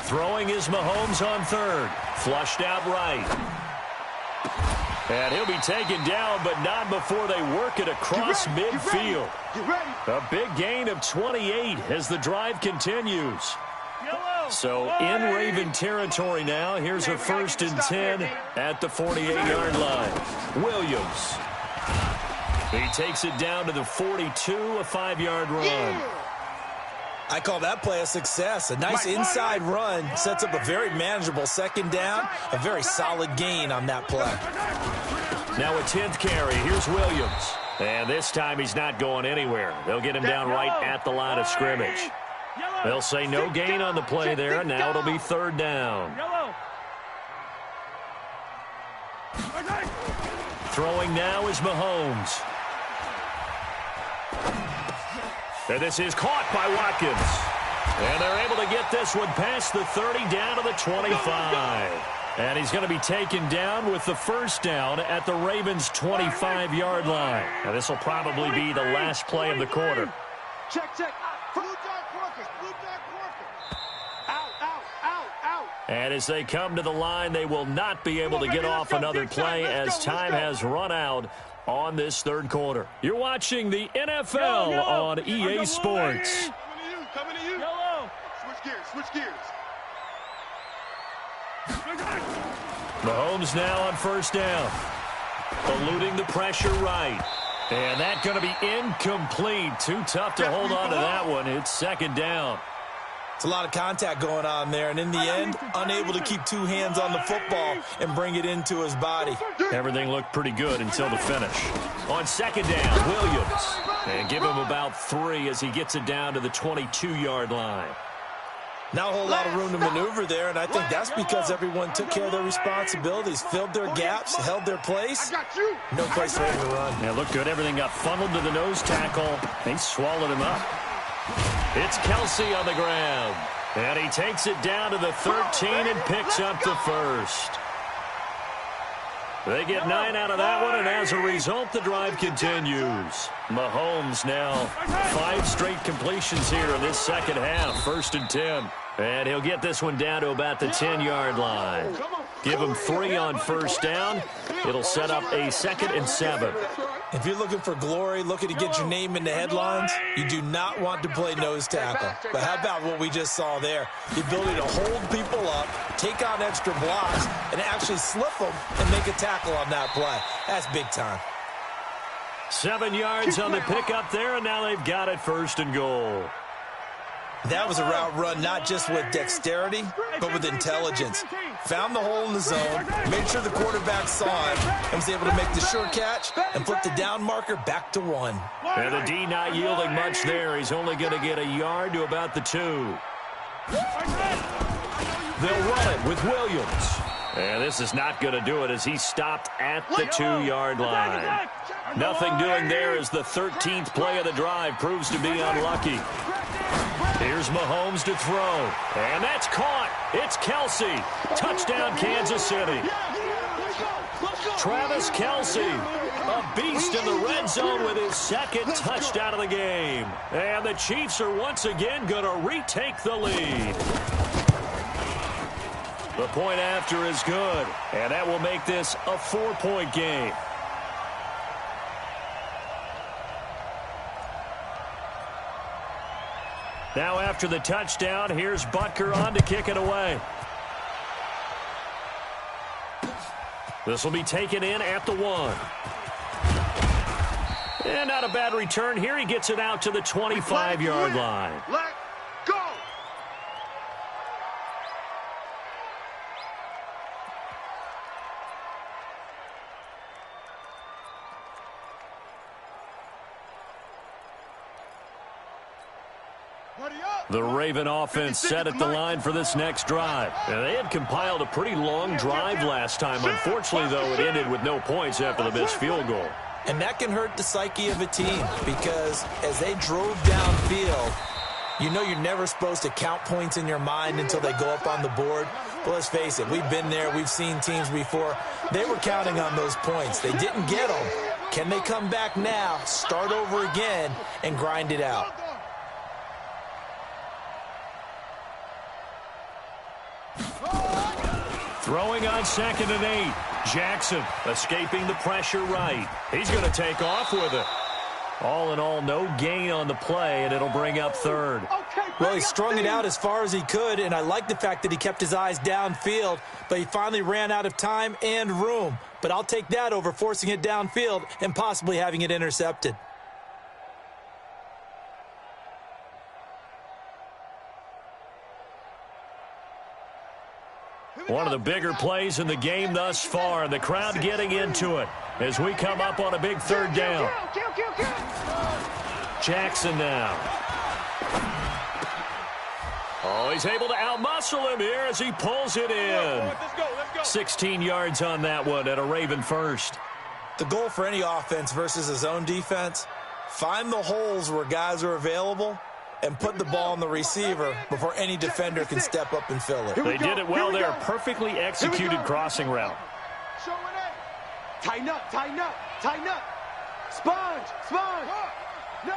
Throwing is Mahomes on 3rd. Flushed out right. And he'll be taken down, but not before they work it across midfield. A big gain of 28 as the drive continues. So in Raven territory now. Here's a 1st and 10 at the 48-yard line. Williams. He takes it down to the 42, a 5-yard run. I call that play a success. A nice inside run sets up a very manageable 2nd down. A very solid gain on that play. Now a 10th carry. Here's Williams. And this time he's not going anywhere. They'll get him down right at the line of scrimmage. They'll say no gain on the play there. Now it'll be 3rd down. Throwing now is Mahomes. And this is caught by Watkins. And they're able to get this one past the 30 down to the 25. And he's going to be taken down with the first down at the Ravens' 25-yard line. Now this will probably be the last play of the quarter. Check. Blue dog worker. Blue dog worker. Out. And as they come to the line, they will not be able to get off another play as time has run out on this third quarter. You're watching the NFL on EA Sports. Coming to you. Switch gears. Mahomes now on first down. Eluding the pressure right. And that's going to be incomplete. Too tough to hold on to that one. It's second down. It's a lot of contact going on there, and in the end, unable to keep two hands on the football and bring it into his body. Everything looked pretty good until the finish. On second down, Williams. And give him about 3 as he gets it down to the 22-yard line. Not a whole lot of room to maneuver there, and I think that's because everyone took care of their responsibilities, filled their gaps, held their place. No place for him to run. Yeah, looked good. Everything got funneled to the nose tackle. They swallowed him up. It's Kelsey on the ground. And he takes it down to the 13 and picks up the first. They get 9 out of that one, and as a result, the drive continues. Mahomes now 5 straight completions here in this second half, 1st and 10. And he'll get this one down to about the 10-yard line. Give him 3 on first down. It'll set up a 2nd and 7. If you're looking for glory, looking to get your name in the headlines, you do not want to play nose tackle. But how about what we just saw there? The ability to hold people up, take on extra blocks, and actually slip them and make a tackle on that play. That's big time. 7 yards on the pickup there, and now they've got it 1st and goal. That was a route run not just with dexterity, but with intelligence. Found the hole in the zone, made sure the quarterback saw it, and was able to make the sure catch and flip the down marker back to 1. And the D not yielding much there. He's only going to get a yard to about the 2. They'll run it with Williams. And this is not going to do it as he's stopped at the 2-yard line. Nothing doing there as the 13th play of the drive proves to be unlucky. Here's Mahomes to throw. And that's caught. It's Kelsey. Touchdown, Kansas City. Travis Kelsey, a beast in the red zone with his 2nd touchdown of the game. And the Chiefs are once again going to retake the lead. The point after is good, and that will make this a 4-point game. Now after the touchdown, here's Butker on to kick it away. This will be taken in at the 1. And not a bad return here. He gets it out to the 25-yard line. Let go. The Raven offense set at the line for this next drive. And they had compiled a pretty long drive last time. Unfortunately, though, it ended with no points after the missed field goal. And that can hurt the psyche of a team because as they drove downfield, you know you're never supposed to count points in your mind until they go up on the board. But let's face it, we've been there. We've seen teams before. They were counting on those points. They didn't get them. Can they come back now, start over again, and grind it out? Throwing on 2nd and 8. Jackson escaping the pressure right. He's going to take off with it. All in all, no gain on the play, and it'll bring up 3rd. Well, he strung it out as far as he could, and I like the fact that he kept his eyes downfield, but he finally ran out of time and room. But I'll take that over forcing it downfield and possibly having it intercepted. One of the bigger plays in the game thus far, and the crowd getting into it as we come up on a big 3rd down. Jackson now. Oh, he's able to outmuscle him here as he pulls it in. 16 yards on that one and a Raven first. The goal for any offense versus a zone defense, find the holes where guys are available and put the ball on the receiver before any defender can step up and fill it. They did it well there. Perfectly executed crossing route. Tighten up, tighten up, tighten up. Sponge, sponge. No.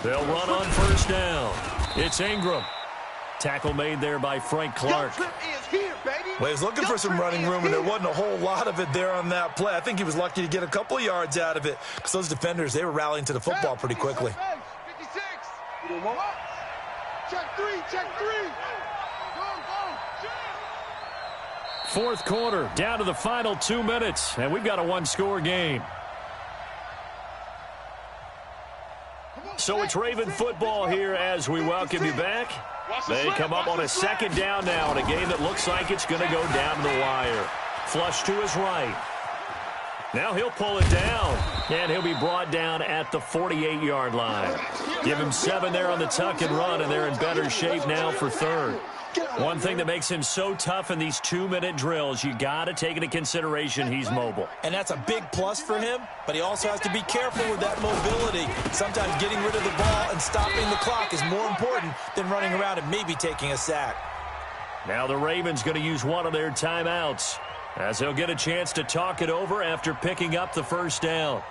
They'll run on first down. It's Ingram. Tackle made there by Frank Clark. Your trip is here, baby. Well, he was looking for some running room, and there wasn't a whole lot of it there on that play. I think he was lucky to get a couple of yards out of it because those defenders, they were rallying to the football pretty quickly. 56. Check three. Fourth quarter, down to the final 2 minutes, and we've got a one-score game. So it's Raven football here as we welcome you back. They come up on a second down now in a game that looks like it's going to go down to the wire. Flush to his right. Now he'll pull it down, and he'll be brought down at the 48-yard line. Give him 7 there on the tuck and run, and they're in better shape now for third. One thing that makes him so tough in these 2-minute drills, you got to take into consideration he's mobile. And that's a big plus for him, but he also has to be careful with that mobility. Sometimes getting rid of the ball and stopping the clock is more important than running around and maybe taking a sack. Now the Ravens going to use one of their timeouts as they'll get a chance to talk it over after picking up the first down.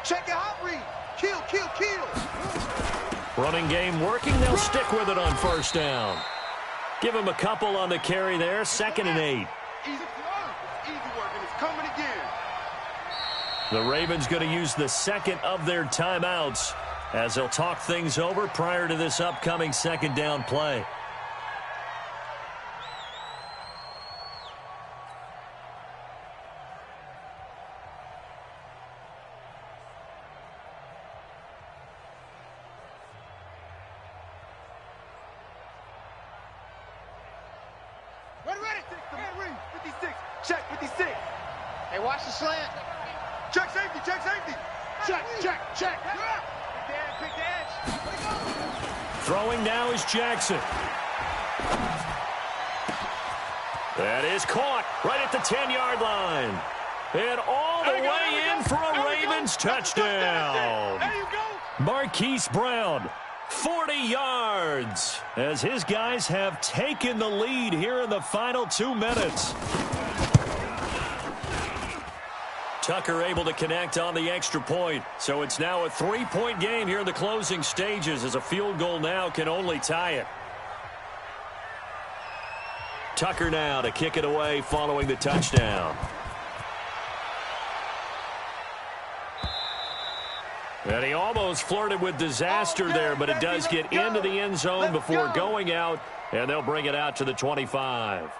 Check your hot read. Kill. Running game working. They'll stick with it on first down. Give him a couple on the carry there. 2nd and 8. Easy work, and it's coming again. The Ravens going to use the second of their timeouts as they'll talk things over prior to this upcoming second down play. Ready. 56. Check 56. Hey, watch the slant. Check safety. Check. Big edge. Throwing now is Jackson. That is caught right at the 10-yard line. And all the way in for a Ravens touchdown. There you go. Marquise Brown, 40 yards, as his guys have taken the lead here in the final 2 minutes. Tucker able to connect on the extra point. So it's now a 3-point game here in the closing stages as a field goal now can only tie it. Tucker now to kick it away following the touchdown. And he almost flirted with disaster there, but it does get into the end zone before going out, and they'll bring it out to the 25.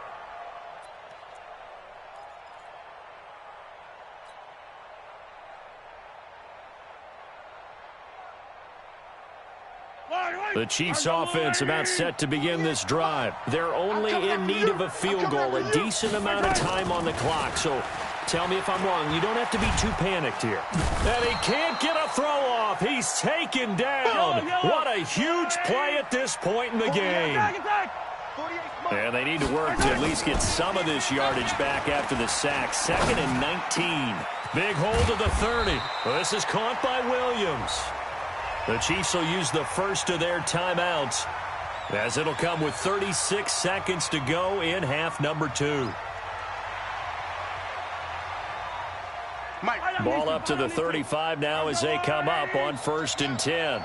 The Chiefs offense about set to begin this drive. They're only in need of a field goal, a decent amount of time on the clock. So tell me if I'm wrong. You don't have to be too panicked here. And he can't get a throw off. He's taken down. What a huge play at this point in the game. And they need to work to at least get some of this yardage back after the sack. 2nd and 19. Big hold of the 30. Well, this is caught by Williams. The Chiefs will use the first of their timeouts as it'll come with 36 seconds to go in half number 2. Ball up to the 35 now as they come up on 1st and 10.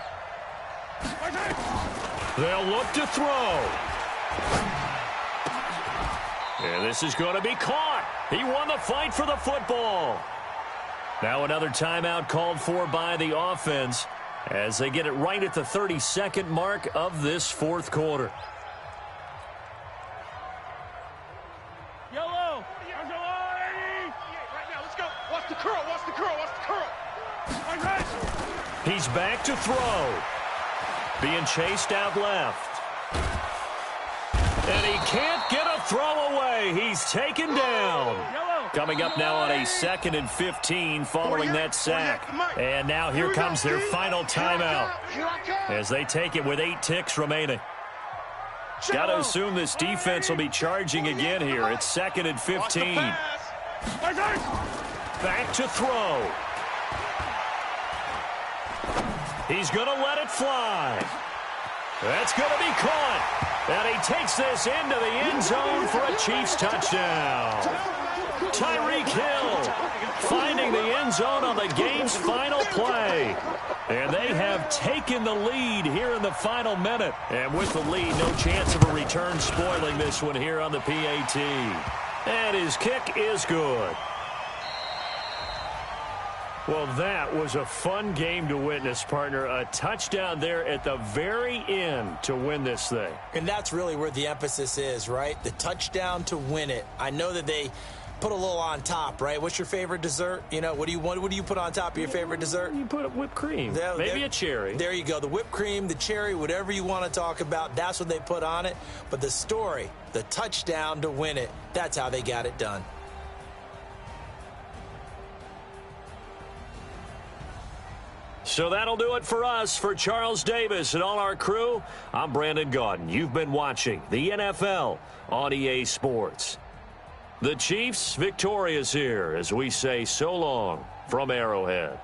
They'll look to throw. And this is going to be caught. He won the fight for the football. Now another timeout called for by the offense as they get it right at the 32nd mark of this fourth quarter. Yellow. Right now, let's go. Watch the curl. He's back to throw. Being chased out left. And he can't get a throw away. He's taken down. Yellow. Coming up now on a 2nd and 15 following that sack. And now here comes their final timeout as they take it with 8 ticks remaining. Got to assume this defense will be charging again here. It's 2nd and 15. Back to throw. He's going to let it fly. That's going to be caught. And he takes this into the end zone for a Chiefs touchdown. Tyreek Hill finding the end zone on the game's final play. And they have taken the lead here in the final minute. And with the lead, no chance of a return spoiling this one here on the PAT. And his kick is good. Well, that was a fun game to witness, partner. A touchdown there at the very end to win this thing. And that's really where the emphasis is, right? The touchdown to win it. I know that they put a little on top, right? What's your favorite dessert? You know, what do you put on top of your favorite dessert? You put whipped cream. Maybe a cherry. There you go. The whipped cream, the cherry, whatever you want to talk about, that's what they put on it. But the story, the touchdown to win it, that's how they got it done. So that'll do it for us. For Charles Davis and all our crew, I'm Brandon Gaudin. You've been watching the NFL on EA Sports. The Chiefs victorious here as we say so long from Arrowhead.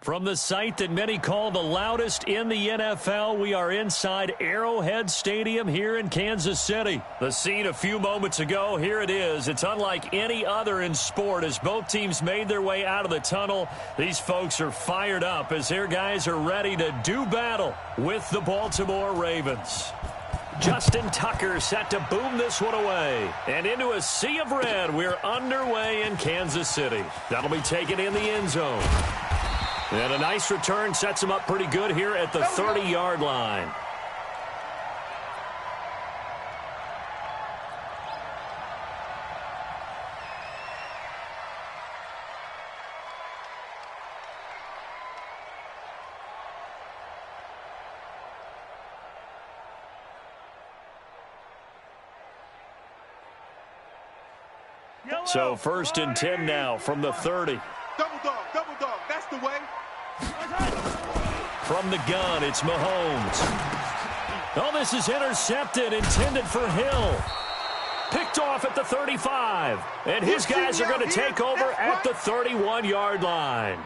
From the site that many call the loudest in the NFL, we are inside Arrowhead Stadium here in Kansas City. The scene a few moments ago, here it is. It's unlike any other in sport as both teams made their way out of the tunnel. These folks are fired up as their guys are ready to do battle with the Baltimore Ravens. Justin Tucker set to boom this one away. And into a sea of red, we're underway in Kansas City. That'll be taken in the end zone. And a nice return sets him up pretty good here at the 30-yard line. So 1st and 10 now from the 30. Double dog, that's the way. From the gun, it's Mahomes. Oh, this is intercepted, intended for Hill. Picked off at the 35. And his guys are going to take over at the 31-yard line.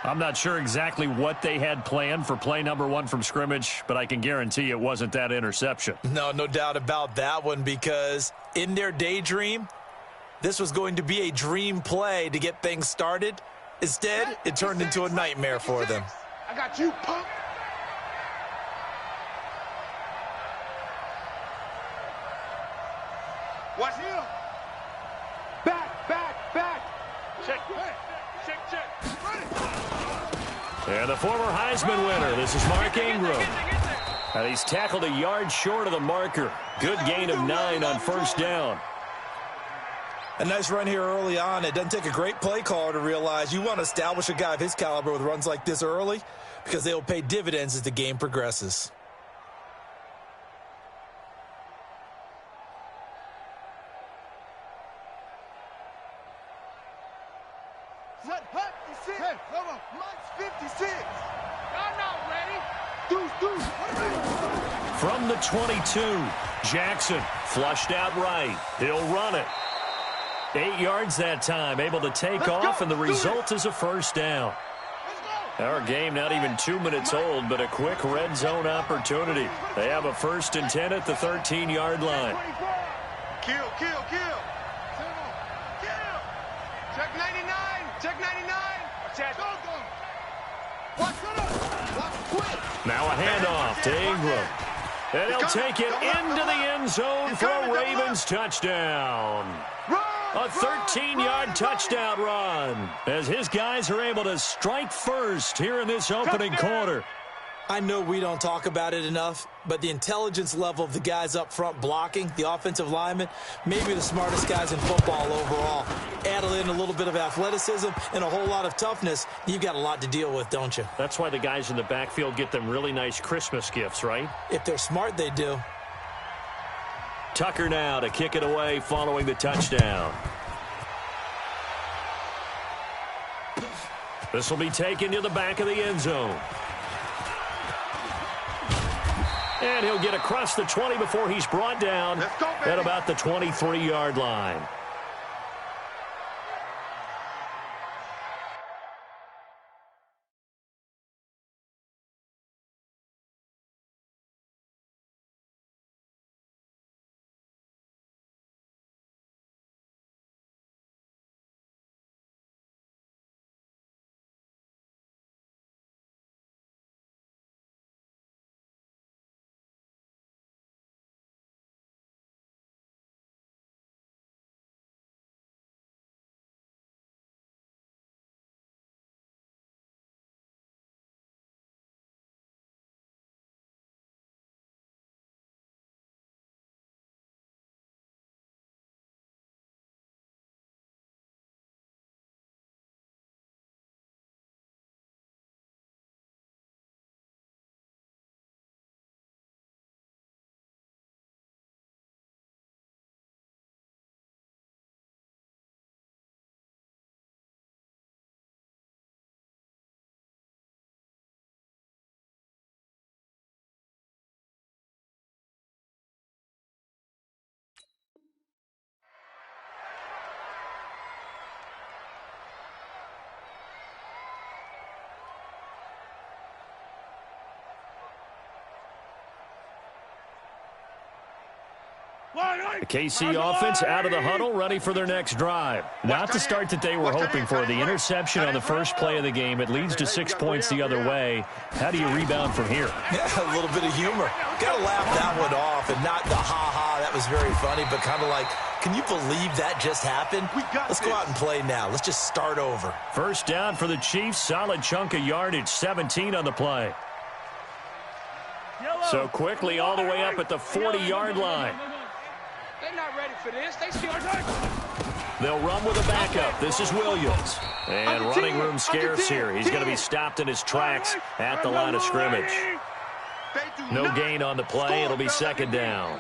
I'm not sure exactly what they had planned for play number 1 from scrimmage, but I can guarantee it wasn't that interception. No doubt about that one, because in their daydream, this was going to be a dream play to get things started. Instead, it turned into a nightmare for them. I got you, punk. Watch him. Back. Check. And the former Heisman winner, this is Mark Ingram. And he's tackled a yard short of the marker. Good gain of 9 on 1st down. A nice run here early on. It doesn't take a great play caller to realize you want to establish a guy of his caliber with runs like this early, because they will pay dividends as the game progresses. Hut, 56. Hey, come on. Mike's 56. Y'all not ready. Deuce. From the 22, Jackson flushed out right. He'll run it. 8 yards that time, able to take off, and the result is a 1st down. Our game not even 2 minutes old, but a quick red zone opportunity. They have a 1st and 10 at the 13-yard line. Kill. Check 99. Watch quick. Now a handoff to Ingram. And he'll take it into the end zone for a Ravens touchdown. A 13-yard touchdown run as his guys are able to strike first here in this opening quarter. I know we don't talk about it enough, but the intelligence level of the guys up front blocking, the offensive linemen, maybe the smartest guys in football overall. Add in a little bit of athleticism and a whole lot of toughness, you've got a lot to deal with, don't you? That's why the guys in the backfield get them really nice Christmas gifts, right? If they're smart, they do. Tucker now to kick it away following the touchdown. This will be taken to the back of the end zone. And he'll get across the 20 before he's brought down at about the 23-yard line. The KC offense out of the huddle, ready for their next drive. Not the start that they were hoping for. The interception on the first play of the game. It leads to 6 points the other way. How do you rebound from here? Yeah, a little bit of humor. Got to laugh that one off, and not the ha-ha, that was very funny, but kind of like, can you believe that just happened? Let's go out and play now. Let's just start over. First down for the Chiefs. Solid chunk of yardage, 17 on the play. So quickly all the way up at the 40-yard line. They're not ready for this. They still. They'll run with a backup. This is Williams. And running room scarce here. He's going to be stopped in his tracks at the line of scrimmage. No gain on the play. It'll be second down.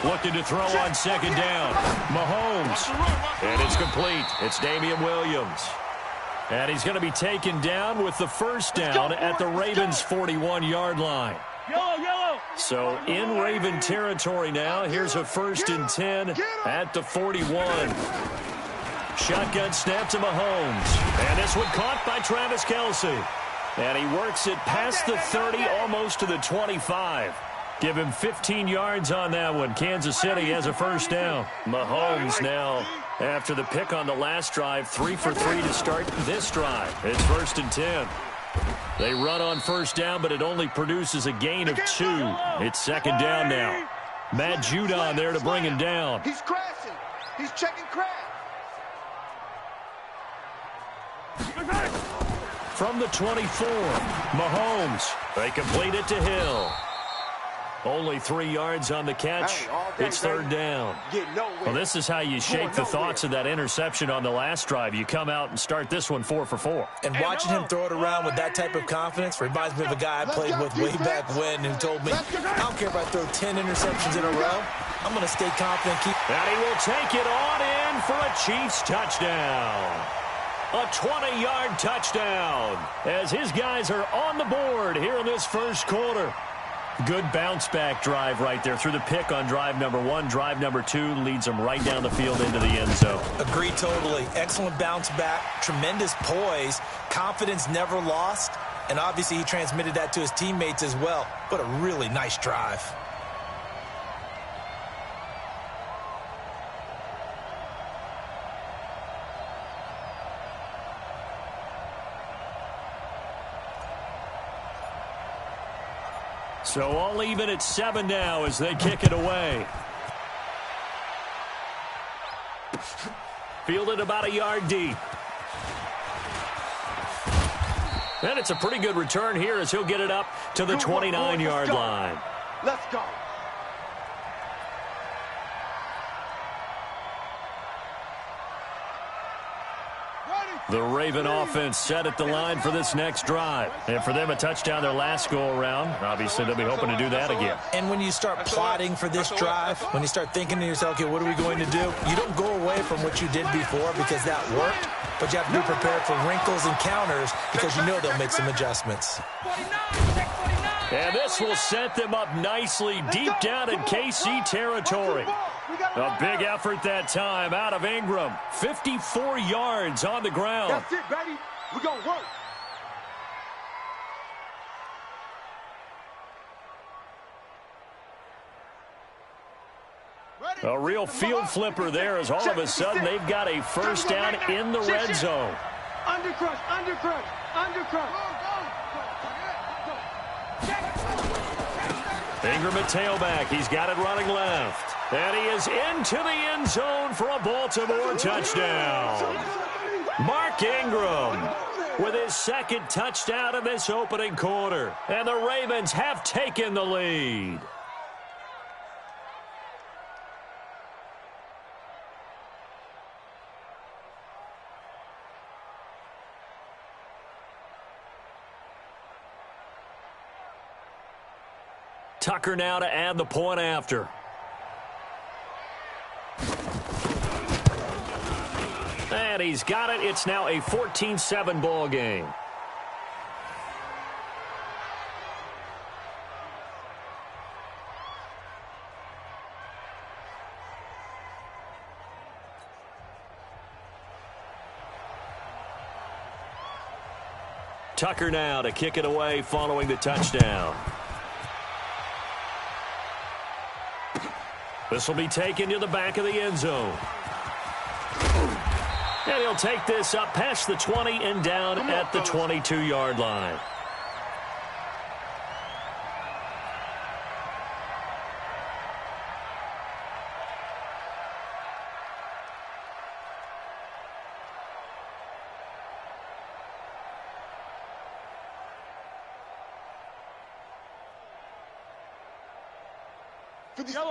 Looking to throw on second down. Mahomes. And it's complete. It's Damian Williams. And he's going to be taken down with the first down at the Ravens' 41-yard line. So in Raven territory now. Here's a 1st and 10 at the 41. Shotgun snap to Mahomes. And this one caught by Travis Kelce. And he works it past the 30, almost to the 25. Give him 15 yards on that one. Kansas City has a first down. Mahomes now, after the pick on the last drive, 3 for 3 to start this drive. It's 1st and 10. They run on first down, but it only produces a gain of 2. It's second down now. Matt Judon there to bring him down. He's crashing. He's checking crash. From the 24, Mahomes. They complete it to Hill. Only 3 yards on the catch. It's third down. Well, this is how you shake the thoughts of that interception on the last drive. You come out and start this one 4 for 4. And watching him throw it around with that type of confidence reminds me of a guy I played with way back when who told me, I don't care if I throw 10 interceptions in a row. I'm going to stay confident. And he will take it on in for a Chiefs touchdown. A 20-yard touchdown as his guys are on the board here in this first quarter. Good bounce-back drive right there through the pick on drive number 1. Drive number 2 leads them right down the field into the end zone. Agreed totally. Excellent bounce back, tremendous poise, confidence never lost, and obviously he transmitted that to his teammates as well. What a really nice drive. So all even at 7 now as they kick it away. Fielded about a yard deep. And it's a pretty good return here as he'll get it up to the 29-yard line. Let's go. The Raven offense set at the line for this next drive. And for them, a touchdown their last go-around. Obviously, they'll be hoping to do that again. And when you start plotting for this drive, when you start thinking to yourself, okay, what are we going to do? You don't go away from what you did before because that worked, but you have to be prepared for wrinkles and counters because you know they'll make some adjustments. And this will set them up nicely deep down in KC territory. A big effort that time out of Ingram. 54 yards on the ground. That's it, baby. We're going to work. A real field flipper there as all of a sudden they've got a first down in the red zone. Undercrush, undercrush, undercrush. Ingram at tailback. He's got it running left. And he is into the end zone for a Baltimore touchdown. Mark Ingram with his second touchdown of this opening quarter. And the Ravens have taken the lead. Tucker now to add the point after. And he's got it. It's now a 14-7 ball game. Tucker now to kick it away following the touchdown. This will be taken to the back of the end zone. And he'll take this up past the 20 and down at the 22-yard line.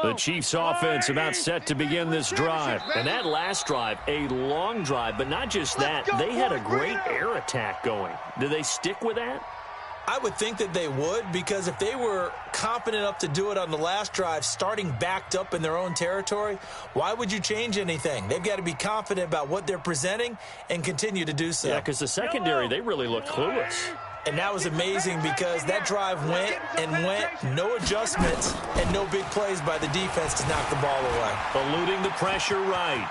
The Chiefs offense about set to begin this drive. And that last drive, a long drive, but not just that, they had a great air attack going. Do they stick with that? I would think that they would, because if they were confident enough to do it on the last drive, starting backed up in their own territory, why would you change anything? They've got to be confident about what they're presenting and continue to do so. Yeah, because the secondary, they really looked clueless. And that was amazing because that drive went and went, no adjustments, and no big plays by the defense to knock the ball away. Eluding the pressure right.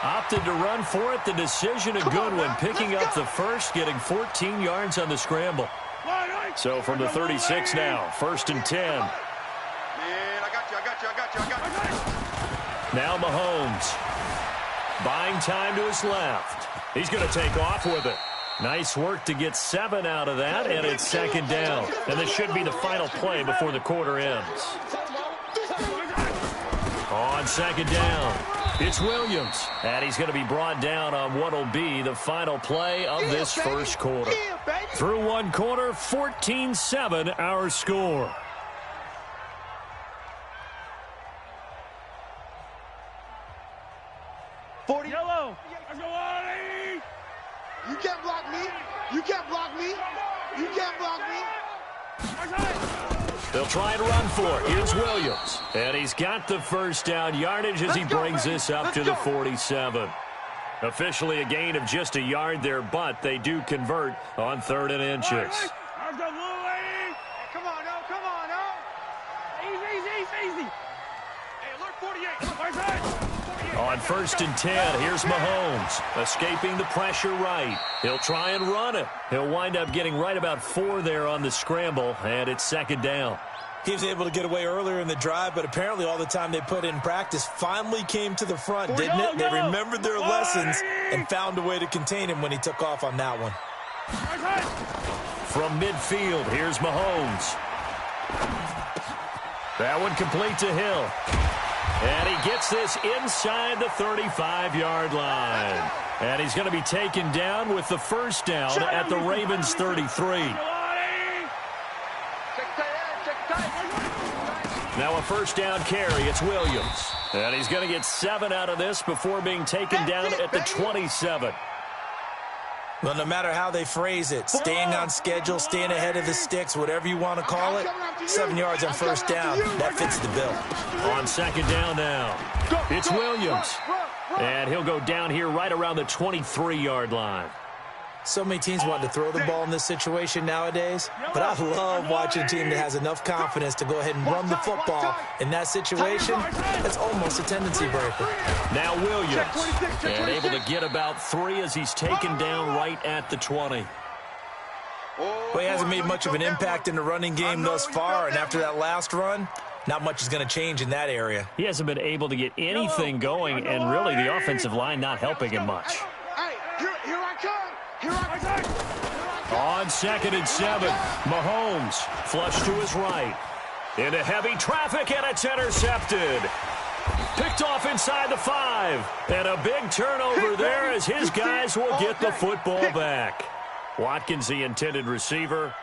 Opted to run for it. The decision a good one, picking up the first, getting 14 yards on the scramble. So from the 36 now, 1st and 10. Man, I got you. Now Mahomes. Buying time to his left. He's going to take off with it. Nice work to get 7 out of that, and it's 2nd down. And this should be the final play before the quarter ends. On 2nd down, it's Williams. And he's going to be brought down on what will be the final play of this first quarter. Through one quarter, 14-7 our score. Yellow. Let's go, Ollie. You can't block me. You can't block me. You can't block me. They'll try and run for it. Here's Williams. And he's got the first down yardage as he brings this up to the 47. Officially a gain of just a yard there, but they do convert on 3rd and inches. Let's go, Louie. Come on, no. Come on, no. Easy. Hey, alert 48. Right side. On 1st and 10, here's Mahomes, escaping the pressure right. He'll try and run it. He'll wind up getting right about 4 there on the scramble, and it's 2nd down. He was able to get away earlier in the drive, but apparently all the time they put in practice finally came to the front, didn't it? They remembered their lessons and found a way to contain him when he took off on that one. From midfield, here's Mahomes. That one complete to Hill. And he gets this inside the 35-yard line. And he's going to be taken down with the first down at the Ravens' 33. Now a first down carry. It's Williams. And he's going to get 7 out of this before being taken down at the 27. Well, no matter how they phrase it, staying on schedule, staying ahead of the sticks, whatever you want to call it, 7 yards on first down, that fits the bill. On 2nd down now, it's Williams. And he'll go down here right around the 23-yard line. So many teams want to throw the ball in this situation nowadays, but I love watching a team that has enough confidence to go ahead and run the football in that situation. It's almost a tendency breaker. Now Williams, and able to get about 3 as he's taken down right at the 20. Well, he hasn't made much of an impact in the running game thus far, and after that last run, not much is going to change in that area. He hasn't been able to get anything going, and really the offensive line not helping him much. Hey, here I come. On 2nd and 7, Mahomes flush to his right. Into heavy traffic, and it's intercepted. Picked off inside the 5. And a big turnover there as his guys will get the football back. Watkins, the intended receiver.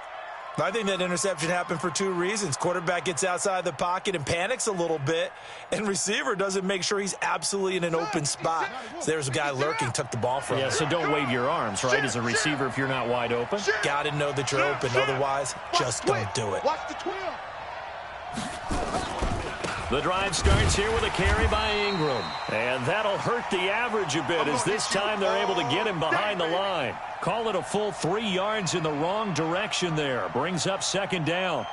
I think that interception happened for 2 reasons. Quarterback gets outside the pocket and panics a little bit, and receiver doesn't make sure he's absolutely in an open spot. So there's a guy lurking, took the ball from him. Yeah, so don't wave your arms, right, as a receiver if you're not wide open. Got to know that you're open. Otherwise, just don't do it. Watch the 12. The drive starts here with a carry by Ingram. And that'll hurt the average a bit as this time they're able to get him behind the line. Call it a full 3 yards in the wrong direction there. Brings up 2nd down.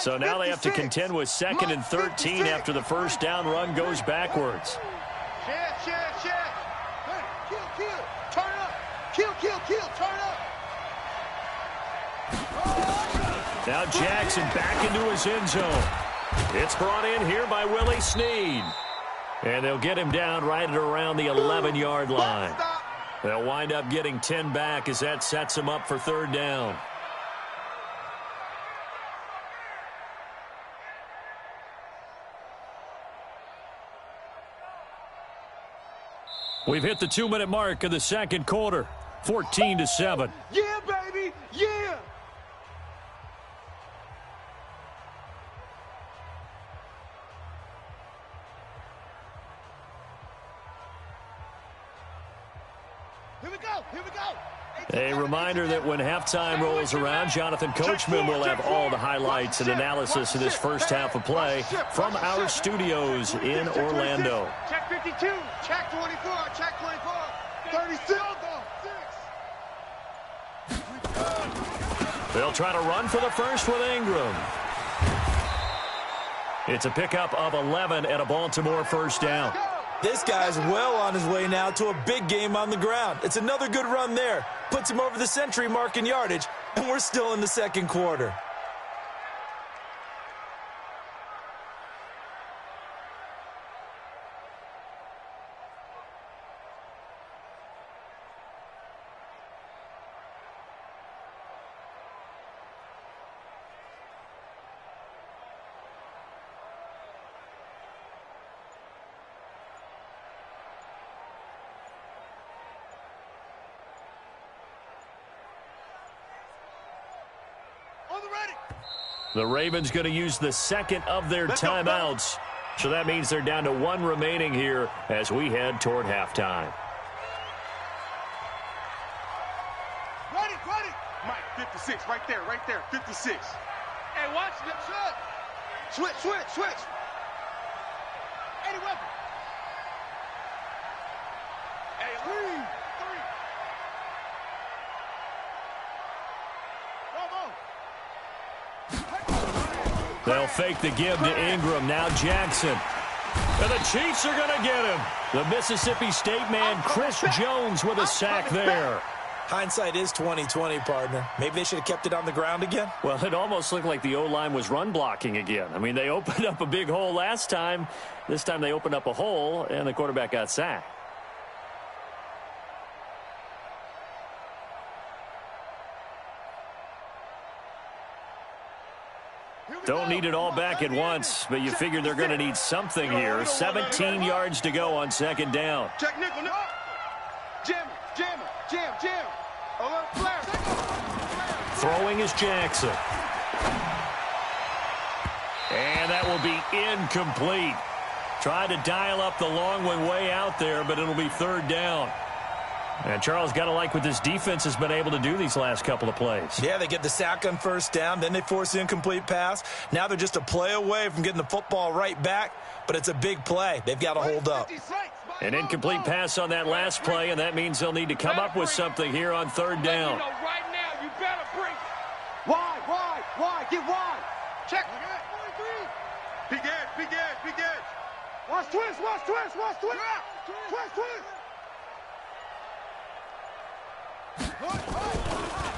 So now they have to contend with 2nd and 13 after the first down run goes backwards. Hey, kill. Turn up. Kill. Turn up. Now Jackson back into his end zone. It's brought in here by Willie Snead. And they'll get him down right at around the 11-yard line. They'll wind up getting 10 back as that sets them up for third down. We've hit the 2-minute mark of the second quarter. 14-7. Yeah, baby. Yeah. Here we go. Here we go. A reminder that when halftime rolls around, Jonathan Coachman will have all the highlights and analysis of this first half of play from our studios in Orlando. Check 52. Check 24. Check 24. 36. They'll try to run for the first with Ingram. It's a pickup of 11 and a Baltimore first down. This guy's well on his way now to a big game on the ground. It's another good run there. Puts him over the century mark in yardage, and we're still in the second quarter. The Ravens going to use the second of their timeouts. So that means they're down to 1 remaining here as we head toward halftime. Ready. Mike, 56, right there, 56. Hey, watch the Switch. Eddie Weapon. Hey, three. They'll fake the give to Ingram. Now Jackson. And the Chiefs are going to get him. The Mississippi State man, Chris Jones, with a sack there. Hindsight is 20/20, partner. Maybe they should have kept it on the ground again. Well, it almost looked like the O-line was run blocking again. I mean, they opened up a big hole last time. This time they opened up a hole, and the quarterback got sacked. Don't need it all back at once, but you figure they're going to need something here. 17 yards to go on second down. Check nickel, no. Jam. A little flare. Throwing is Jackson. And that will be incomplete. Tried to dial up the long one way out there, but it'll be third down. And Charles, got to like what this defense has been able to do these last couple of plays. Yeah, they get the sack on first down, then they force the incomplete pass. Now they're just a play away from getting the football right back, but it's a big play. They've got to hold up. An incomplete pass on that last play, and that means they'll need to come up with something here on third down. Right now, you better bring. Wide. Get wide. Check. Big edge. Watch twist.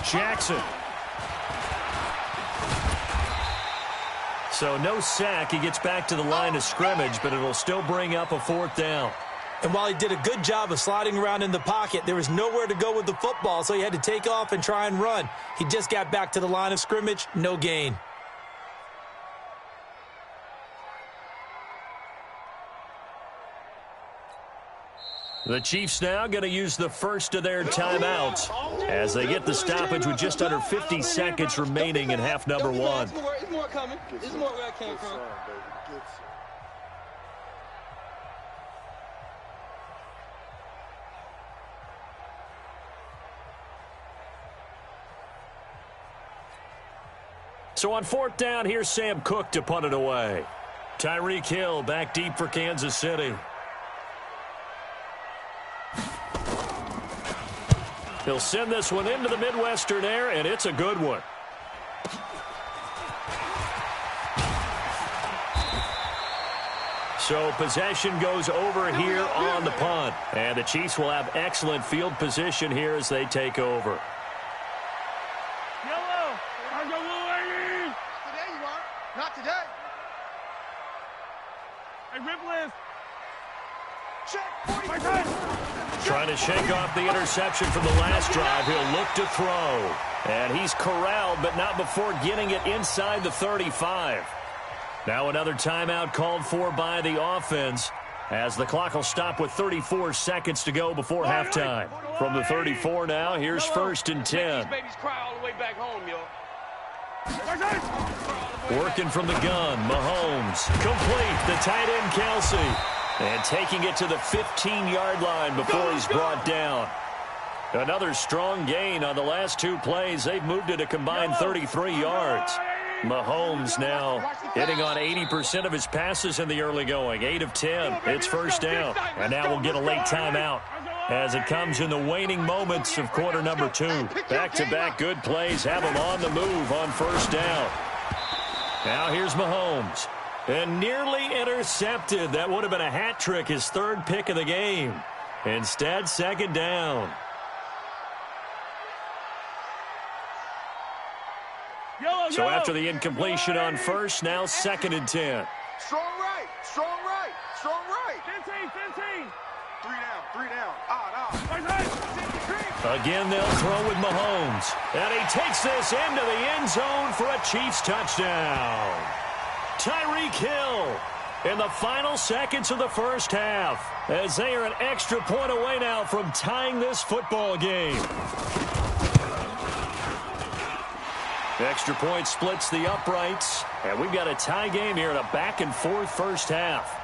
Jackson. So no sack. He gets back to the line of scrimmage, but it'll still bring up a fourth down. And while he did a good job of sliding around in the pocket, there was nowhere to go with the football, so he had to take off and try and run. He just got back to the line of scrimmage, no gain. The Chiefs now going to use the first of their timeouts as they get the stoppage with just under 50 seconds remaining in half number one. It's more coming. It's more where I came from. So on fourth down, here's Sam Cook to punt it away. Tyreek Hill back deep for Kansas City. He'll send this one into the Midwestern air, and it's a good one. So possession goes over here on the punt. And the Chiefs will have excellent field position here as they take over. Yellow. Trying to shake off the interception from the last drive. He'll look to throw. And he's corralled, but not before getting it inside the 35. Now another timeout called for by the offense, as the clock will stop with 34 seconds to go before halftime. From the 34 now, here's 1st and 10. Babies cry all the way back home, yo. Working from the gun, Mahomes. Complete, the tight end, Kelsey. And taking it to the 15-yard line before he's brought down. Another strong gain on the last 2 plays. They've moved it a combined 33 yards. Mahomes now hitting on 80% of his passes in the early going. 8 of 10. It's 1st down. And now we'll get a late timeout as it comes in the waning moments of quarter number 2. Back-to-back good plays have him on the move on 1st down. Now here's Mahomes. And nearly intercepted. That would have been a hat trick, his 3rd pick of the game. Instead, 2nd down. So after the incompletion on 1st, now 2nd and 10. Strong right, strong right, strong right. 15. 3 down. Again, they'll throw with Mahomes. And he takes this into the end zone for a Chiefs touchdown. Tyreek Hill in the final seconds of the 1st half, as they are an extra point away now from tying this football game. Extra point splits the uprights, and we've got a tie game here in a back-and-forth 1st half.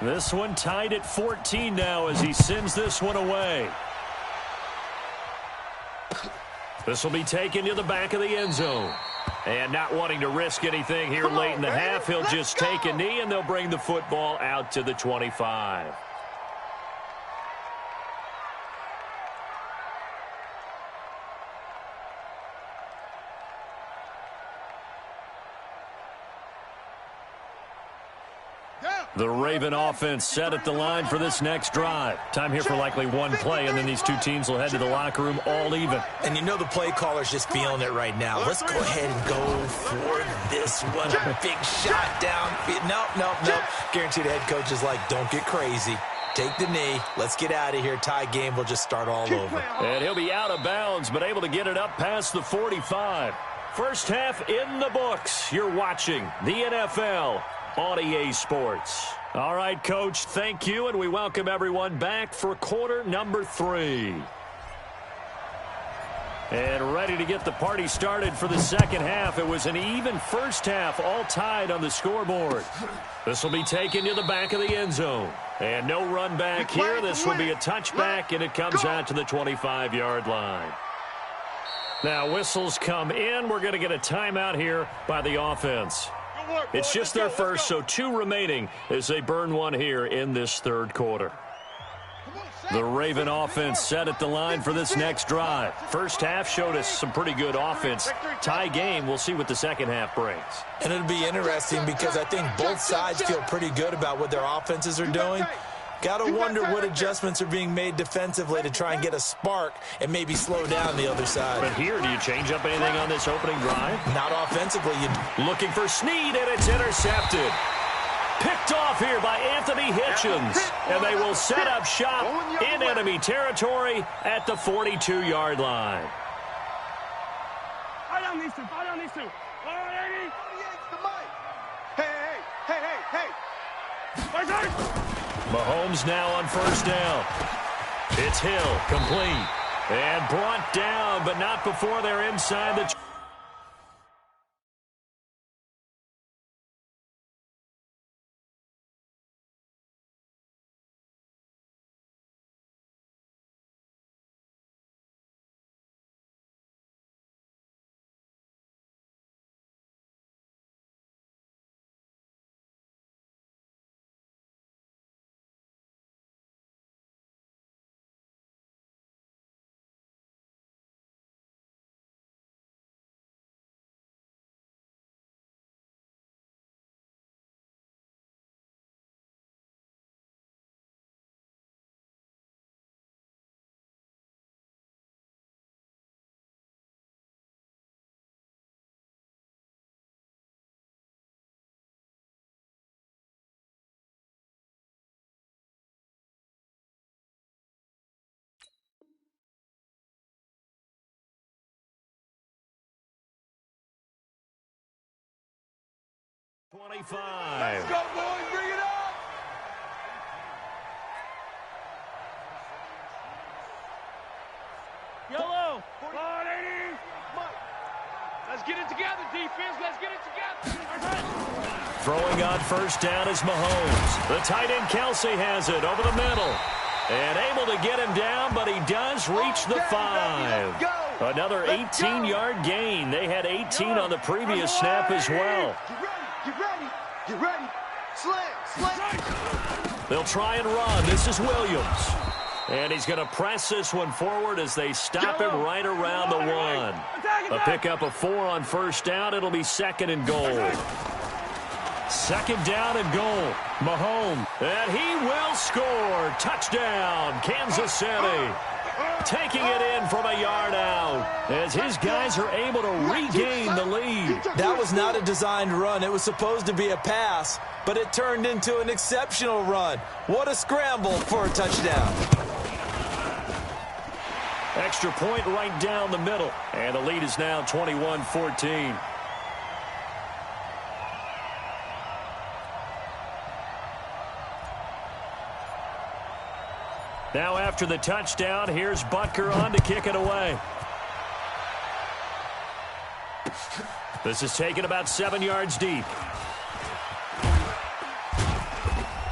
This one tied at 14 now as he sends this one away. This will be taken to the back of the end zone. And not wanting to risk anything here late in the half, he'll just take a knee, and they'll bring the football out to the 25. The Raven offense set at the line for this next drive. Time here for likely one play, and then these 2 teams will head to the locker room all even. And you know the play caller's just feeling it right now. Let's go ahead and go for this one. A big shot down. Nope. Guaranteed the head coach is like, don't get crazy. Take the knee. Let's get out of here. Tie game. We'll just start all over. And he'll be out of bounds, but able to get it up past the 45. 1st half in the books. You're watching the NFL on EA Sports. All right, Coach, thank you, and we welcome everyone back for quarter number 3. And ready to get the party started for the 2nd half. It was an even 1st half, all tied on the scoreboard. This will be taken to the back of the end zone. And no run back here. This will be a touchback, and it comes out to the 25-yard line. Now, whistles come in. We're going to get a timeout here by the offense. It's just their first, so 2 remaining as they burn one here in this 3rd quarter. The Raven offense set at the line for this next drive. 1st half showed us some pretty good offense. Tie game, we'll see what the 2nd half brings. And it'll be interesting because I think both sides feel pretty good about what their offenses are doing. Got to wonder what adjustments are being made defensively to try and get a spark and maybe slow down the other side. But here, do you change up anything on this opening drive? Not offensively. Looking for Snead, and it's intercepted. Picked off here by Anthony Hitchens. And they will set up shop in enemy territory at the 42-yard line. Fight on these 2. Hey. Mahomes now on 1st down. It's Hill, complete. And brought down, but not before they're inside the 25. Let's go, boys. Bring it up. Yellow. 180. Let's get it together, defense. Let's get it together. Throwing on first down is Mahomes. The tight end Kelsey has it over the middle. And able to get him down, but he does reach the 5. Another 18-yard gain. They had 18 on the previous snap as well. Get ready. Get ready. Slam. They'll try and run. This is Williams. And he's going to press this one forward as they stop him right around the 1. A pickup of 4 on first down. It'll be 2nd and goal. 2nd down and goal. Mahomes. And he will score. Touchdown, Kansas City. Taking it in from a yard out as his guys are able to regain the lead. That was not a designed run. It was supposed to be a pass, but it turned into an exceptional run. What a scramble for a touchdown. Extra point right down the middle. And the lead is now 21-14. Now after the touchdown, here's Butker on to kick it away. This is taken about 7 yards deep.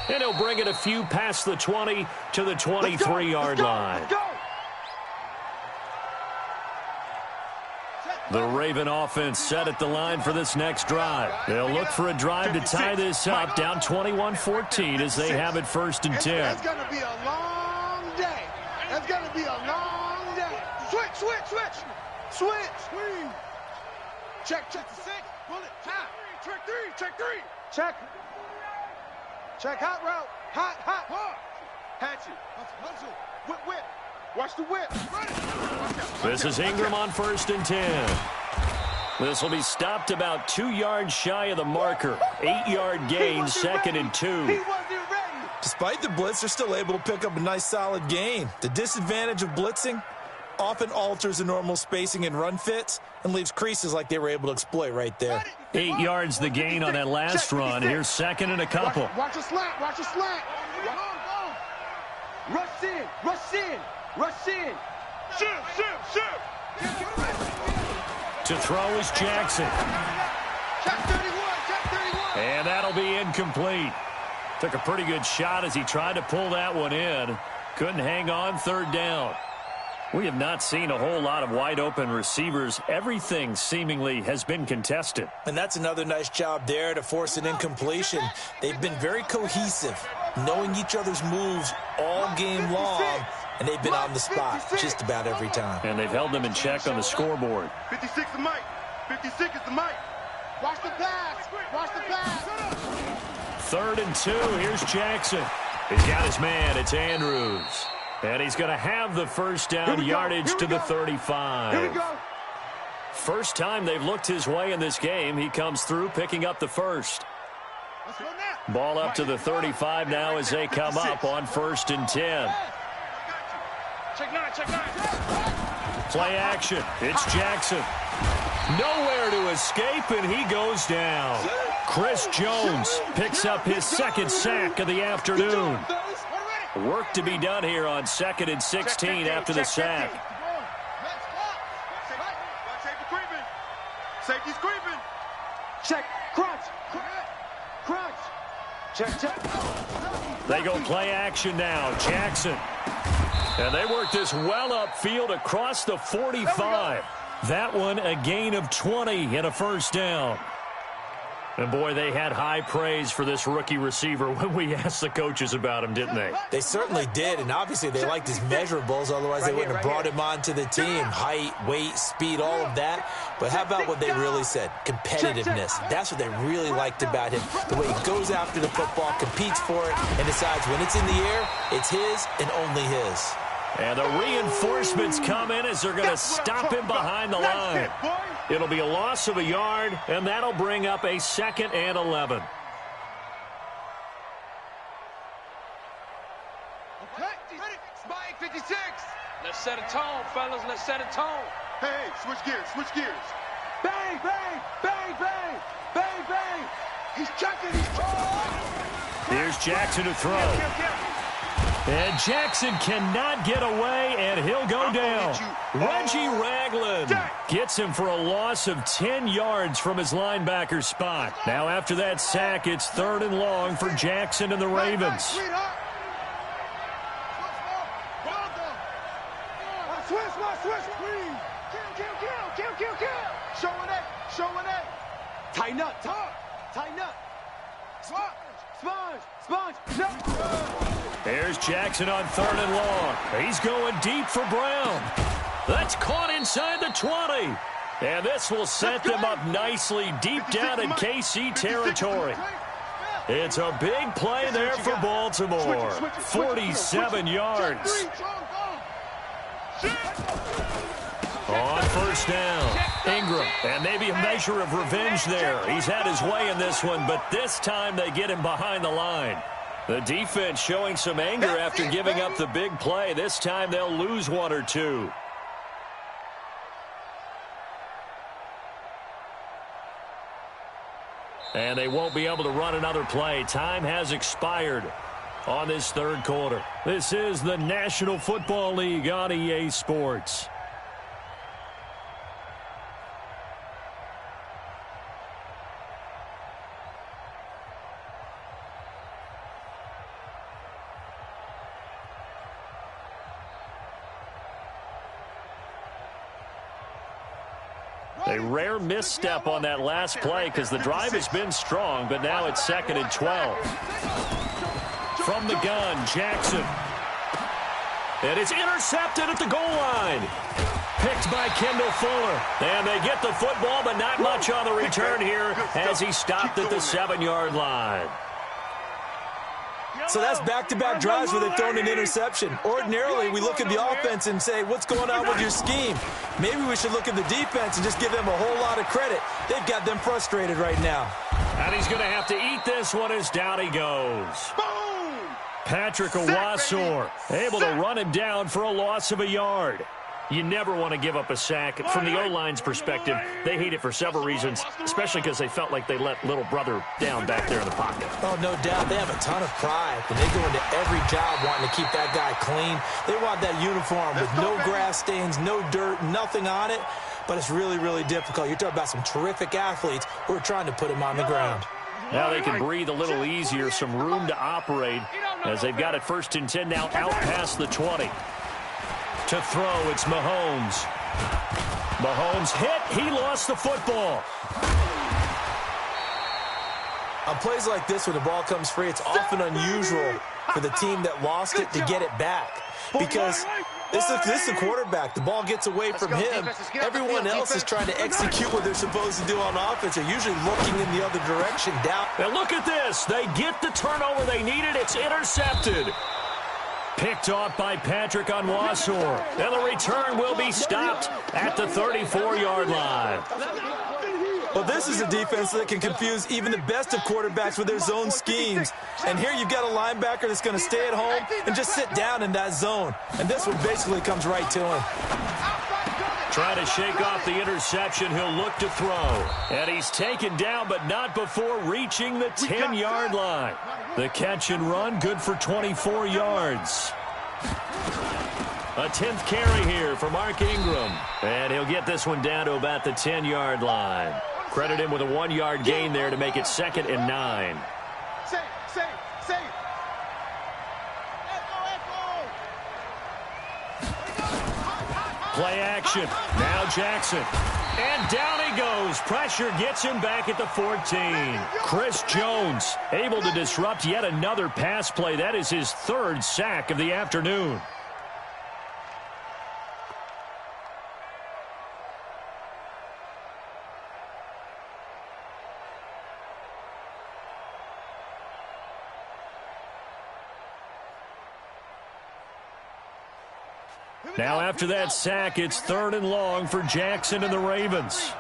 And he'll bring it a few past the 20 to the 23-yard line. The Raven offense set at the line for this next drive. They'll look for a drive to tie this up, down 21-14 as they have it 1st and 10. That's going to be a long day. That's going to be a long day. Switch. Check the 6. Pull it. Check 3. Check hot route. Hot. Hatchet. Hustle. Whip. Watch the whip. This is Ingram on 1st and 10. This will be stopped about 2 yards shy of the marker. 8-yard gain, 2nd and 2. He wasn't ready. Despite the blitz, they're still able to pick up a nice solid gain. The disadvantage of blitzing often alters the normal spacing and run fits and leaves creases like they were able to exploit right there. 8 yards the gain on that last run. Here's 2nd and a couple. Watch a slant. Rush in. Shoot. To throw is Jackson. Check 31. And that'll be incomplete. Took a pretty good shot as he tried to pull that one in. Couldn't hang on, 3rd down. We have not seen a whole lot of wide-open receivers. Everything seemingly has been contested. And that's another nice job there to force an incompletion. They've been very cohesive, knowing each other's moves all game long, and they've been on the spot just about every time. And they've held them in check on the scoreboard. 56 is Mike. 56 is the Mike. Watch the pass. 3rd and 2. Here's Jackson. He's got his man. It's Andrews. And he's going to have the first down yardage to the 35. Here we go. First time they've looked his way in this game. He comes through picking up the first. Let's go now. Ball up to the 35 now as they come up on 1st and 10. Check 9. Play action. It's Jackson. Nowhere to escape, and he goes down. Chris Jones picks up his 2nd sack of the afternoon. Work to be done here on 2nd and 16 after the sack. Safety's creeping. Check. Crunch. Check. They go play action now. Jackson. And they work this well upfield across the 45. That one a gain of 20 and a first down. And, boy, they had high praise for this rookie receiver when we asked the coaches about him, didn't they? They certainly did, and obviously they liked his measurables. Otherwise, they wouldn't have brought him onto the team. Height, weight, speed, all of that. But how about what they really said? Competitiveness. That's what they really liked about him. The way he goes after the football, competes for it, and decides when it's in the air, it's his and only his. And the reinforcements come in as they're going to stop him behind the line. It'll be a loss of a yard, and that'll bring up a 2nd and 11. Okay, Spike 56. Let's set a tone, fellas. Let's set a tone. Hey, switch gears. Bang. He's checking. Here's Jackson to throw. And Jackson cannot get away, and he'll go down. Reggie Ragland gets him for a loss of 10 yards from his linebacker spot. Now after that sack, it's 3rd and long for Jackson and the Ravens. Switch. Showing it. Tighten up. Sponge. There's Jackson on 3rd and long. He's going deep for Brown. That's caught inside the 20. And this will set them up nicely deep down in KC territory. It's a big play there for Baltimore. 47 yards. On 1st down, Ingram, and maybe a measure of revenge there. He's had his way in this one, but this time they get him behind the line. The defense showing some anger after giving up the big play. This time they'll lose 1 or 2. And they won't be able to run another play. Time has expired on this 3rd quarter. This is the National Football League on EA Sports. A rare misstep on that last play because the drive has been strong, but now it's 2nd and 12. From the gun, Jackson. And it's intercepted at the goal line. Picked by Kendall Fuller. And they get the football, but not much on the return here as he stopped at the 7-yard line. So that's back-to-back drives where they've thrown an interception. Ordinarily, we look at the offense and say, what's going on with your scheme? Maybe we should look at the defense and just give them a whole lot of credit. They've got them frustrated right now. And he's going to have to eat this one as down he goes. Patrick Owasor able to run him down for a loss of a yard. You never want to give up a sack. From the O-line's perspective, they hate it for several reasons, especially because they felt like they let little brother down back there in the pocket. Oh, no doubt. They have a ton of pride. And they go into every job wanting to keep that guy clean. They want that uniform with no grass stains, no dirt, nothing on it. But it's really, really difficult. You're talking about some terrific athletes who are trying to put him on the ground. Now they can breathe a little easier, some room to operate as they've got it 1st and 10 now out past the 20. To throw, it's Mahomes. Mahomes hit. He lost the football. On plays like this, when the ball comes free, it's often unusual for the team that lost it to get it back. Because this is the quarterback. The ball gets away from him. Everyone else is trying to execute what they're supposed to do on offense. They're usually looking in the other direction. Down. And look at this. They get the turnover they needed. It's intercepted. Picked off by Patrick Onwuasor. And the return will be stopped at the 34-yard line. Well, this is a defense that can confuse even the best of quarterbacks with their zone schemes. And here you've got a linebacker that's going to stay at home and just sit down in that zone. And this one basically comes right to him. Trying to shake off the interception. He'll look to throw. And he's taken down, but not before reaching the 10-yard line. The catch and run, good for 24 yards. A 10th carry here for Mark Ingram. And he'll get this one down to about the 10-yard line. Credit him with a 1-yard gain there to make it 2nd and 9. Play action. Now Jackson. And down he goes. Pressure gets him back at the 14. Chris Jones able to disrupt yet another pass play. That is his 3rd sack of the afternoon. Now after that sack, it's 3rd and long for Jackson and the Ravens.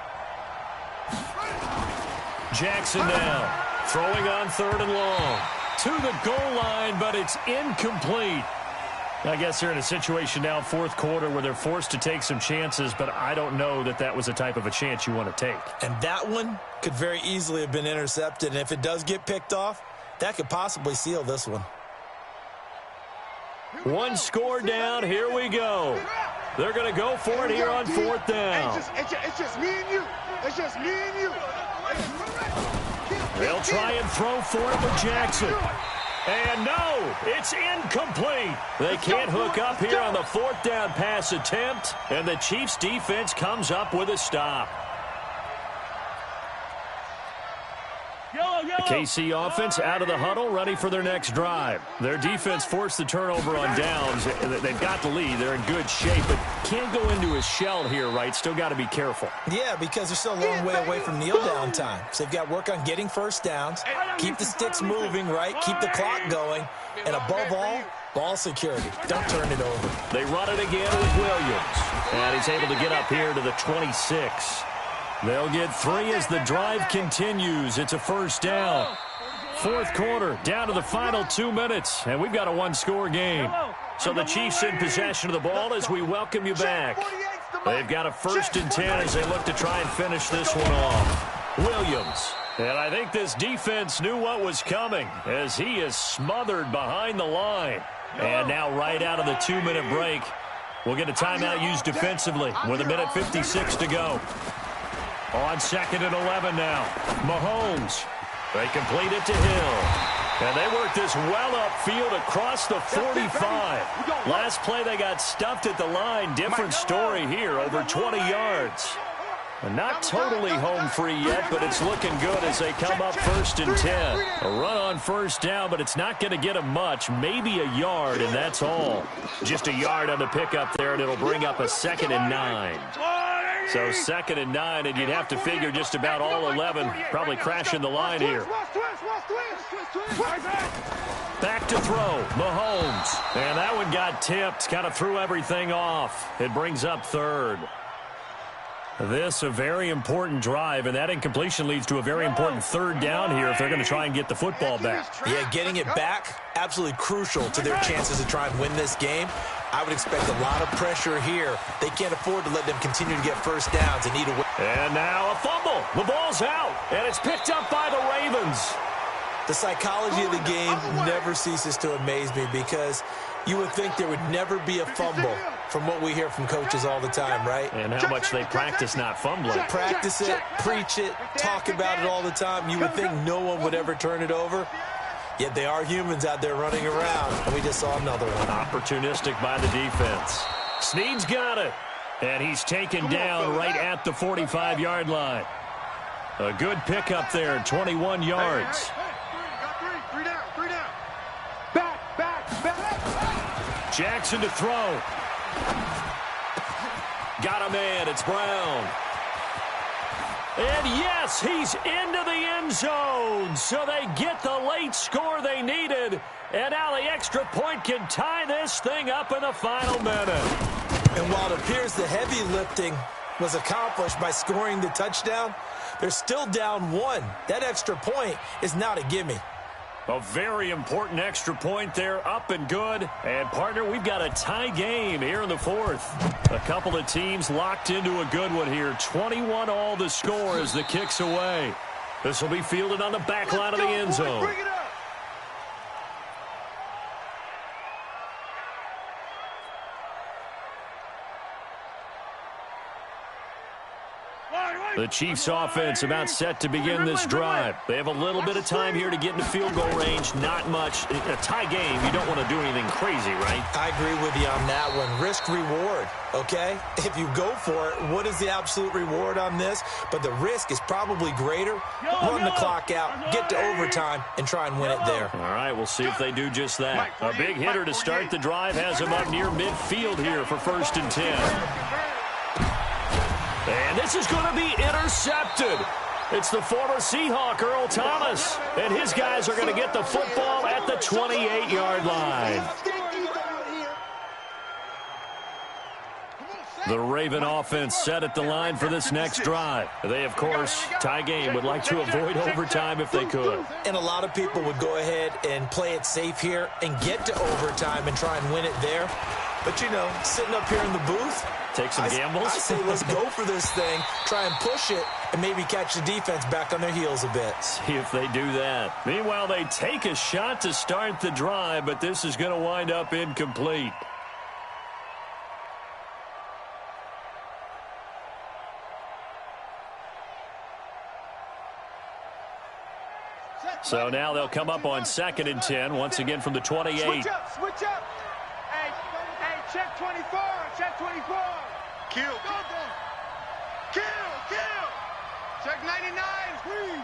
Jackson now throwing on 3rd and long. To the goal line, but it's incomplete. I guess they're in a situation now, fourth quarter, where they're forced to take some chances, but I don't know that that was the type of a chance you want to take. And that one could very easily have been intercepted, and if it does get picked off, that could possibly seal this one. One score down, here we go. They're going to go for it here on fourth down. It's just me and you. It's just me and you. They'll try and throw for it with Jackson. And no, it's incomplete. They can't hook up here on the fourth down pass attempt, and the Chiefs defense comes up with a stop. The KC offense out of the huddle, ready for their next drive. Their defense forced the turnover on downs. They've got the lead. They're in good shape, but can't go into a shell here, right? Still got to be careful. Yeah, because they're still a long way away from kneel down time. So they've got to work on getting first downs, keep the sticks moving, right? Keep the clock going, and above all, ball security. Don't turn it over. They run it again with Williams, and he's able to get up here to the 26. They'll get 3 as the drive continues. It's a first down. Fourth quarter, down to the final 2 minutes, and we've got a one-score game. So the Chiefs in possession of the ball as we welcome you back. They've got a 1st and 10 as they look to try and finish this one off. Williams. And I think this defense knew what was coming as he is smothered behind the line. And now right out of the 2-minute break, we'll get a timeout used defensively with 1:56 to go. On 2nd and 11 now. Mahomes. They complete it to Hill. And they work this well upfield across the 45. Last play they got stuffed at the line. Different story here, over 20 yards. And not totally home free yet, but it's looking good as they come up 1st and 10. A run on first down, but it's not going to get them much. Maybe a yard, and that's all. Just a yard on the pickup there, and it'll bring up a 2nd and 9. So 2nd and 9, and you'd have to figure just about all 11 probably crashing the line here. Back to throw, Mahomes. And that one got tipped, kind of threw everything off. It brings up 3rd. This a very important drive, and that incompletion leads to a very important 3rd down here if they're going to try and get the football back. Yeah, getting it back, absolutely crucial to their chances to try and win this game. I would expect a lot of pressure here. They can't afford to let them continue to get first downs and need a win. And now a fumble. The ball's out, and it's picked up by the Ravens. The psychology of the game never ceases to amaze me because you would think there would never be a fumble from what we hear from coaches all the time, right? And how much they practice not fumbling. Practice it, preach it, talk about it all the time. You would think no one would ever turn it over. Yet they are humans out there running around, and we just saw another one. Opportunistic by the defense. Snead's got it, and he's taken down right at the 45-yard line. A good pickup there, 21 yards. Three down. Back. Jackson to throw. Got a man, it's Brown. And yes, he's into the end zone. So they get the late score they needed. And now the extra point can tie this thing up in the final minute. And while it appears the heavy lifting was accomplished by scoring the touchdown, they're still down 1. That extra point is not a gimme. A very important extra point there, up and good. And, partner, we've got a tie game here in the 4th. A couple of teams locked into a good one here. 21 all the score as the kick's away. This will be fielded on the back line of the end zone. Bring it up. The Chiefs offense about set to begin this drive. They have a little bit of time here to get into field goal range. Not much. A tie game, you don't want to do anything crazy, right? I agree with you on that one. Risk reward, okay? If you go for it, what is the absolute reward on this? But the risk is probably greater. Run the clock out, get to overtime, and try and win it there. All right, we'll see if they do just that. A big hitter to start the drive has him up near midfield here for 1st and 10. And this is going to be intercepted. It's the former Seahawk, Earl Thomas. And his guys are going to get the football at the 28-yard line. The Raven offense set at the line for this next drive. They, of course, tie game, would like to avoid overtime if they could. And a lot of people would go ahead and play it safe here and get to overtime and try and win it there. But, you know, sitting up here in the booth, take some gambles. I say let's go for this thing, try and push it, and maybe catch the defense back on their heels a bit. See if they do that. Meanwhile, they take a shot to start the drive, but this is going to wind up incomplete. So now they'll come up on 2nd and 10, once again from the 28. Switch up, switch up. Hey, check 24, check 24. Kill. Kill. Check 99. Please.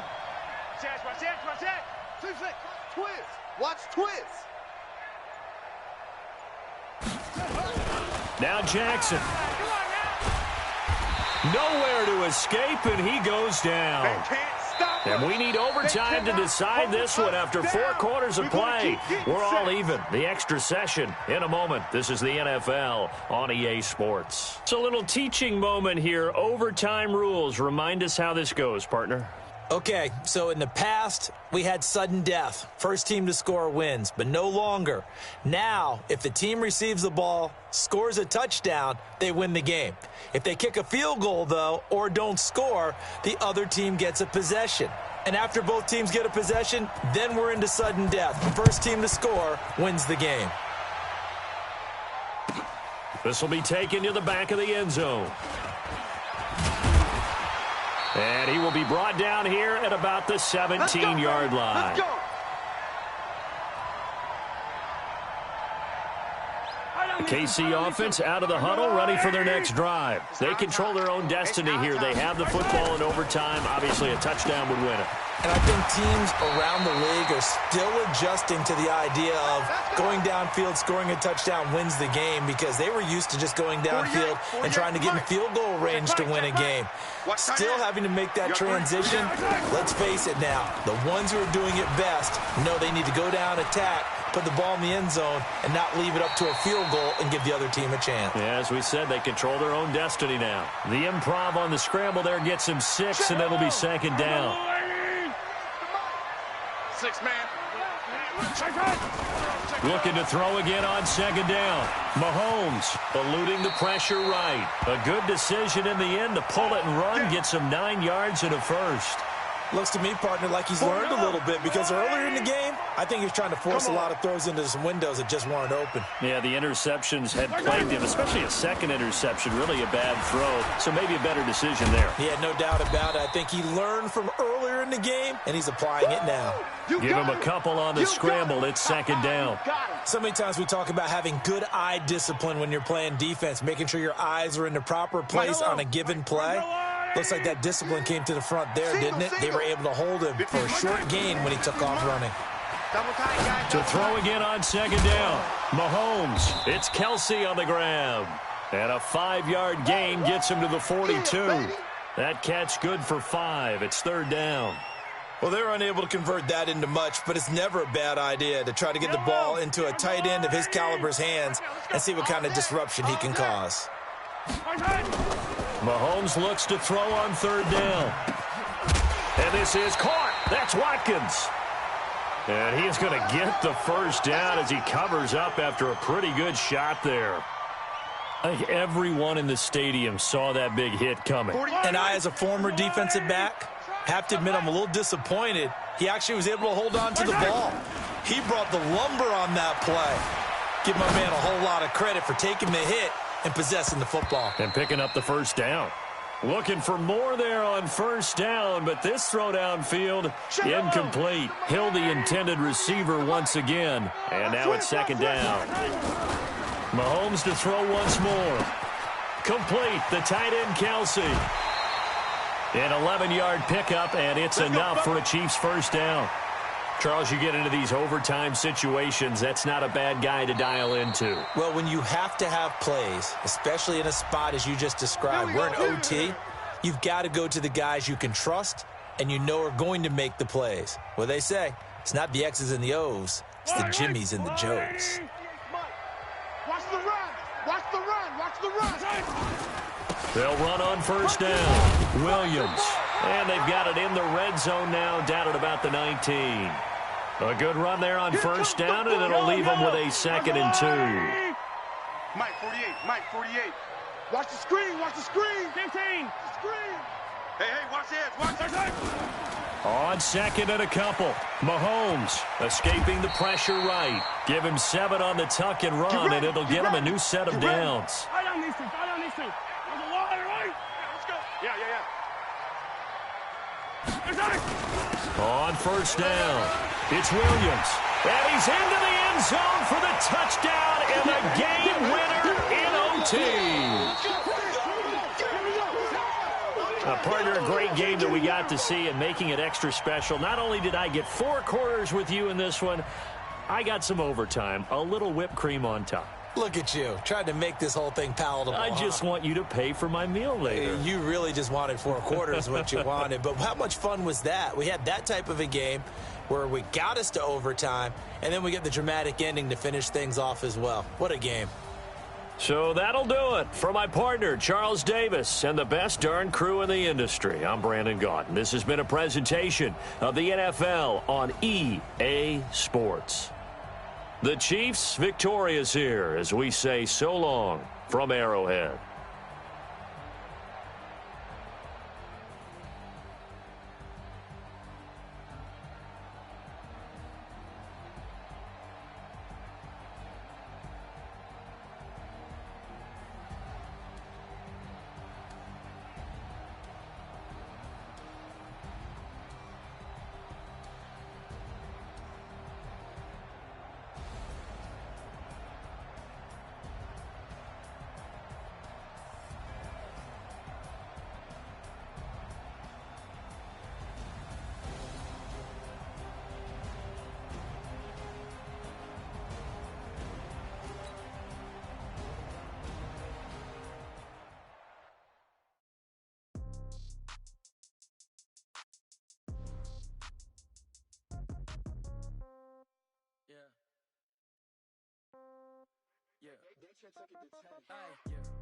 Watch that. Twist. Watch twist. Now Jackson. Nowhere to escape, and he goes down. And we need overtime to decide this one after 4 quarters of play. We're all even. The extra session in a moment. This is the NFL on EA Sports. It's a little teaching moment here. Overtime rules. Remind us how this goes, partner. Okay, so in the past, we had sudden death. First team to score wins, but no longer. Now, if the team receives the ball, scores a touchdown, they win the game. If they kick a field goal, though, or don't score, the other team gets a possession. And after both teams get a possession, then we're into sudden death. The first team to score wins the game. This will be taken to the back of the end zone. And he will be brought down here at about the 17-yard line. Let's go. KC offense out of the huddle, ready for their next drive. They control their own destiny here. They have the football in overtime. Obviously, a touchdown would win it. And I think teams around the league are still adjusting to the idea of going downfield, scoring a touchdown wins the game, because they were used to just going downfield and trying to get in field goal range to win a game. Still having to make that transition. Let's face it now, the ones who are doing it best know they need to go down, attack, put the ball in the end zone, and not leave it up to a field goal and give the other team a chance. Yeah, as we said, they control their own destiny now. The improv on the scramble there gets him 6, and it'll be 2nd down. 6 man. Looking to throw again on 2nd down. Mahomes eluding the pressure right. A good decision in the end to pull it and run. Gets him 9 yards and a first. Looks to me, partner, like he's learned a little bit, because earlier in the game, I think he was trying to force a lot of throws into some windows that just weren't open. Yeah, the interceptions had plagued him, especially a second interception, really a bad throw. So maybe a better decision there. Yeah, no doubt about it. I think he learned from earlier in the game, and he's applying it now. Give him a couple on the scramble. It's 2nd down. So many times we talk about having good eye discipline when you're playing defense, making sure your eyes are in the proper place on a given play. Looks like that discipline came to the front there, didn't it? They were able to hold him for a short gain when he took off running. To throw again on 2nd down. Mahomes. It's Kelsey on the grab. And a 5-yard gain gets him to the 42. That catch good for 5. It's 3rd down. Well, they're unable to convert that into much, but it's never a bad idea to try to get the ball into a tight end of his caliber's hands and see what kind of disruption he can cause. Mahomes looks to throw on 3rd down. And this is caught. That's Watkins. And he is going to get the 1st down as he covers up after a pretty good shot there. I think everyone in the stadium saw that big hit coming. And I, as a former defensive back, have to admit I'm a little disappointed. He actually was able to hold on to the ball. He brought the lumber on that play. Give my man a whole lot of credit for taking the hit and possessing the football. And picking up the 1st down. Looking for more there on 1st down, but this throw downfield, incomplete. Hill, the intended receiver once again. And now it's 2nd down. Mahomes to throw once more. Complete, the tight end Kelsey. An 11-yard pickup, and it's enough for a Chiefs 1st down. Charles, you get into these overtime situations, that's not a bad guy to dial into. Well, when you have to have plays, especially in a spot as you just described, we're in OT, you've got to go to the guys you can trust and you know are going to make the plays. Well, they say it's not the X's and the O's, it's the Jimmies and the Joes. Watch the run. Watch the run. Watch the run. They'll run on first down. Williams. And they've got it in the red zone now, down at about the 19. A good run there on first down, and it'll leave them with a 2nd and 2. Mike 48, Mike 48. Watch the screen, watch the screen. 15. Screen. Hey, watch the edge, watch the edge. On 2nd and a couple. Mahomes escaping the pressure right. Give him 7 on the tuck and run, and it'll get him a new set of downs. Fight on these two. There's a line, right? Yeah, let's go. Yeah. On first down, it's Williams. And he's into the end zone for the touchdown and the game winner in OT. Partner, a great game that we got to see and making it extra special. Not only did I get 4 quarters with you in this one, I got some overtime, a little whipped cream on top. Look at you, trying to make this whole thing palatable. I just want you to pay for my meal later. You really just wanted 4 quarters what you wanted. But how much fun was that? We had that type of a game where we got us to overtime, and then we get the dramatic ending to finish things off as well. What a game. So that'll do it for my partner, Charles Davis, and the best darn crew in the industry. I'm Brandon Gaudin. This has been a presentation of the NFL on EA Sports. The Chiefs victorious here as we say so long from Arrowhead.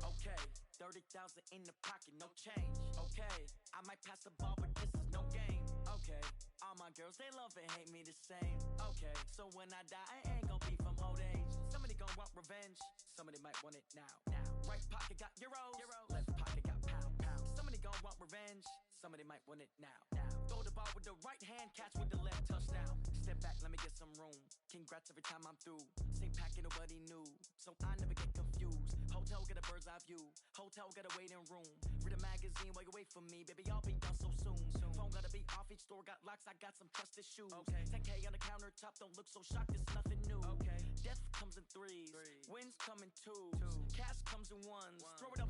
Okay, 30,000 in the pocket, no change. Okay, I might pass the ball, but this is no game. Okay, all my girls, they love and hate me the same. Okay, so when I die, I ain't gonna be from old age. Somebody gonna want revenge, somebody might want it now. Right pocket got euros, left pocket got pound. Somebody gonna want revenge, somebody might want it now. Throw the ball with the right hand, catch with the left, touchdown. Step back, let me get some room. Congrats every time I'm through. Same packet, nobody knew, so I never get confused. Hotel get a bird's eye view. Hotel got a waiting room. Read a magazine while you wait for me, baby. I'll be done so soon. Phone gotta be off. Each store got locks. I got some trusted shoes. 10K on the countertop. Don't look so shocked. It's nothing new. Death comes in threes. Wins come in twos. Cash comes in ones. Throw it